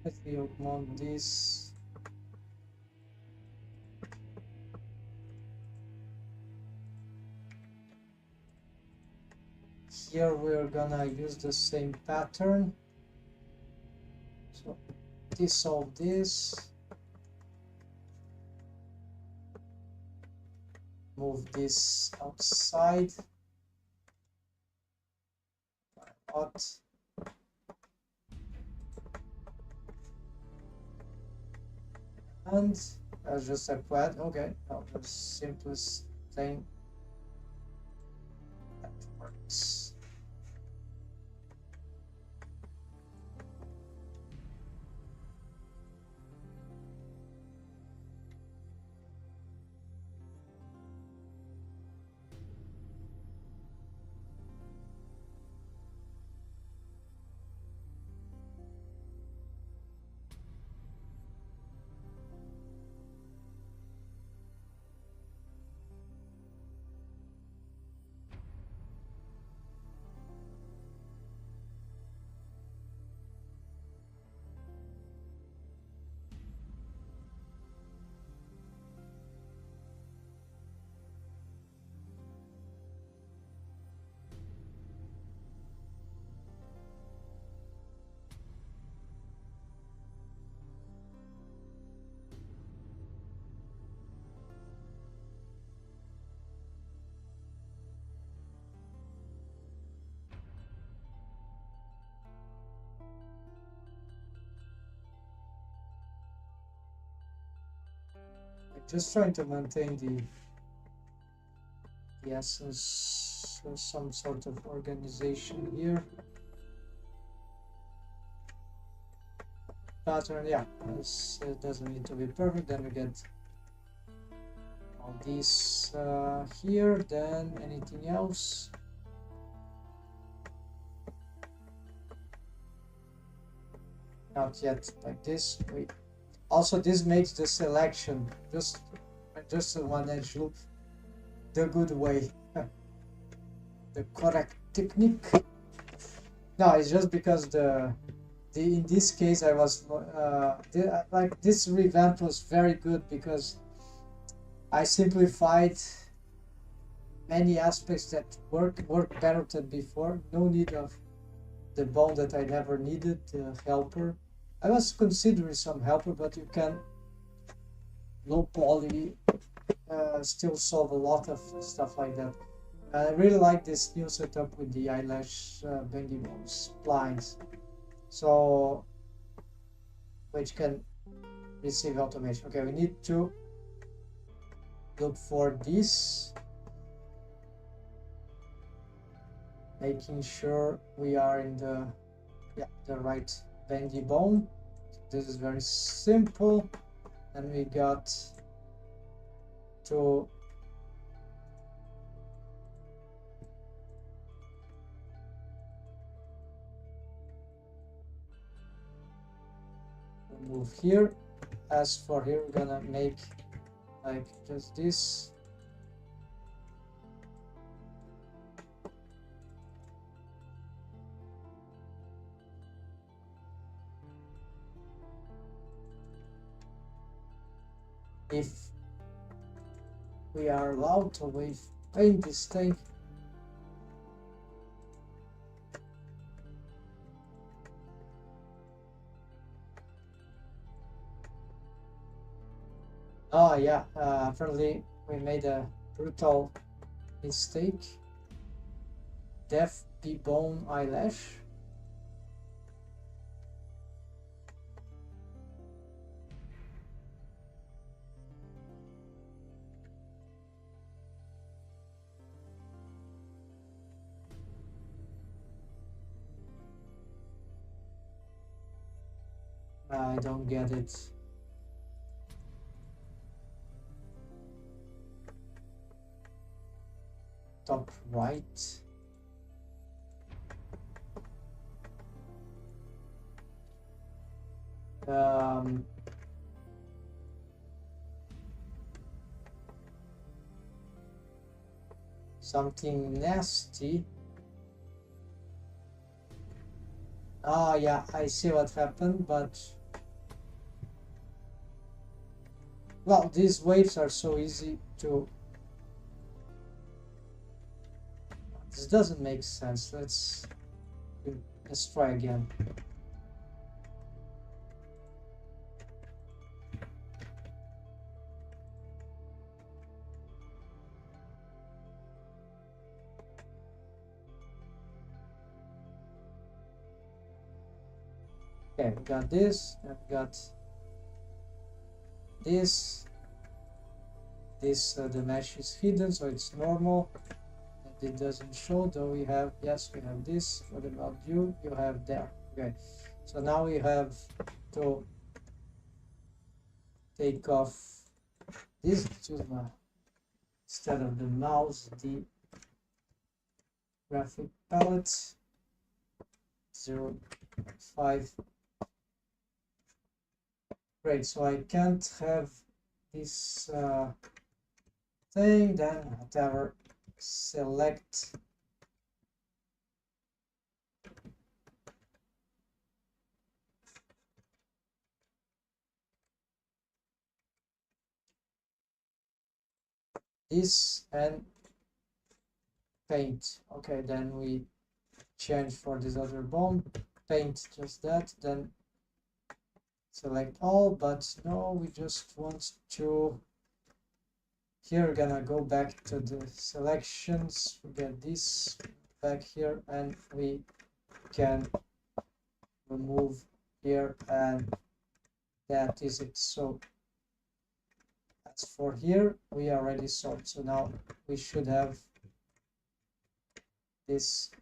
let me augment this. here we're gonna use the same pattern. So dissolve this, move this outside, hot, and just a quad. Okay, now the simplest thing that works. Just trying to maintain the essence, so some sort of organization here. Pattern, yeah, this doesn't need to be perfect. Then we get all these here. Then anything else? Not yet. Like this. Wait. Also, this makes the selection just one edge loop the good way, the correct technique. No, it's just because in this case I was like this revamp was very good because I simplified many aspects that work better than before. No need of the bone that I never needed, the helper. I was considering some helper, but you can low poly still solve a lot of stuff like that. I really like this new setup with the eyelash bendy bones splines, so which can receive automation. Okay, we need to look for this, making sure we are in the right bendy bone. This is very simple, and we got to move here. As for here, we're gonna make like just this. If we are allowed to paint this thing. Oh yeah, apparently we made a brutal mistake. Def bone eyelash. I don't get it. Top right. Something nasty. Oh yeah, I see what happened, but well, these waves are so easy to This doesn't make sense. Let's try again. Okay, we got this, and we got this. The mesh is hidden, so it's normal. And it doesn't show, though we have, yes, we have this. What about you? You have there. Okay, so now we have to take off this instead of the mouse, the graphic palette 0.5. Great, so I can't have this thing, then whatever, select this and paint. Okay, then we change for this other bone, paint just that, then select all, but no, we just want to, here we're gonna go back to the selections, we get this back here, and we can remove here, and that is it. So as for here, we already solved. So now we should have this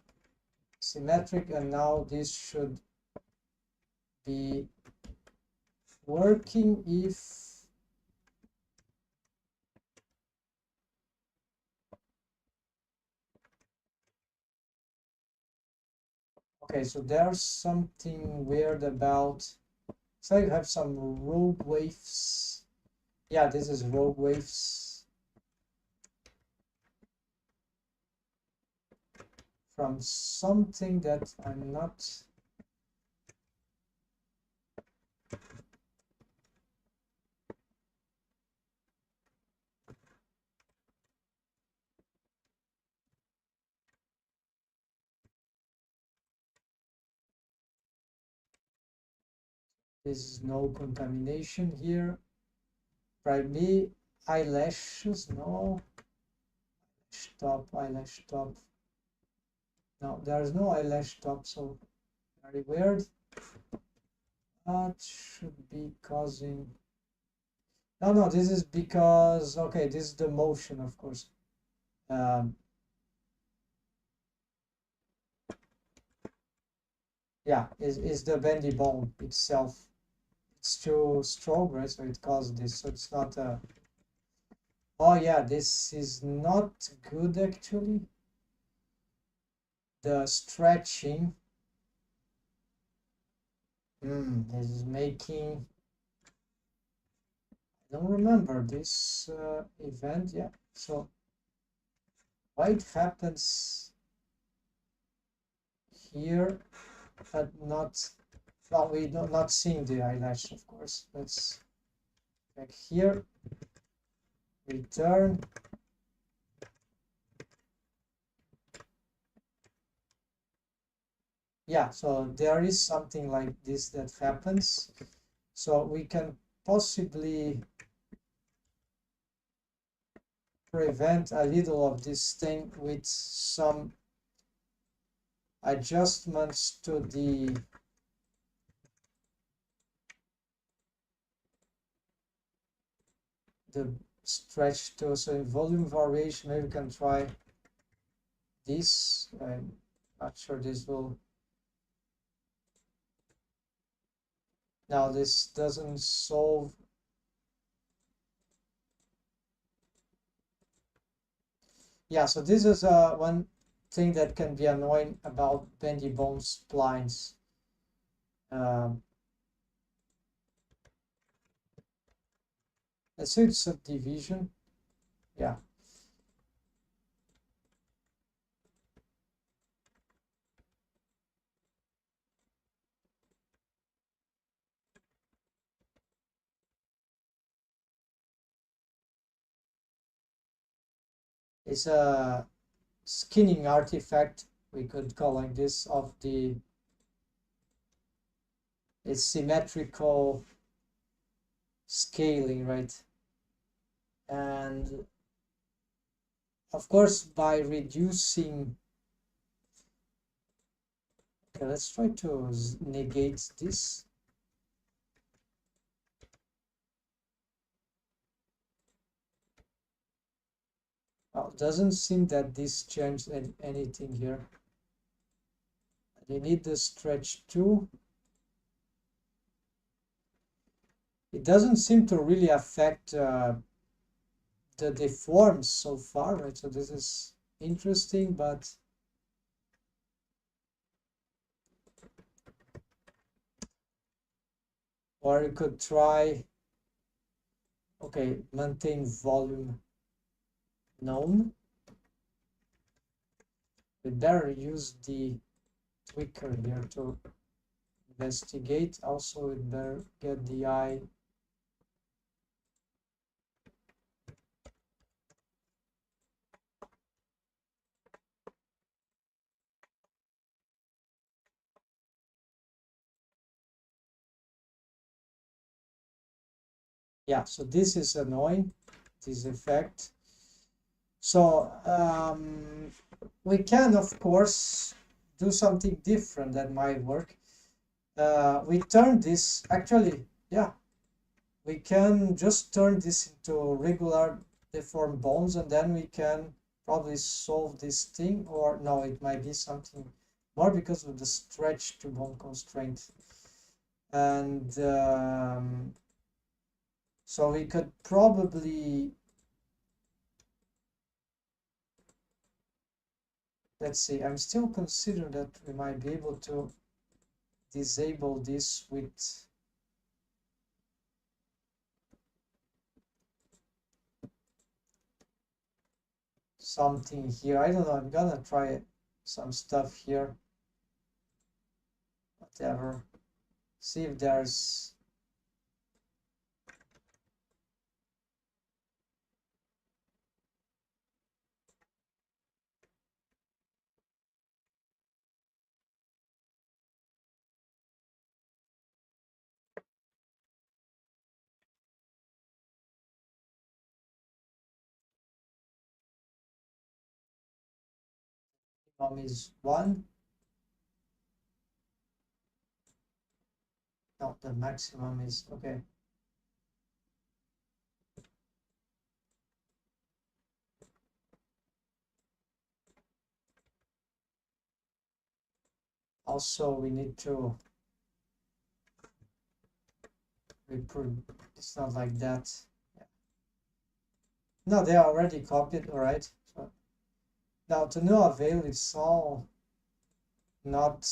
symmetric, and now this should be working if okay, so there's something weird about, so you have some rogue waves. Yeah, this is rogue waves from something that I'm not. There's no contamination here. Probably eyelashes, no. Eyelash top. No, there's no eyelash top, so very weird. That should be causing. No, this is because, okay, this is the motion, of course. Yeah, is the bendy bone itself. It's too strong, right? So it causes this. So it's not a. Oh yeah, this is not good actually. The stretching. This is making. I don't remember this event. Yeah. So why it happens here, but not. Well, we don't not seeing the eyelash, of course. Let's back here. Return. Yeah, so there is something like this that happens. So we can possibly prevent a little of this thing with some adjustments to the stretch tool. So in volume variation, maybe we can try this. I'm not sure this will. Now this doesn't solve. Yeah, so this is one thing that can be annoying about bendy bone splines. Let's say it's subdivision. Yeah. It's a skinning artifact, we could call like this, of the it's symmetrical scaling, right? And of course, by reducing, okay, let's try to negate this. Oh, doesn't seem that this changed anything here. They need the stretch too. It doesn't seem to really affect the deforms so far, right? So this is interesting, but or you could try, okay, maintain volume known. We better use the tweaker here to investigate. Also, we better get the eye. Yeah, so this is annoying, this effect. So we can, of course, do something different that might work. We turn this, actually, yeah, we can just turn this into regular deformed bones, and then we can probably solve this thing, or no, it might be something more because of the stretch to bone constraint. And so we could probably, let's see, I'm still considering that we might be able to disable this with something here. I don't know, I'm gonna try some stuff here. Whatever. See if there's is 1. No, the maximum is okay. Also, we need to it's not like that. Yeah. No, they are already copied, all right. So now to no avail, it's all not.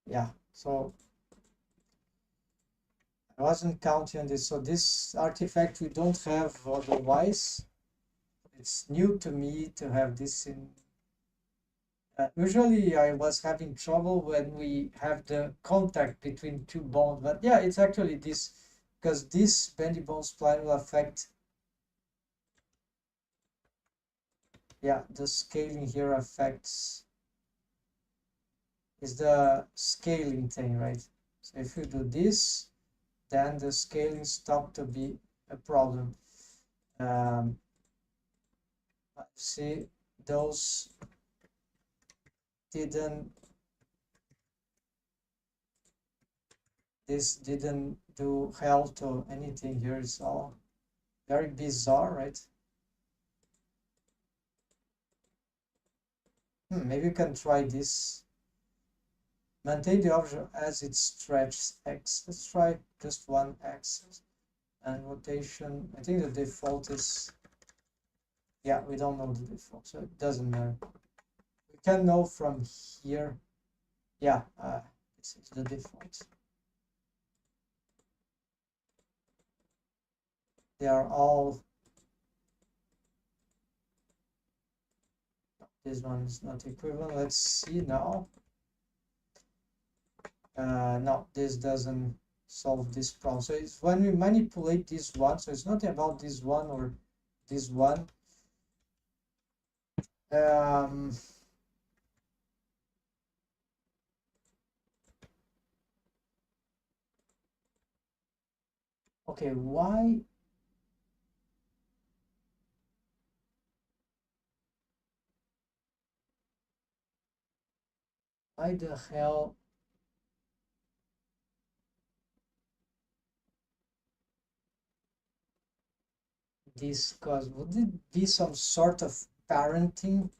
Yeah, so I wasn't counting on this. So this artifact we don't have otherwise. It's new to me to have this in. Usually I was having trouble when we have the contact between two bones, but yeah, it's actually this, because this bendy bone spline will affect, yeah, the scaling here affects, is the scaling thing, right? So if you do this, then the scaling stopped to be a problem. See, those didn't, this didn't do hell to anything here. It's all very bizarre, right? Maybe you can try this. Maintain the object as it stretches X. Let's try just one axis. And rotation, I think the default is, yeah, we don't know the default, so it doesn't matter. We can know from here, yeah, this is the default. They are all, this one is not equivalent. Let's see now. No, this doesn't solve this problem. So it's when we manipulate this one, so it's not about this one or this one. Okay, why? Why the hell? This cause, would it be some sort of parenting?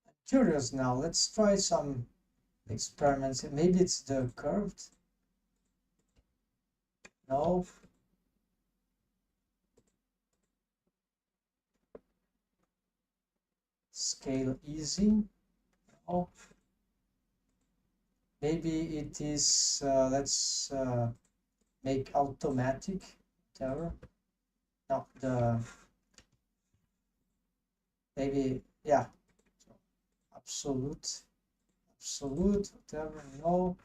I'm curious now. Let's try some experiments. Maybe it's the curved. No. Scale easy. No. Maybe it is. Let's make automatic. Whatever. No, the maybe, yeah. So absolute, whatever. No.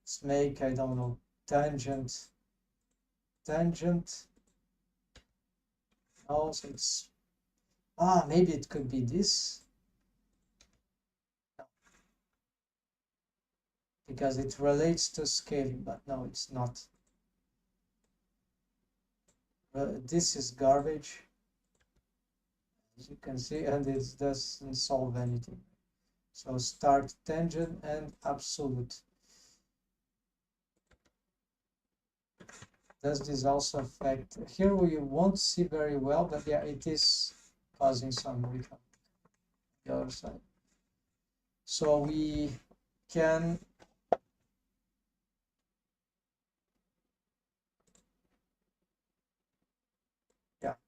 Let's make, I don't know, tangent. No, so it's maybe it could be this. No. Because it relates to scaling, but no, it's not. This is garbage, as you can see, and it doesn't solve anything. So start tangent and absolute. Does this also affect? Here we won't see very well, but yeah, it is causing some recall on the other side. So we can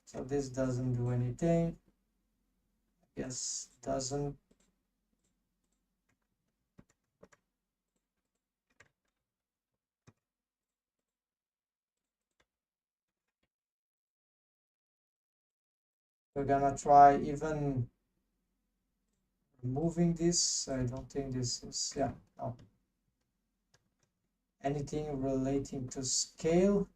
so this doesn't do anything. I guess doesn't. We're gonna try even removing this. I don't think this is, yeah, no. Anything relating to scale.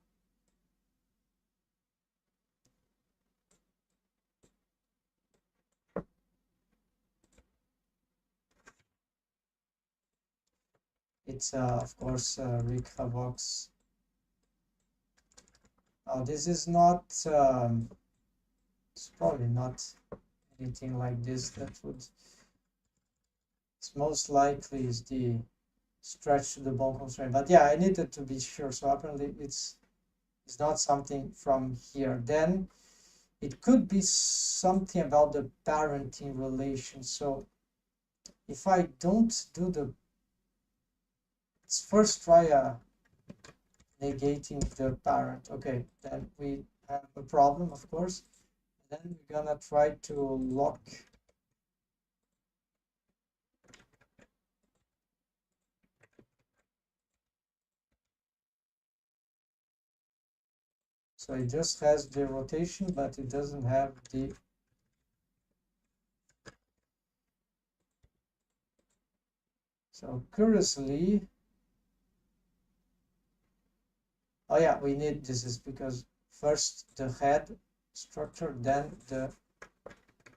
It's of course Rick Havocs. Oh, this is not. It's probably not anything like this that would. It's most likely is the stretch to the bone constraint. But yeah, I needed to be sure. So apparently it's not something from here. Then it could be something about the parenting relation. So if I don't do the, let's first try negating the parent. Okay, then we have a problem, of course. Then we're gonna try to lock. So it just has the rotation, but it doesn't have the. So curiously, oh yeah, we need, this is because first the head structure, then the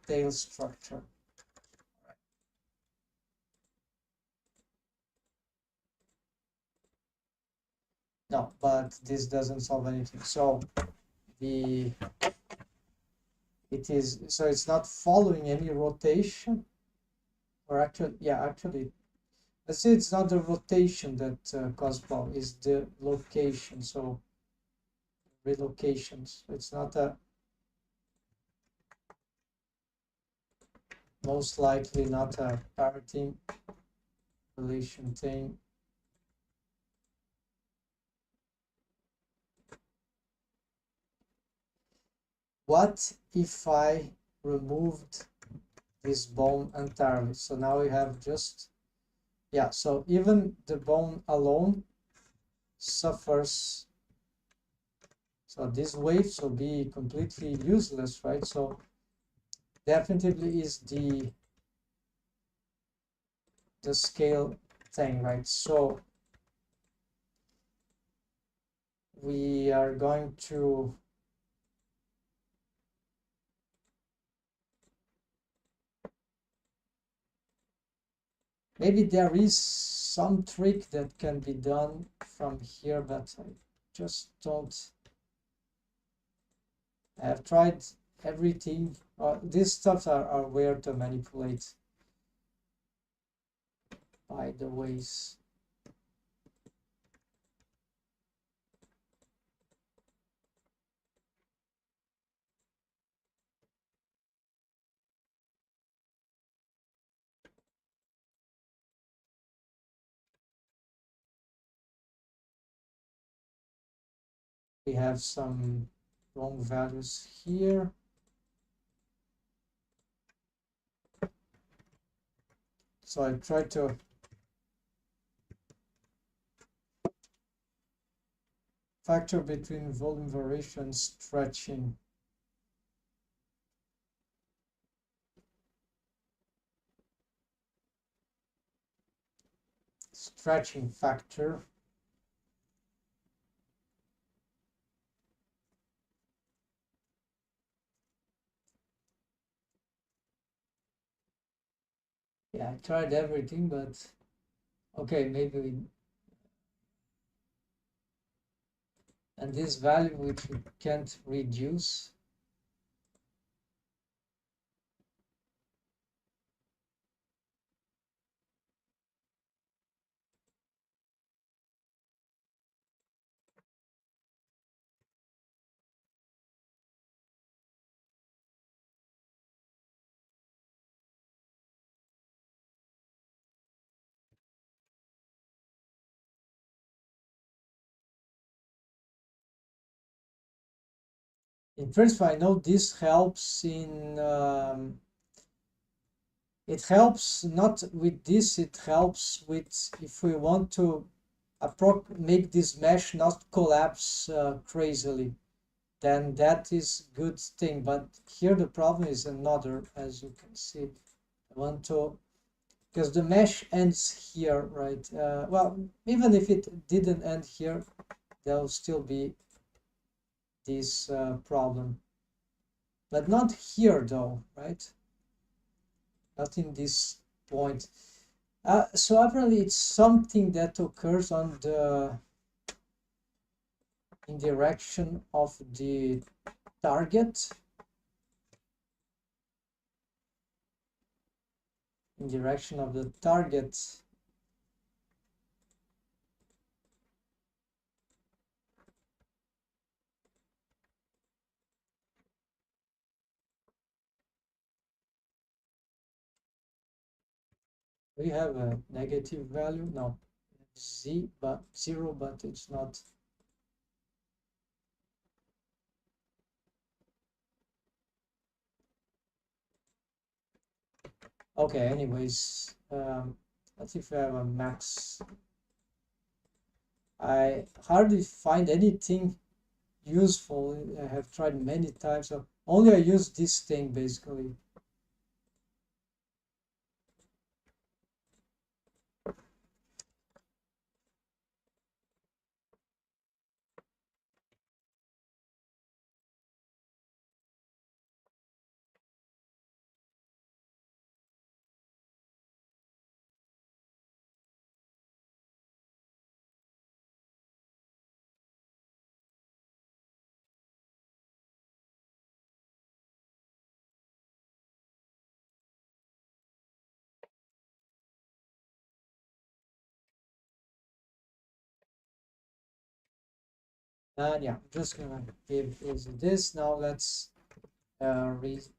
tail structure. No, but this doesn't solve anything. So it is, so it's not following any rotation, or actually, yeah, actually, let's say it's not the rotation that causes problem, is the location. So relocations. It's not a, most likely not a parenting relation thing. What if I removed this bone entirely? So now we have just, yeah, so even the bone alone suffers So these waves will be completely useless, right? So definitely is the scale thing, right? So we are going to maybe there is some trick that can be done from here, but I just don't. I've tried everything. These stuff are weird to manipulate, by the ways. We have some wrong values here. So I try to factor between volume variation and stretching. Stretching factor. Yeah, I tried everything, but okay, maybe we, and this value which we can't reduce. In principle, I know this helps in, it helps not with this, it helps with if we want to make this mesh not collapse crazily, then that is good thing. But here the problem is another, as you can see. I want to, because the mesh ends here, right? Well, even if it didn't end here, there will still be this problem. But not here though, right? Not in this point. So apparently it's something that occurs on the in direction of the target. In direction of the target. We have a negative value. No, z but 0, but it's not. Okay, anyways, let's see if we have a max. I hardly find anything useful. I have tried many times, so only I use this thing basically. And yeah, I'm just gonna give is this. Now let's resymmetrize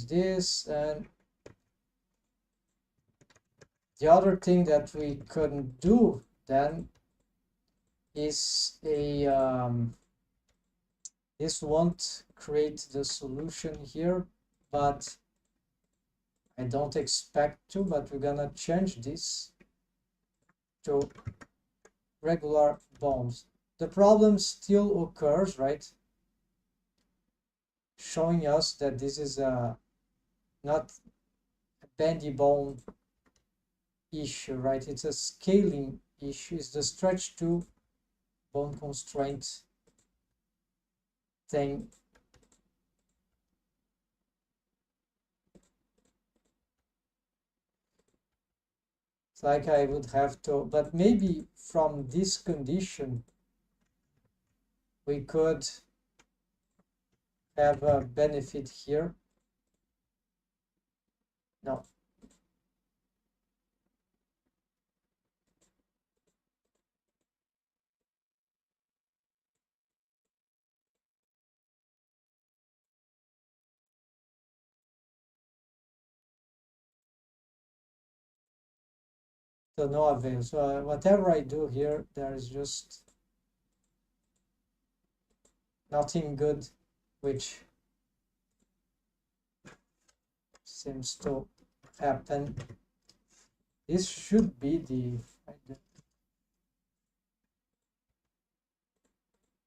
this. And the other thing that we couldn't do then is this won't create the solution here, but I don't expect to, but we're gonna change this. to regular bones. The problem still occurs, right? Showing us that this is not a bendy bone issue, right? It's a scaling issue. It's the stretch to bone constraint thing. It's like I would have to, but maybe from this condition we could have a benefit here. No. So no avail. So whatever I do here, there is just nothing good, which seems to happen. This should be the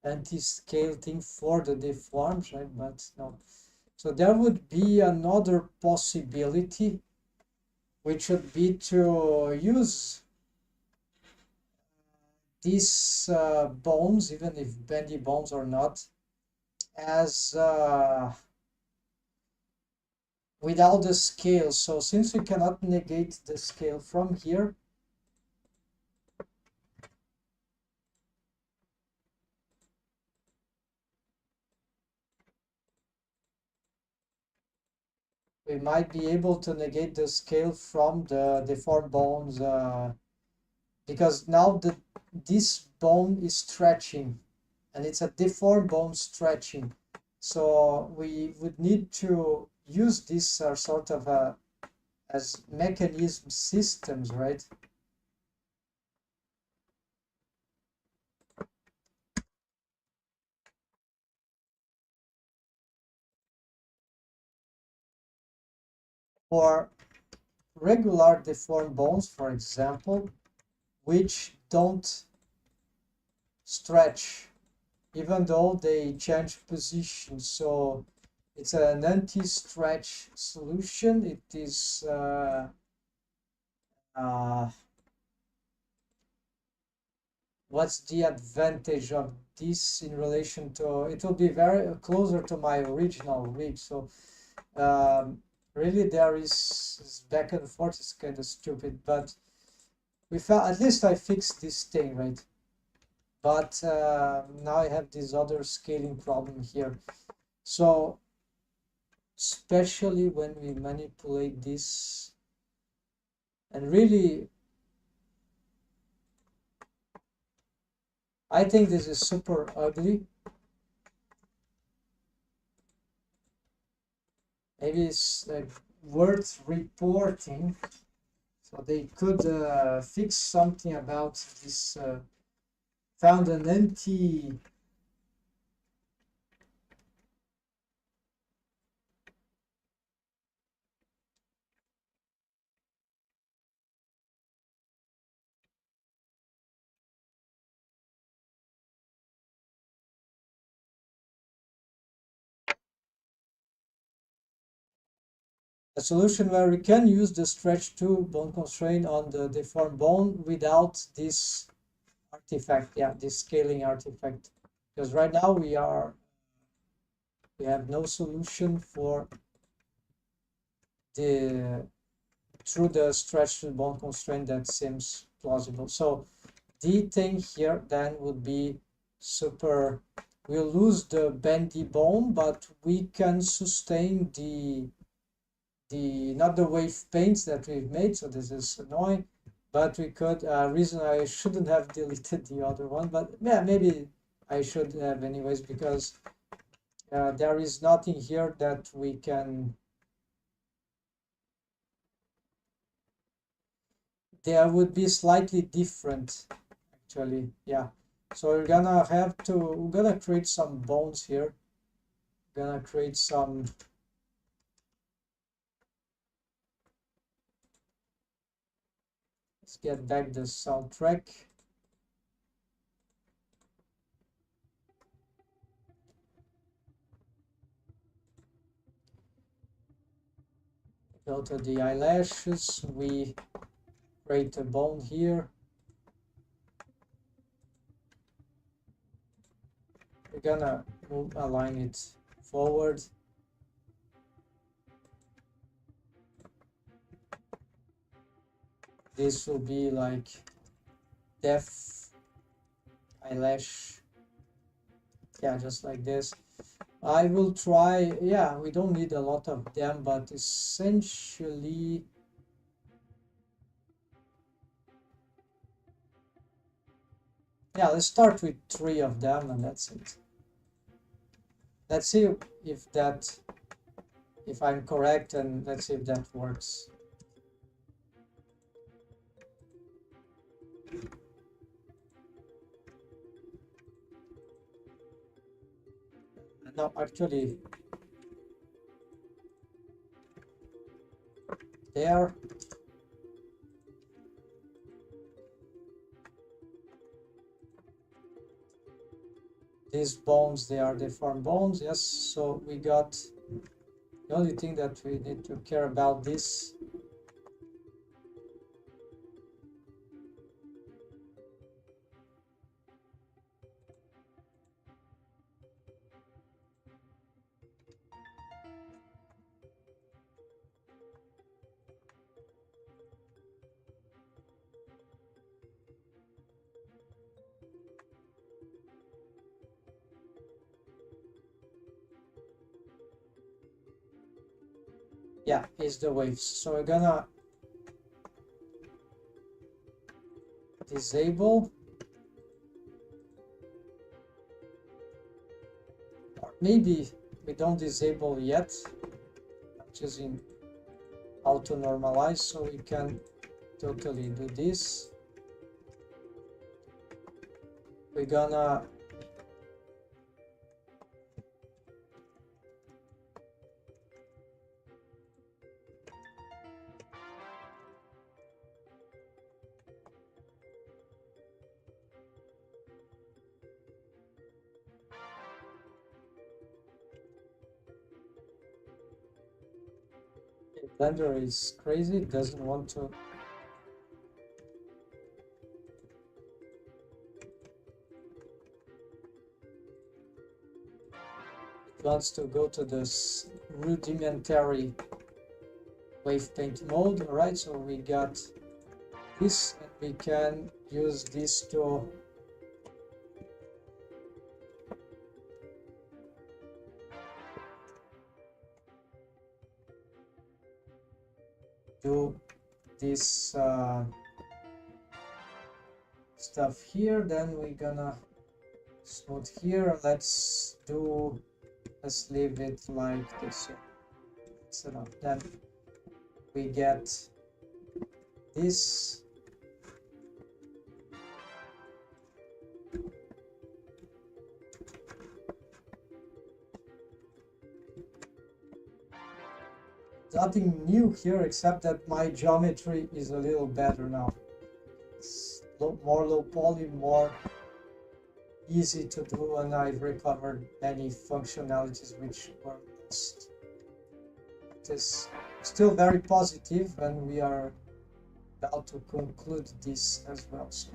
anti-scale thing for the deforms, right? But no. So there would be another possibility, which would be to use these bones, even if bendy bones or not, as without the scale. So since we cannot negate the scale from here, we might be able to negate the scale from the deformed bones, because now this bone is stretching, and it's a deformed bone stretching. So we would need to use this sort of as mechanism systems, right? For regular deformed bones, for example, which don't stretch even though they change position. So it's an anti-stretch solution. It is what's the advantage of this in relation to, it will be very closer to my original rig. So really there is back and forth. It's kind of stupid, but we found, at least I fixed this thing, right? But now I have this other scaling problem here. So especially when we manipulate this, and really I think this is super ugly. Maybe it's worth reporting, so they could fix something about this. Found an empty a solution where we can use the stretch to bone constraint on the deformed bone without this artifact, yeah, this scaling artifact. Because right now we have no solution for the through the stretch to bone constraint that seems plausible. So the thing here then would be super, we'll lose the bendy bone, but we can sustain the not the wave paints that we've made, so this is annoying, but we could reason I shouldn't have deleted the other one, but yeah, maybe I should have anyways, because there is nothing here that we can, there would be slightly different actually, yeah. So we're gonna create some bones here, gonna create some Let's get back the soundtrack. Go to the eyelashes, we create a bone here. We're gonna align it forward. This will be like depth eyelash. Yeah, just like this. I will try, yeah, we don't need a lot of them, but essentially yeah, let's start with 3 of them and that's it. Let's see if I'm correct, and let's see if that works. No, actually there. These bones, they are deformed bones, yes. So we got the only thing that we need to care about this. Yeah, is the waves. So we're gonna disable, or maybe we don't disable yet. I'm choosing auto normalize, so we can totally do this. We're gonna Blender is crazy, it doesn't want to. It wants to go to this rudimentary wave paint mode. Alright, so we got this, and we can use this to do this stuff here. Then we're gonna smooth here. Let's leave it like this. So then we get this. Nothing new here except that my geometry is a little better now. It's more low poly, more easy to do, and I've recovered many functionalities which were lost. It is still very positive, and we are about to conclude this as well. So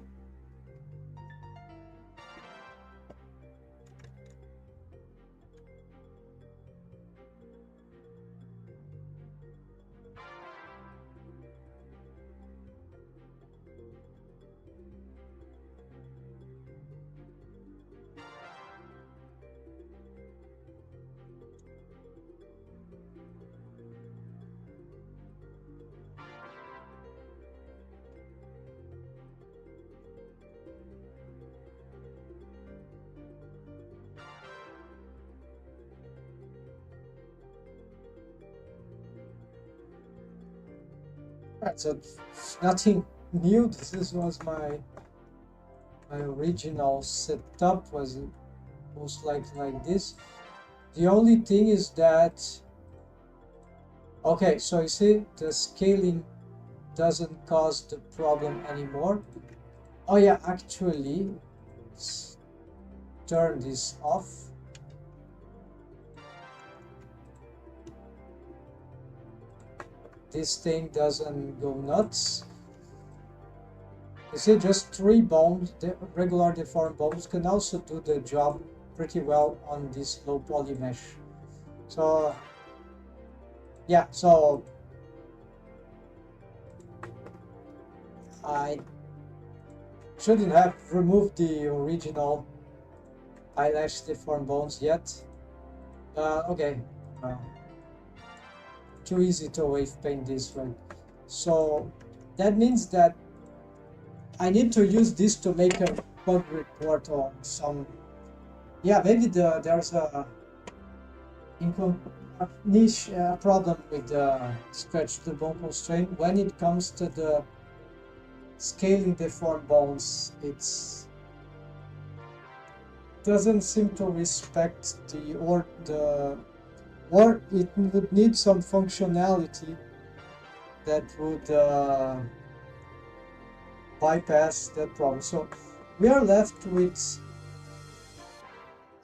right, so it's nothing new. This was my original setup, was most likely like this. The only thing is that, okay, so you see the scaling doesn't cause the problem anymore. Oh yeah, actually, let's turn this off. This thing doesn't go nuts. You see, just 3 bones, the regular deformed bones, can also do the job pretty well on this low poly mesh. So yeah, so I shouldn't have removed the original eyelash deformed bones yet. Okay, too easy to wave paint this, right? So that means that I need to use this to make a bug report on some. Yeah, maybe there's a niche problem with the stretch to bone constraint. When it comes to the scaling deformed bones, it's doesn't seem to respect or it would need some functionality that would bypass that problem. So we are left with,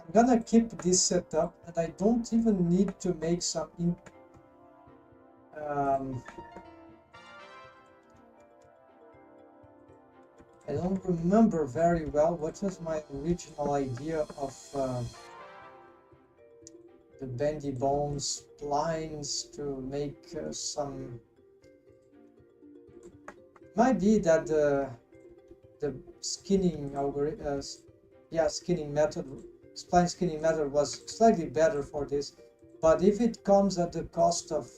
I'm gonna keep this setup, and I don't even need to make some I don't remember very well what was my original idea of the bendy bones splines to make some. Might be that the skinning algorithm, skinning method, spline skinning method was slightly better for this, but if it comes at the cost of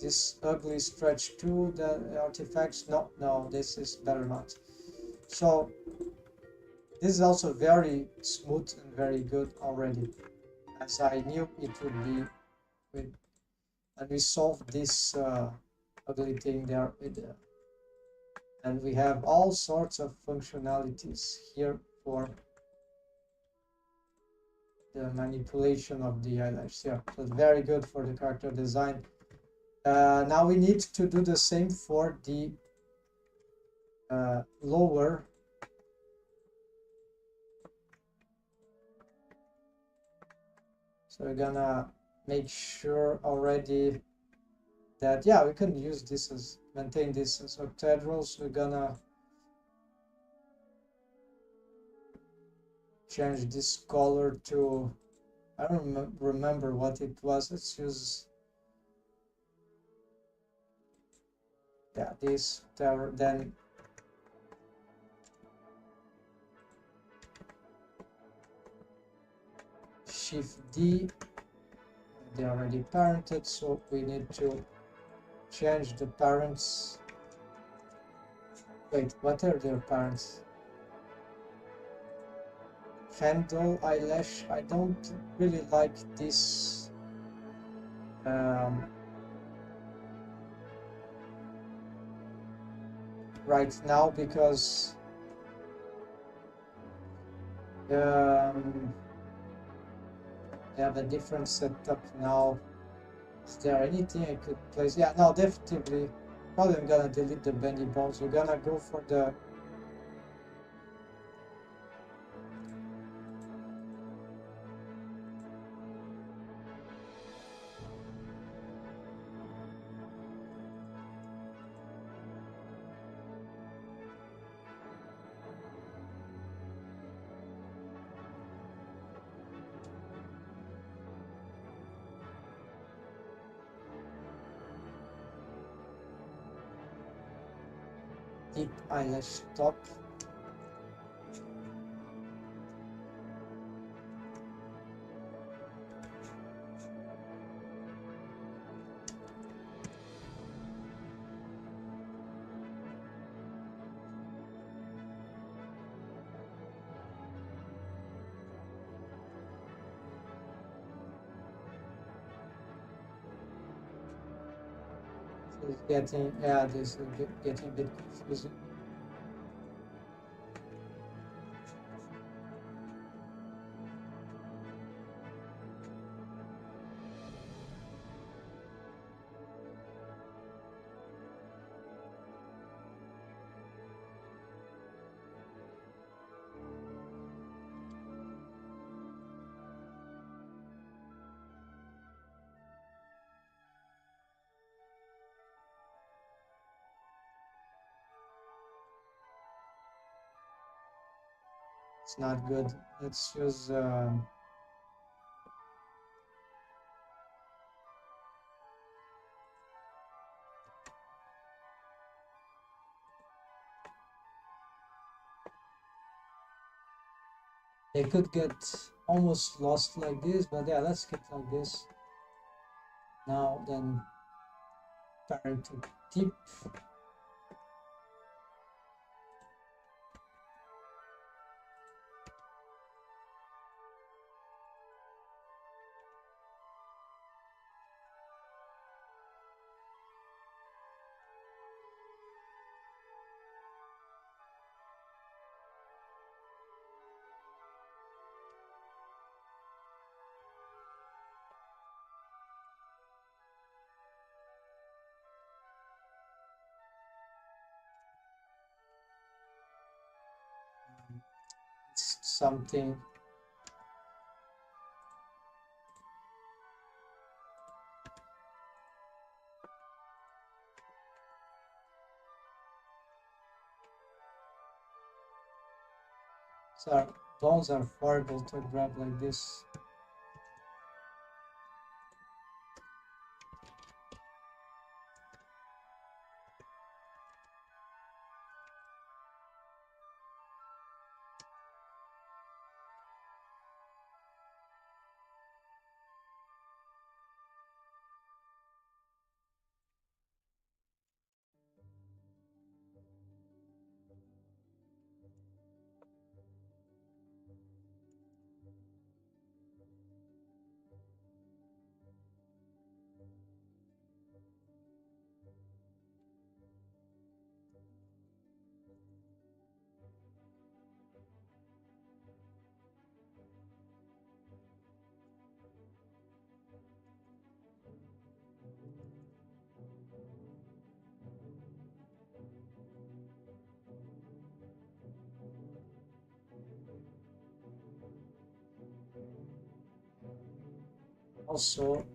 this ugly stretch to the artifacts, no, this is better not. So this is also very smooth and very good already, as I knew it would be with, and we solved this ugly thing there with and we have all sorts of functionalities here for the manipulation of the eyelash. Yeah, so it's very good for the character design. Now we need to do the same for the lower. So we're gonna make sure already that, yeah, we can use this as, maintain this as octahedrals. We're gonna change this color to, I don't remember what it was. Let's use, yeah, this tower. Then Shift D, they already parented, so we need to change the parents. Wait, what are their parents? Handle eyelash. I don't really like this right now because they have a different setup now. Is there anything I could place? Yeah, no, definitely. Probably I'm gonna delete the bendy bones. We're gonna go for the deep eyelash top. It's getting, yeah, this is getting a bit confusing. It's not good. Let's use they could get almost lost like this, but yeah, let's keep like this. Now then, parent to tip. Something so bones are horrible to grab like this. Also,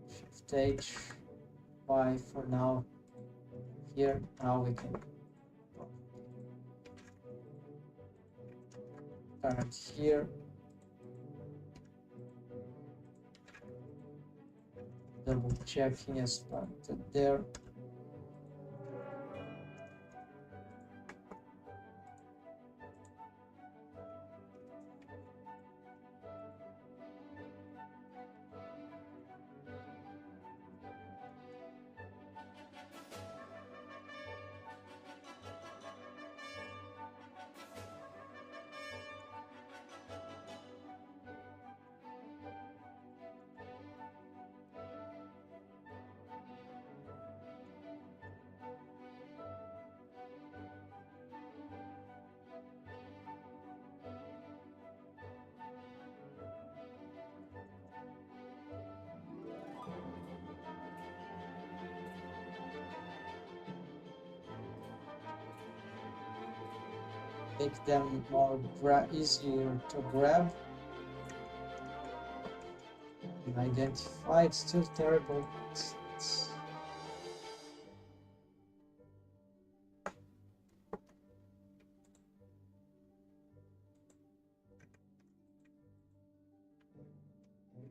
Shift H, Y for now. Here, now we can parent here. Double checking is planted there. Make them more easier to grab and identify. It's still terrible.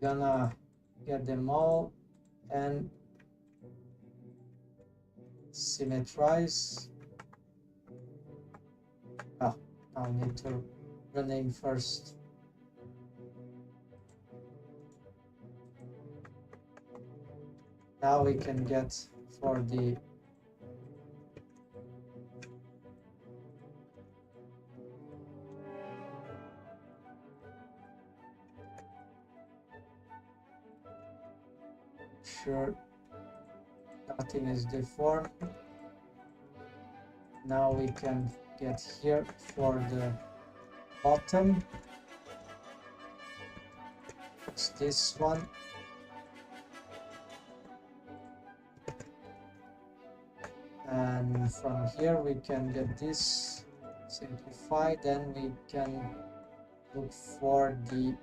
We're gonna get them all and symmetrize. Ah, I need to rename first. Now we can get for the sure nothing is deformed. Now we can get here for the bottom. It's this one. And from here we can get this simplified, then we can look for the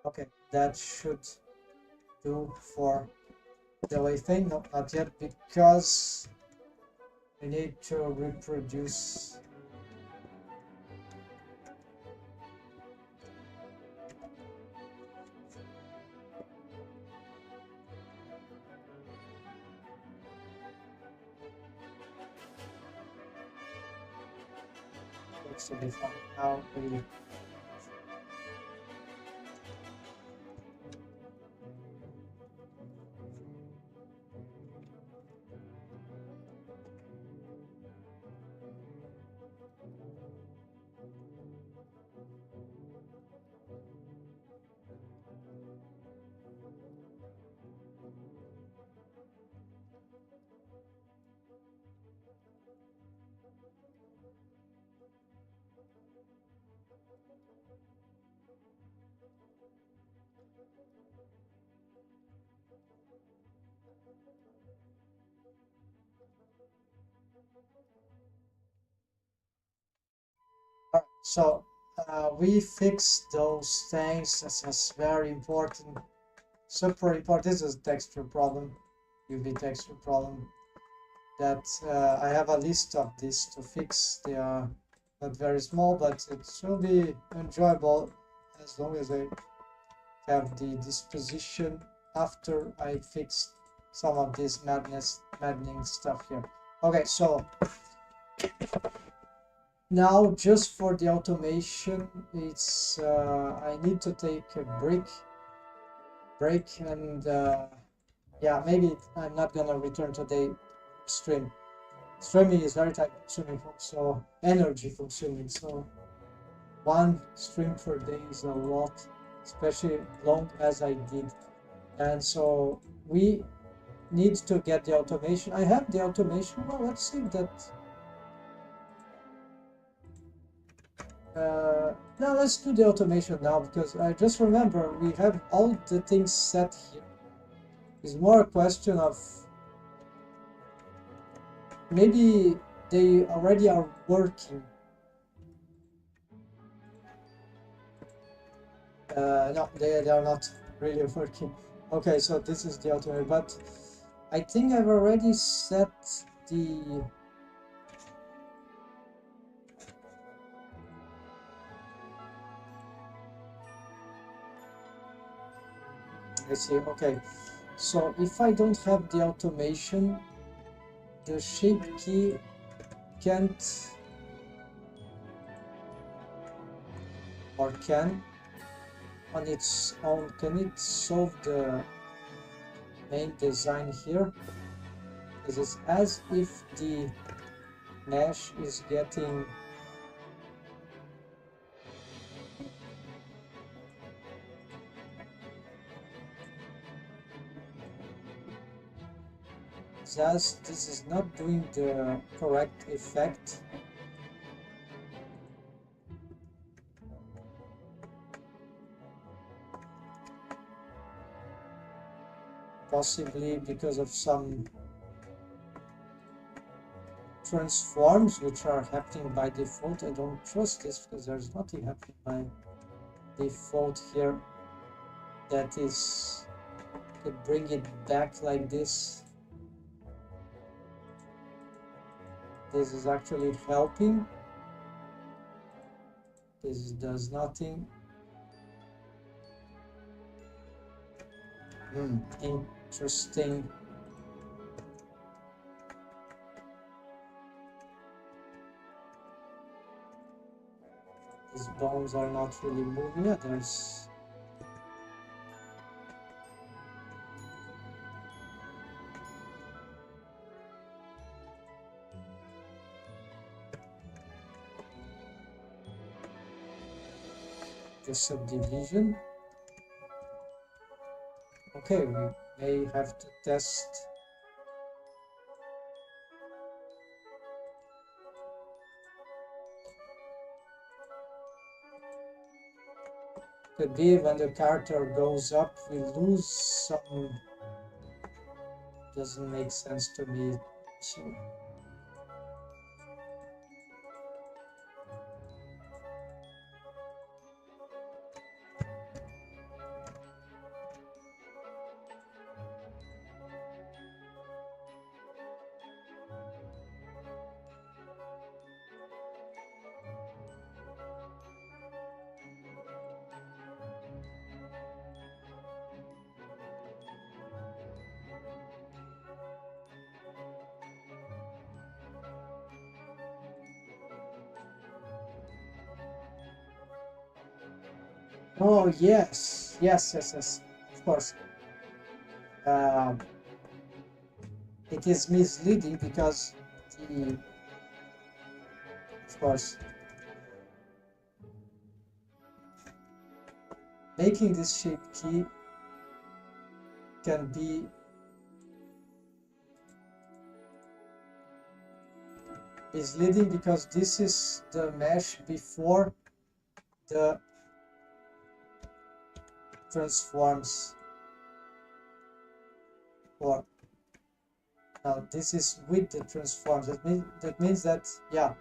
Okay, that should do for the way thing. No, not yet, because we need to reproduce. Looks to be fun. Now we so we fixed those things. This is very important, super important. This is a texture problem, UV texture problem. That I have a list of these to fix. They are not very small, but it will be enjoyable as long as I have the disposition after I fix some of this maddening stuff here. Okay, so now just for the automation, it's I need to take a break and yeah, maybe I'm not gonna return today stream. Streaming is very time consuming, so energy consuming, so one stream per day is a lot, especially long as I did. And so we need to get the automation. I have the automation. Well, let's see that. Now let's do the automation now, because I just remember we have all the things set here. It's more a question of maybe they already are working. No, they are not really working. Okay, so this is the automation, but I think I've already set the I see. Okay, so if I don't have the automation, the shape key can't or can on its own, can it solve the main design here? Because it's as if the mesh is getting as this is not doing the correct effect. Possibly because of some transforms which are happening by default. I don't trust this because there's nothing happening by default here that is could bring it back like this. This is actually helping. This does nothing. Interesting. These bones are not really moving. Yeah, there's the subdivision. Okay, we may have to test. Could be when the character goes up, we lose some. Doesn't make sense to me. So Oh, yes, yes, yes, yes, of course. Um, it is misleading because the, of course, making this shape key can be misleading because this is the mesh before the transforms, or now this is with the transforms. That means that, yeah,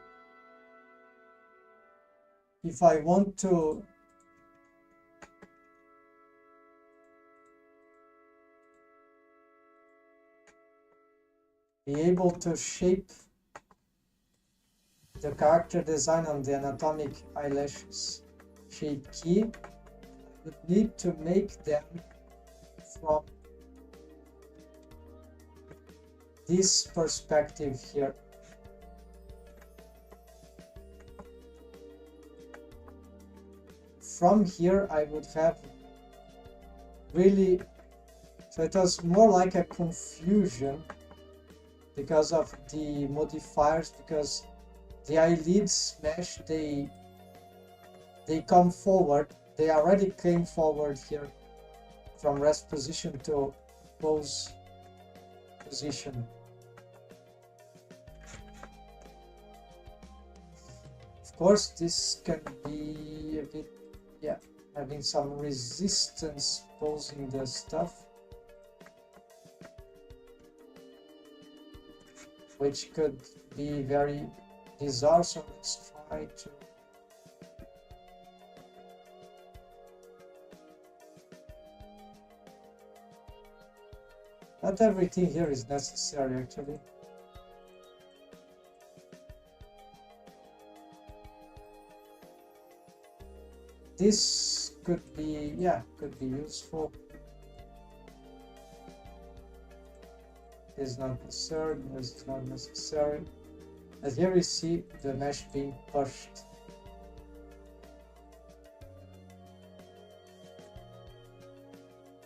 if I want to be able to shape the character design on the anatomic eyelashes shape key, I would need to make them from this perspective here. From here I would have really, so it was more like a confusion because of the modifiers, because the eyelids mesh, they come forward, they already came forward here from rest position to pose position. Of course, this can be a bit, yeah, having some resistance posing the stuff, which could be very bizarre, so let's try to not everything here is necessary actually. This could be, yeah, could be useful. Is not necessary, this is not necessary. As here we see the mesh being pushed.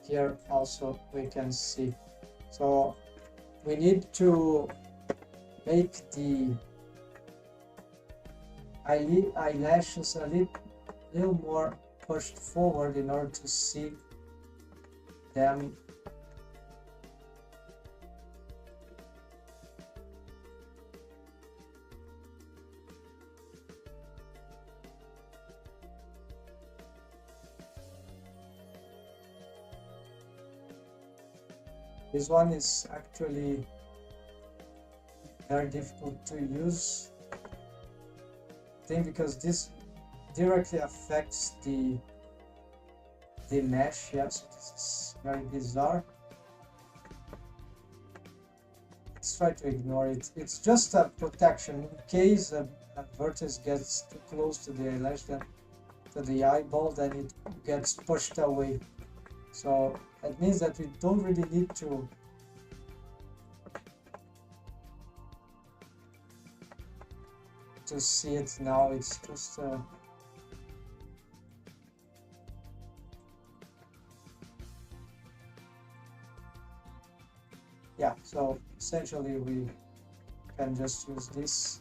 Here also we can see. So we need to make the eyelashes a little more pushed forward in order to see them This one is actually very difficult to use, I think, because this directly affects the mesh. Yeah, so this is very bizarre. Let's try to ignore it. It's just a protection in case a vertex gets too close to the eyelash, then to the eyeball, then it gets pushed away. So that means that we don't really need to see it now. It's just yeah, so essentially we can just use this.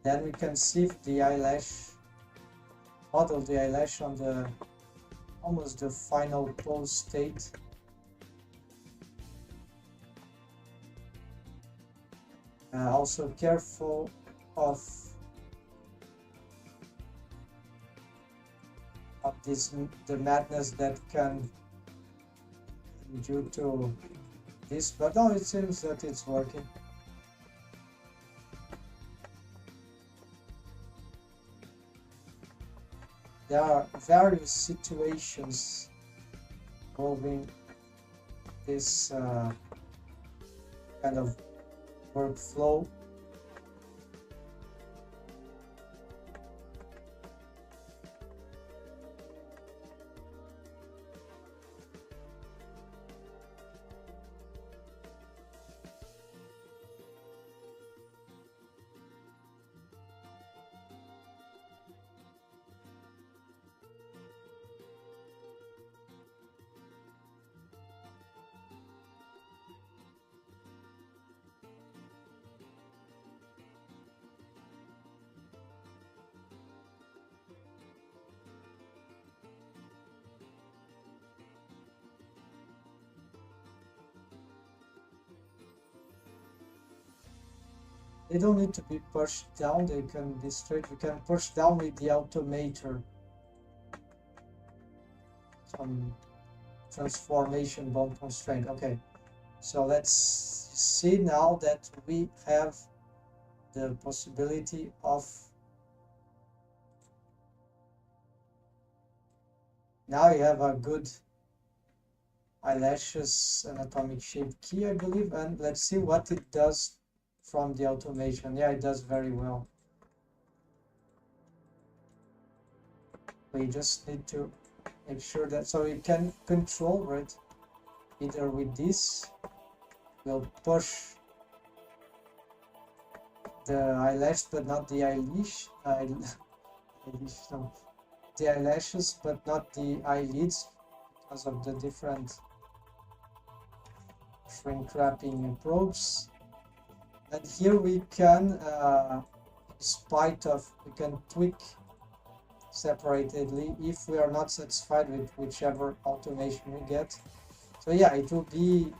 Then we can sieve the eyelash, model the eyelash on the almost the final pose state. Also careful of this, the madness that can due to this, but now it seems that it's working. There are various situations involving this kind of workflow. They don't need to be pushed down, they can be straight. We can push down with the automator. Some transformation bond constraint. Okay, so let's see now that we have the possibility of now you have a good eyelashes and atomic shape key, I believe, and let's see what it does from the automation. Yeah, it does very well. We just need to make sure that so we can control it either with this. We'll push the eyelash but not the eyelash. No, the eyelashes but not the eyelids because of the different shrink wrapping approach. And here we can in spite of we can tweak separatedly if we are not satisfied with whichever automation we get. So yeah, it will be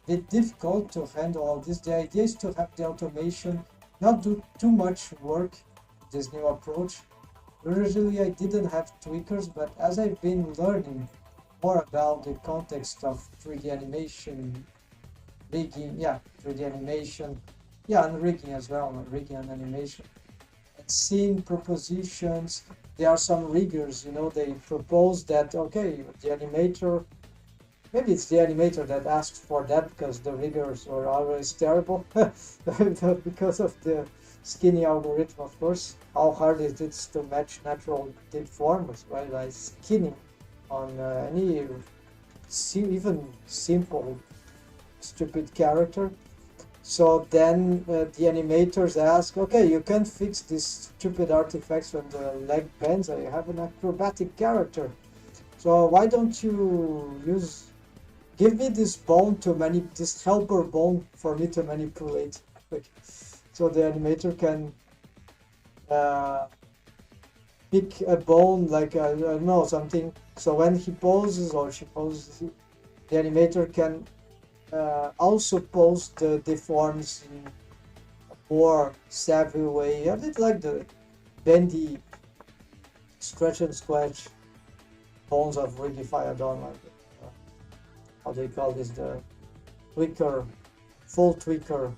a bit difficult to handle all this. The idea is to have the automation not do too much work with this new approach. Originally I didn't have tweakers, but as I've been learning more about the context of 3D animation, rigging, 3D animation, and rigging as well, rigging and animation, and seeing propositions, there are some riggers, you know, they propose that, okay, the animator, maybe it's the animator that asked for that because the riggers are always terrible because of the skinny algorithm, of course. How hard it is to match natural deformers, right? Like skinning on any even simple stupid character. So then the animators ask, okay, you can fix these stupid artifacts when the leg bends, or you have an acrobatic character. So why don't you give me this bone this helper bone for me to manipulate. So the animator can pick a bone, like, I don't know, something. So when he poses or she poses, the animator can also pose the deforms in a more savvy way, a bit like the bendy stretch and squash bones of Rigify Adon, like how they call this, the tweaker, full tweaker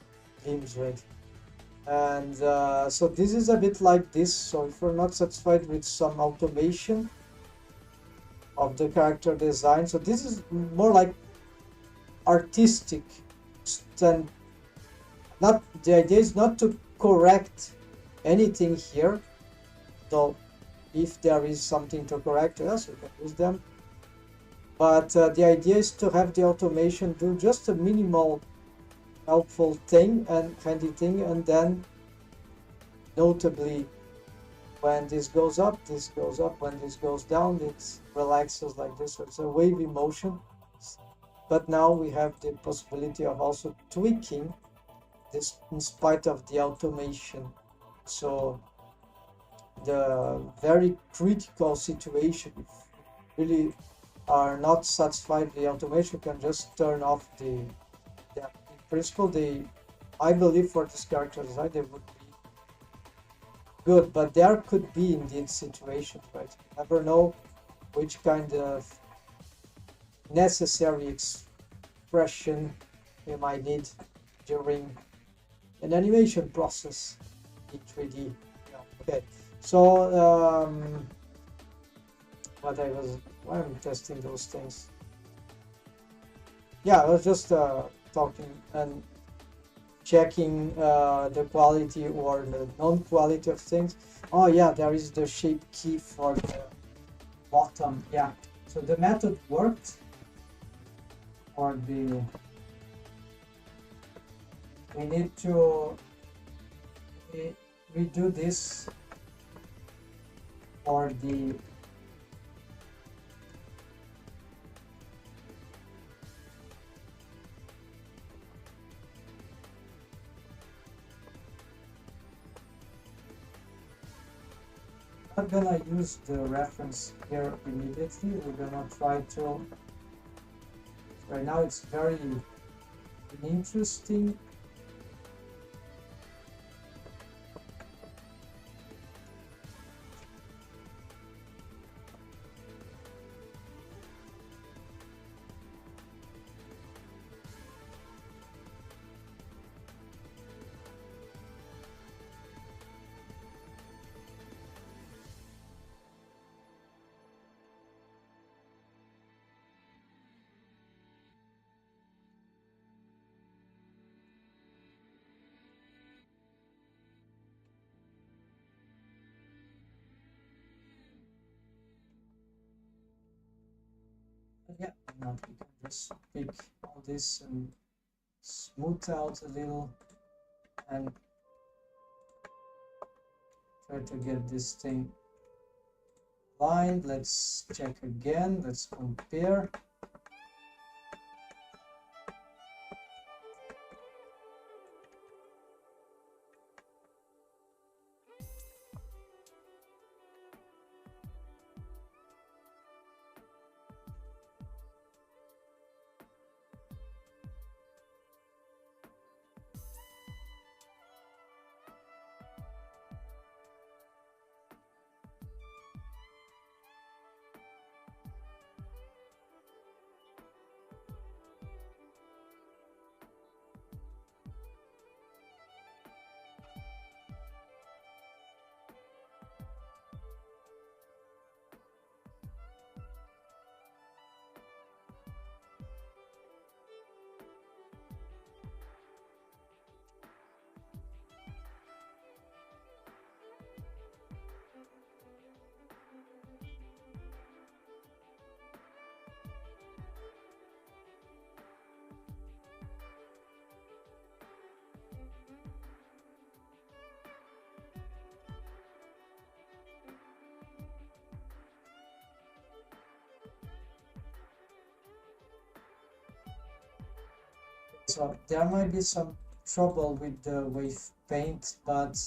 limbs, right? And so this is a bit like this. So if we're not satisfied with some automation of the character design, so this is more like artistic, and not the idea is not to correct anything here, though if there is something to correct, yes, we can use them. But the idea is to have the automation do just a minimal helpful thing and handy thing, and then notably when this goes up, when this goes down, it relaxes like this. So it's a wavy motion. But now we have the possibility of also tweaking this in spite of the automation. So the very critical situation, if really are not satisfied with the automation, can just turn off in principle, I believe for this character design, they would be good, but there could be indeed situations, right? You never know which kind of necessary expression you might need during an animation process in 3D. Okay, so why I'm testing those things? Yeah, I was just talking and checking the quality or the non-quality of things. Oh yeah, there is the shape key for the bottom. Yeah, so the method worked for the. We need to redo this for the I'm not gonna use the reference here immediately. We're gonna try to. Right now it's very interesting yeah, now we can just pick all this and smooth out a little and try to get this thing aligned. Let's check again, let's compare. So there might be some trouble with the wave paint, but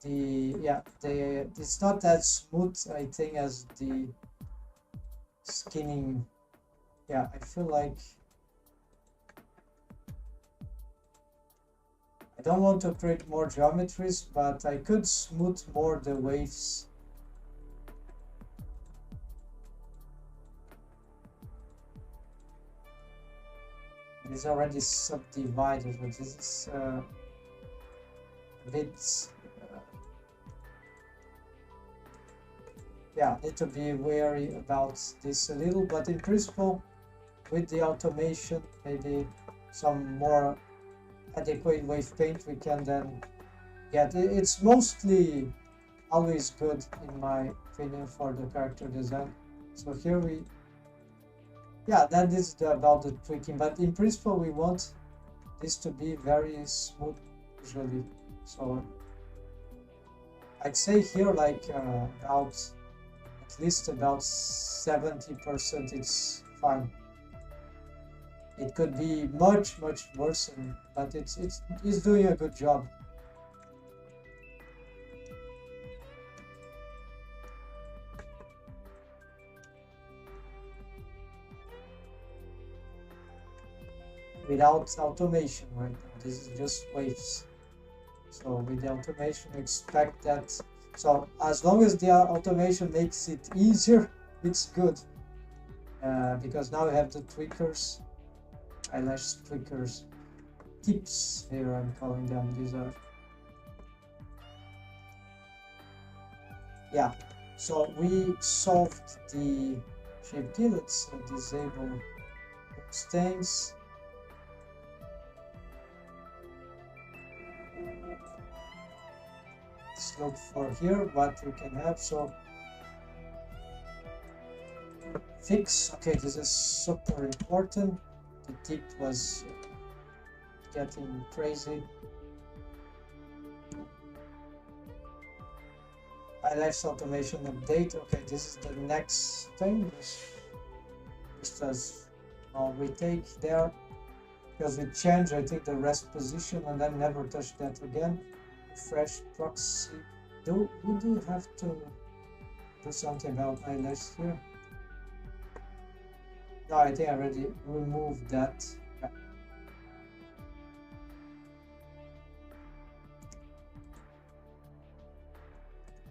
it's not as smooth, I think, as the skinning. Yeah, I feel like I don't want to create more geometries, but I could smooth more the waves. It's already subdivided, but this is a bit yeah, need to be wary about this a little, but in principle with the automation, maybe some more adequate wave paint we can then get. It's mostly always good in my opinion for the character design. So here we, yeah, that is about the tweaking, but in principle we want this to be very smooth usually. So I'd say here like about at least about 70% it's fine. It could be much worse, but it's doing a good job. Without automation right now, this is just waves. So with the automation, expect that. So as long as the automation makes it easier, it's good. Because now we have the tweakers, eyelash tweakers, tips here I'm calling them. These are, yeah. So we solved the shape key. Let's disable those things. Let's look for here what we can have. So fix, okay, this is super important. The tip was getting crazy. Eyelash automation update. Okay, this is the next thing. Just as retake there, because we changed, I think, the rest position and then never touch that again. Fresh proxy. We do have to do something about eyelash here. No, I think I already removed that. Yeah.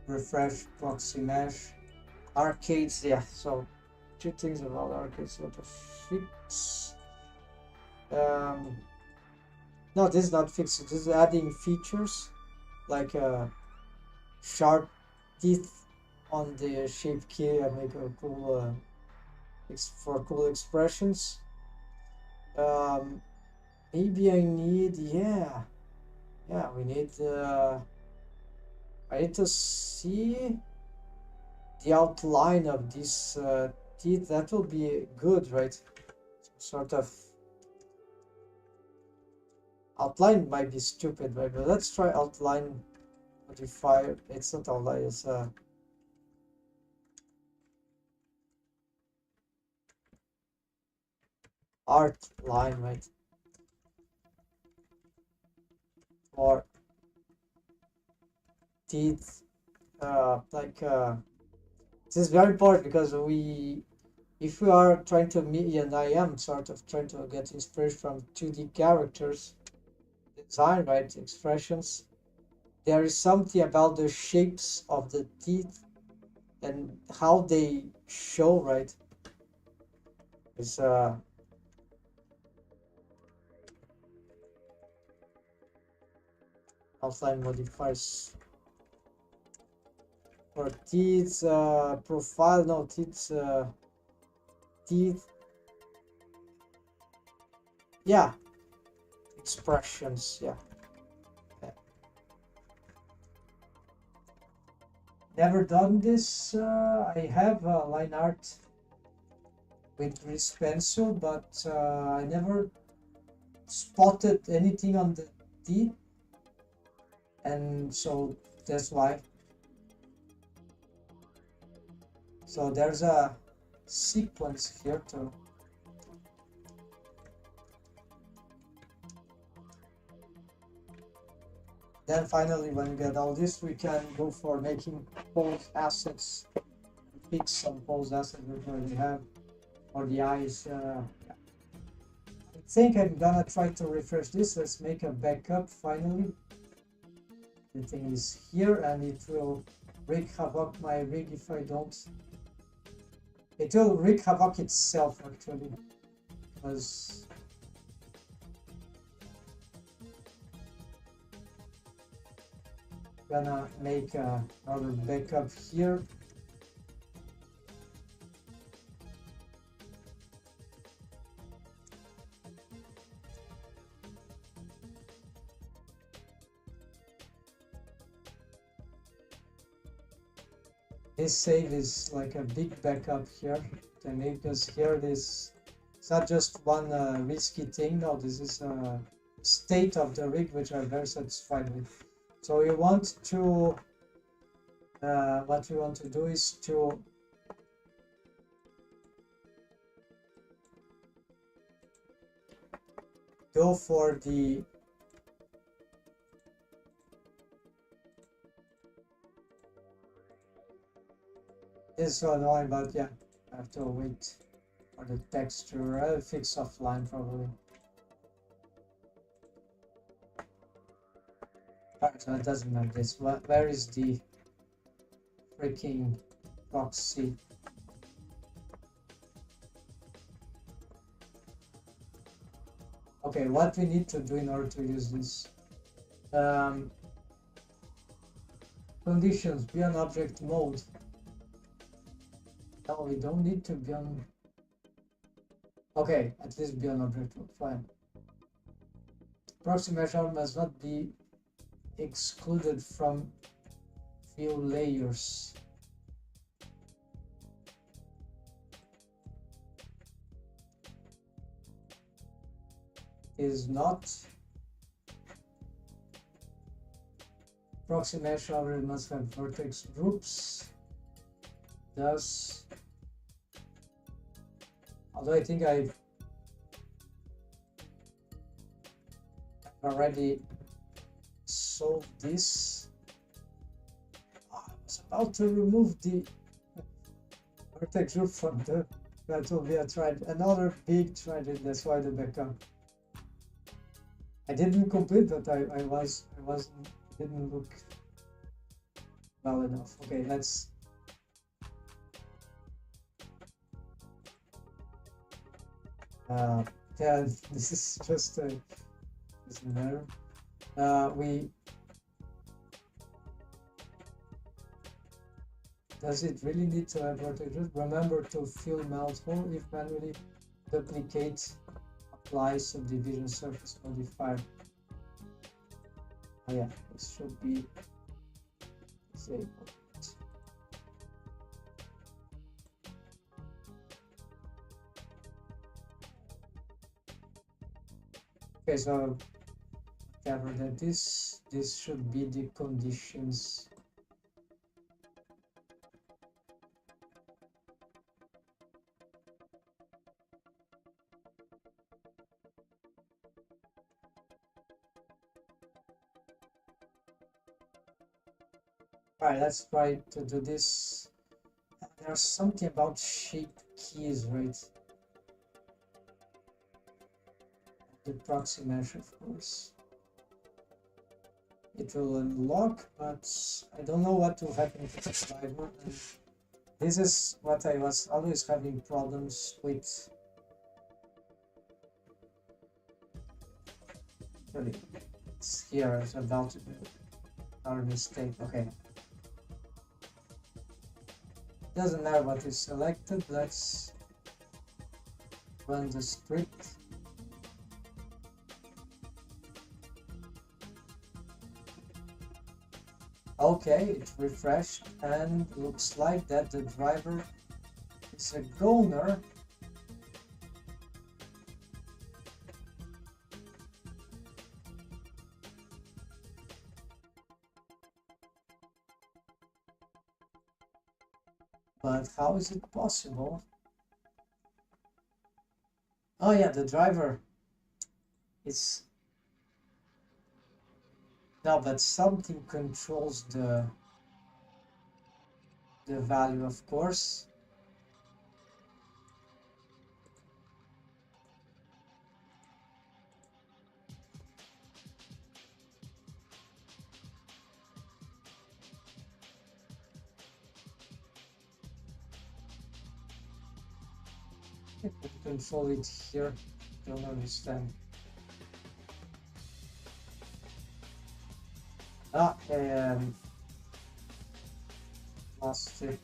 Refresh proxy mesh. Arcades, yeah. So two things about arcades. What to fix? No, this is not fixing. This is adding features like sharp teeth on the shape key and make a cool for cool expressions. Maybe I need, yeah, we need I need to see the outline of this teeth. That will be good, right? Some sort of outline might be stupid, right? But let's try outline modifier. It's not outline, it's art line, right? Or teeth, this is very important because if we are trying to meet, and I am sort of trying to get inspiration from 2D characters, design, right, expressions, there is something about the shapes of the teeth and how they show, right, is outline modifiers for teeth, profile, no, teeth, yeah, expressions, yeah. Never done this. I have line art with grease pencil, but I never spotted anything on the teeth, and so that's why. So there's a sequence here too. Then finally, when we get all this, we can go for making pose assets, fix some pose assets we already have, or the eyes. Yeah. I think I'm gonna try to refresh this. Let's make a backup finally. The thing is here, and it will wreak havoc my rig if I don't. It will wreak havoc itself actually, because gonna make another backup here. This save is like a big backup here, because here this it's not just one risky thing. No, this is a state of the rig which I'm very satisfied with. So we want to what we want to do is to go for the It's so annoying, but yeah, I have to wait for the texture. I'll fix offline probably. Alright, so it doesn't matter this. Where is the freaking proxy? Okay, what we need to do in order to use this? Conditions, be on object mode. No, we don't need to be on. Okay, at least be on object mode, fine. Proxy measure must not be excluded from view layers. Is not. Proxy mesh already must have vertex groups. Thus, although I think I've already solved this. I was about to remove the vertex group from the. That will be a another big tragedy. That's why the backup. I didn't complete that. I didn't look well enough. Okay, let's. Yeah, this is just a doesn't matter. Does it really need to have vertex group? Remember to fill mount hole if manually duplicate apply subdivision surface modifier. Oh yeah, this should be disabled. Okay, so whatever that is, this should be the conditions. Alright, let's try to do this. There's something about shape keys, right? The proxy mesh, of course. It will unlock, but I don't know what will happen with the driver. And this is what I was always having problems with. Really, it's here, it's about to be our mistake. Okay. Doesn't matter what is selected. Let's run the script. Okay, it refreshed and looks like that the driver is a goner. But how is it possible? Oh yeah, the driver is... No, but something controls the value, of course. It could control it here. Don't understand. Lost it.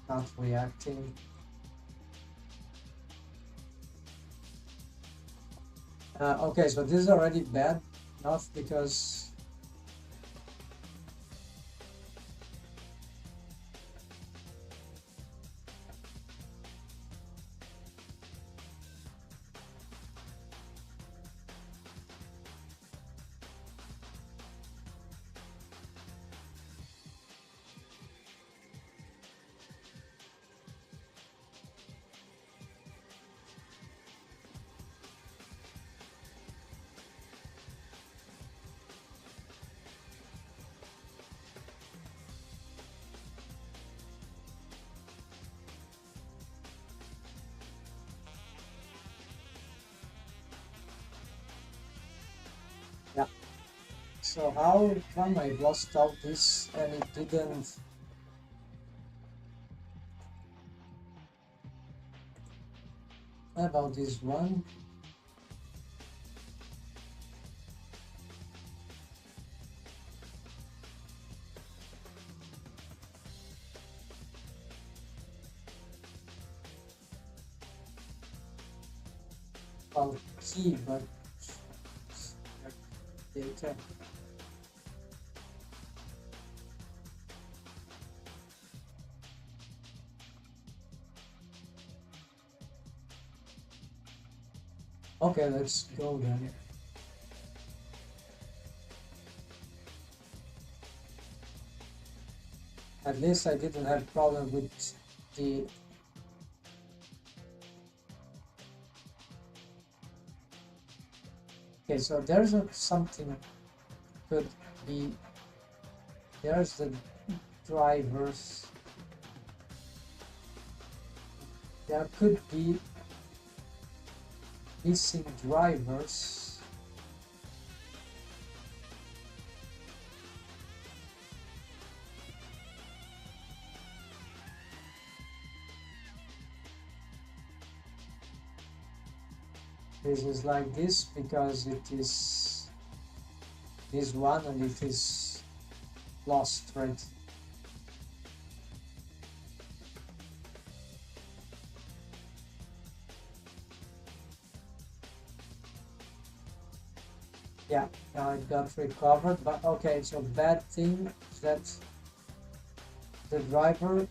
Not reacting. Okay, so this is already bad enough because yeah. So how come I lost all this and it didn't? What about this one? Well, key, but data. Okay, let's go then. At least I didn't have problem with the... Okay, so there's something could be... There's the drivers. There could be missing drivers. This is like this because it is this one and it is lost, right? Yeah, now it got recovered, but okay, so bad thing is that the driver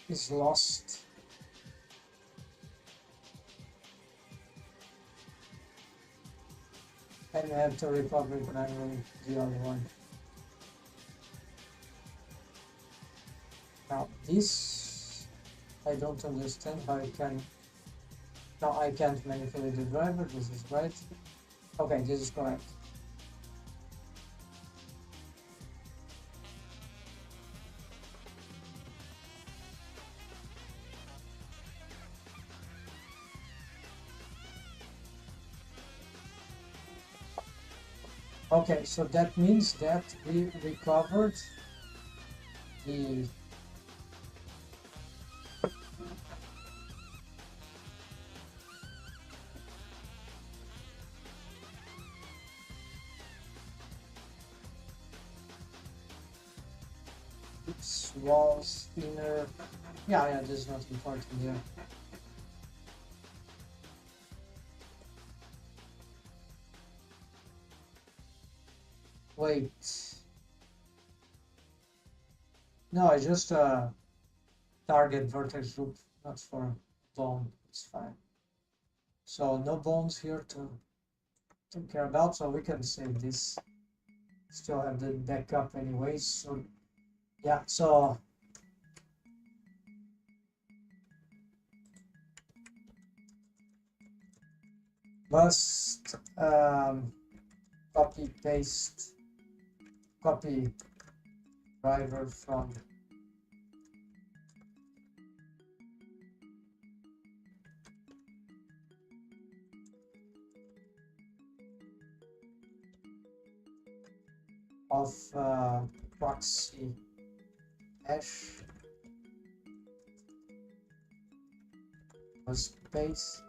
is lost. And I have to recover it manually, the other one. Now this, I don't understand how I can... No, I can't manipulate the driver, this is right. Okay, this is correct. Okay, so that means that we recovered the walls, inner... Yeah, this is not important here. Wait. No, I just target vertex loop, not for bone. It's fine. So no bones here to care about, so we can save this. Still have the backup anyways, so yeah, so must copy driver from of proxy hash was space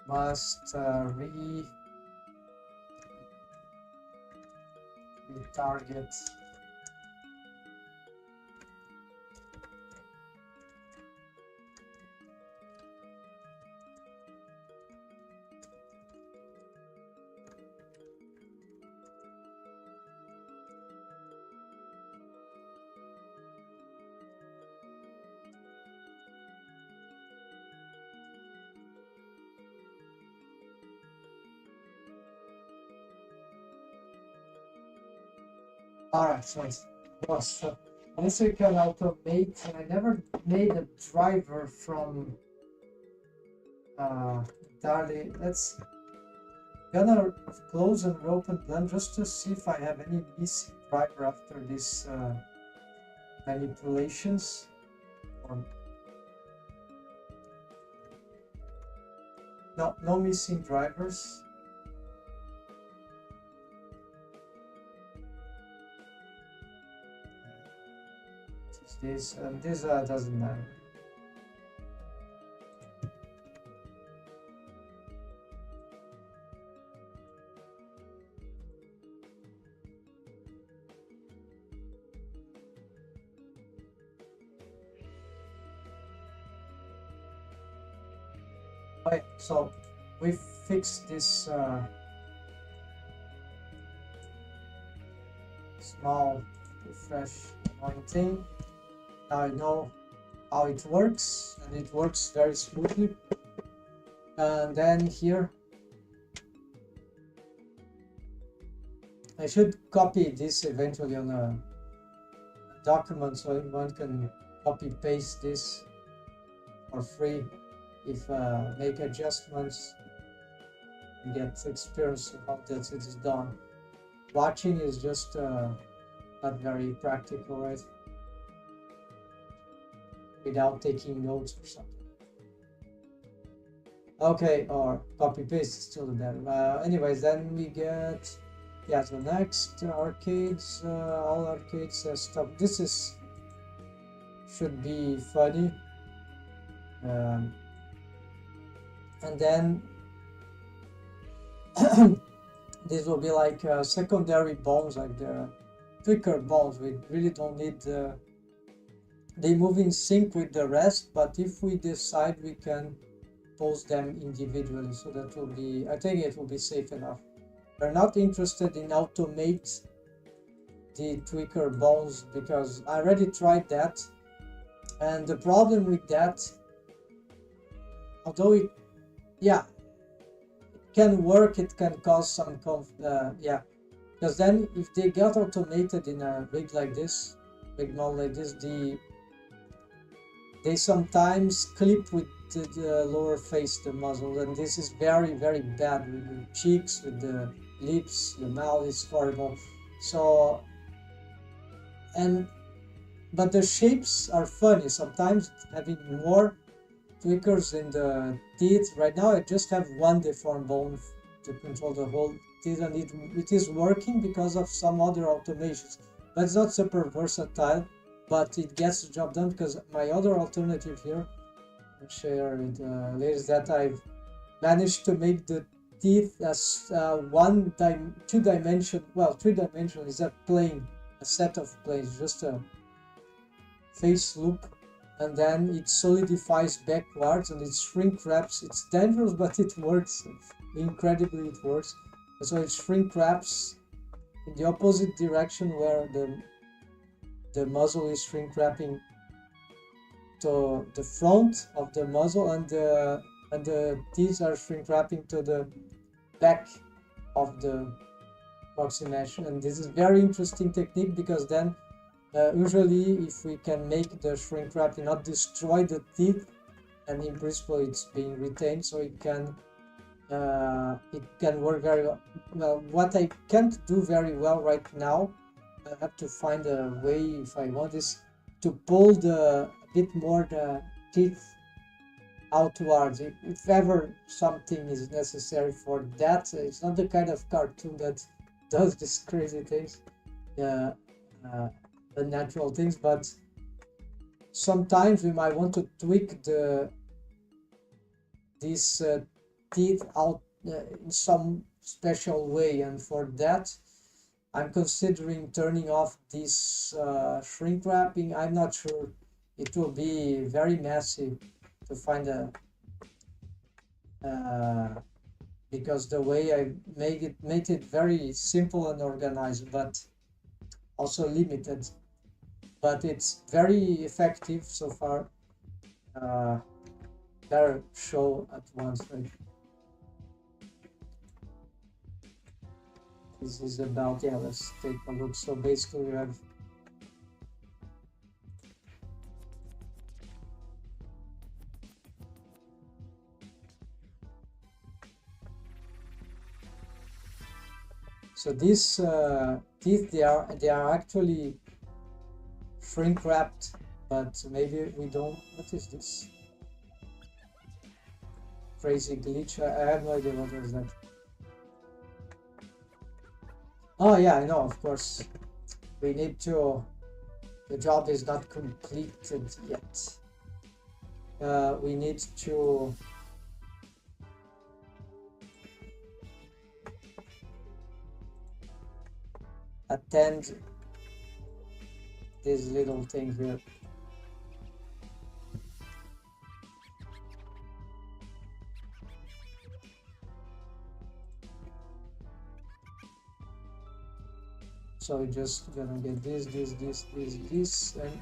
must retarget Alright, so it was this we can automate. I never made a driver from entirely. Let's gonna close and reopen Blend just to see if I have any missing driver after this manipulations. Or... no missing drivers. This doesn't matter. Okay, so we fixed this small refresh annoying thing. Now I know how it works, and it works very smoothly. And then here I should copy this eventually on a document so one can copy paste this for free if make adjustments and get experience of how that it is done. Watching is just not very practical, right? Without taking notes or something. Okay, or copy paste still them. Anyways, then we get, yeah, the next arcades, all arcades stuff. This is should be funny. And then these will be like secondary bones, like the quicker bones. We really don't need they move in sync with the rest, but if we decide, we can post them individually, so that will be, I think it will be safe enough. We're not interested in automate the tweaker bones because I already tried that, and the problem with that, although it, yeah, it can work, it can cause some yeah, because then if they get automated in a rig like this, big model like this, they sometimes clip with the lower face, the muzzle, and this is very, very bad with the cheeks, with the lips, the mouth is horrible. So, but the shapes are funny, sometimes having more tweakers in the teeth. Right now I just have one deformed bone to control the whole teeth, and it is working because of some other automations, but it's not super versatile, but it gets the job done. Because my other alternative here, I'll share it later, is that I've managed to make the teeth as two-dimension, well, three-dimensional is a plane, a set of planes, just a face loop, and then it solidifies backwards and it shrink wraps. It's dangerous, but it works. Incredibly, it works. And so it shrink wraps in the opposite direction where the muzzle is shrink wrapping to the front of the muzzle, and the teeth are shrink wrapping to the back of the proxy mesh. And this is very interesting technique, because then usually if we can make the shrink wrapping not destroy the teeth, and in principle it's being retained, so it can work very well. Well, what I can't do very well right now, I have to find a way, if I want, is to pull a bit more the teeth outwards, if ever something is necessary for that. It's not the kind of cartoon that does these crazy things, unnatural things, but sometimes we might want to tweak these teeth out in some special way, and for that I'm considering turning off this shrink wrapping. I'm not sure, it will be very messy to find because the way I made it very simple and organized, but also limited, but it's very effective so far. Better show at once, right? This is about, yeah, let's take a look. So basically we have these teeth, they are actually shrink wrapped, but maybe we don't. What is this crazy glitch? I have no idea what is that. Oh yeah, I know, of course. We need to, the job is not completed yet. We need to attend this little thing here. So we're just gonna get this, and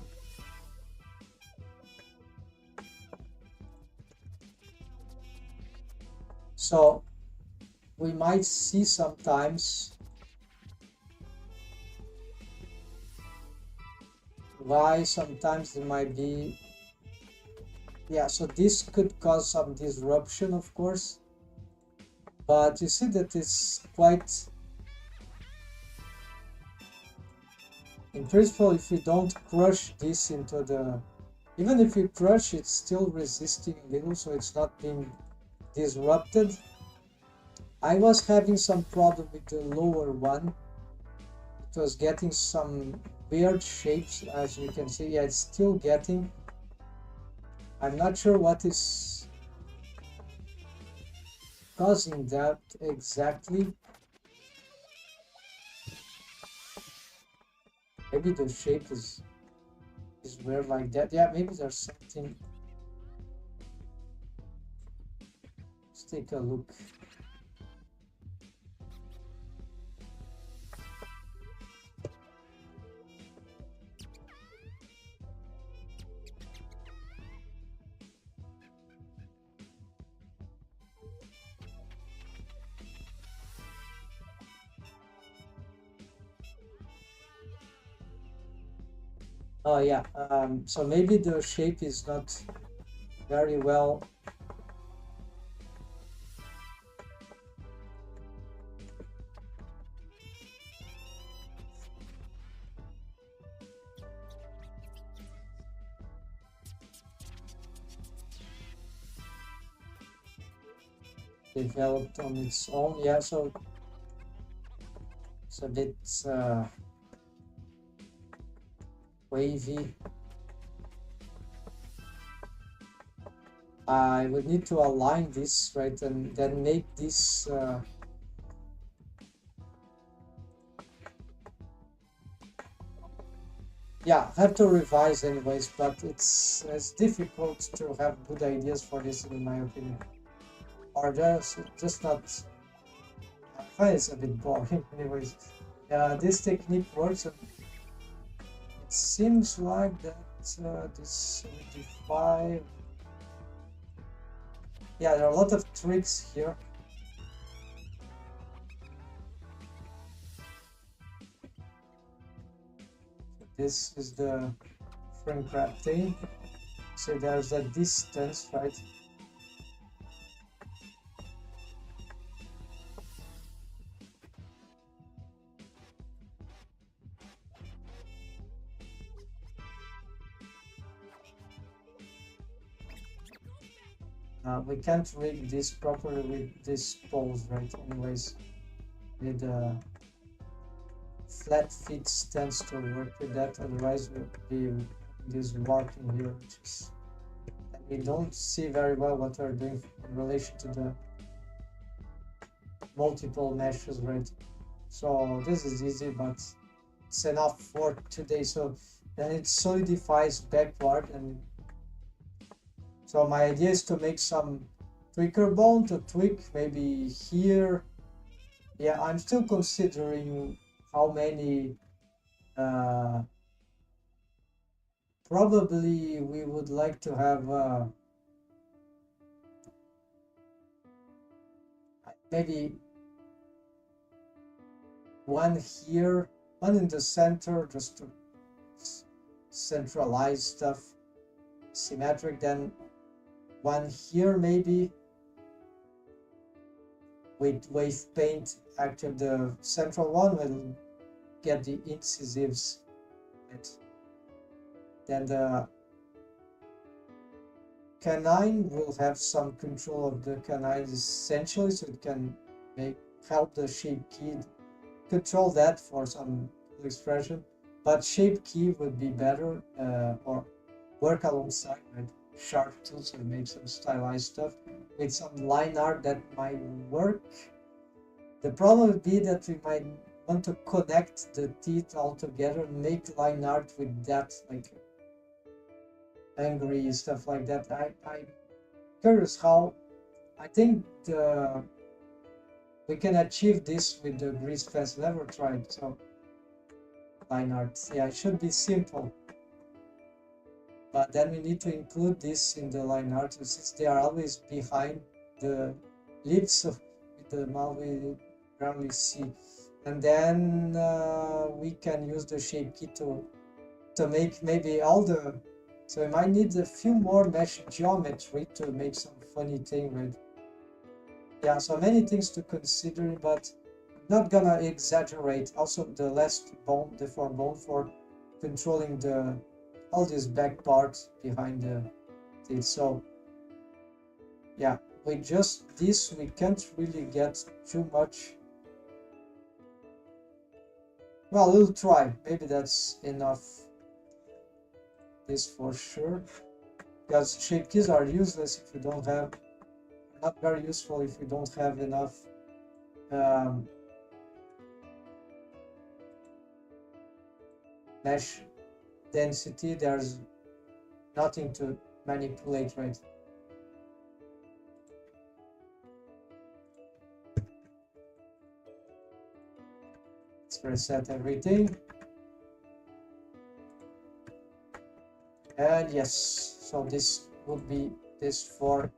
so we might see sometimes why sometimes there might be, yeah, so this could cause some disruption, of course, but you see that it's quite, in principle, if you don't crush this into the, even if you crush, it's still resisting a little, so it's not being disrupted. I was having some problem with the lower one. It was getting some weird shapes, as you can see. Yeah, it's still getting. I'm not sure what is causing that exactly. Maybe the shape is weird like that. Yeah, maybe there's something. Let's take a look. Oh yeah, so maybe the shape is not very well developed on its own. Yeah, so it's a bit wavy. I would need to align this, right, and then make this yeah, I have to revise anyways, but it's difficult to have good ideas for this in my opinion. Or just not. I find it's a bit boring anyways. This technique works, and it seems like that this 75. Yeah, there are a lot of tricks here. This is the frame grab thing. So there's a distance, right? We can't rig this properly with this pose, right? Anyways, with flat feet stance to work with that, otherwise we'll be this warping here, which is, and we don't see very well what we're doing in relation to the multiple meshes, right? So this is easy, but it's enough for today. So then it solidifies backward, and so my idea is to make some tweaker bone to tweak maybe here. Yeah, I'm still considering how many. Probably we would like to have maybe one here, one in the center, just to centralize stuff, symmetric. Then one here maybe with wave paint. Actually, the central one will get the incisives. Right? Then the canine will have some control of the canines essentially, so it can help the shape key control that for some expression. But shape key would be better, or work alongside with sharp tools and make some stylized stuff with some line art that might work. The problem would be that we might want to connect the teeth all together and make line art with that, like angry stuff like that. I'm curious how. I think we can achieve this with the grease fest. Never tried. So line art, yeah, it should be simple, but then we need to include this in the line art, since they are always behind the lips of the mouth we rarely see. And then we can use the shape key to make maybe all the, so we might need a few more mesh geometry to make some funny thing, right? Yeah, so many things to consider, but I'm not gonna exaggerate. Also, the last bone, the four bone for controlling all these back parts behind the teeth. So yeah, with just this we can't really get too much. Well, we'll try. Maybe that's enough. This for sure. Because shape keys are useless if you don't have, not very useful if you don't have enough mesh density. There's nothing to manipulate, right? Let's reset everything. And yes, so this would be this for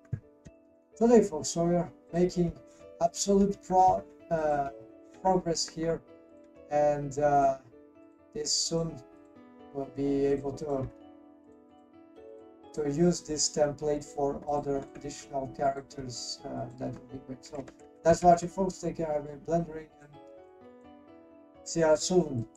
today, folks. So we're making absolute progress here, and this soon will be able to use this template for other additional characters. That would be great. So that's watching, folks. Take care. I've been blendering, and see you soon.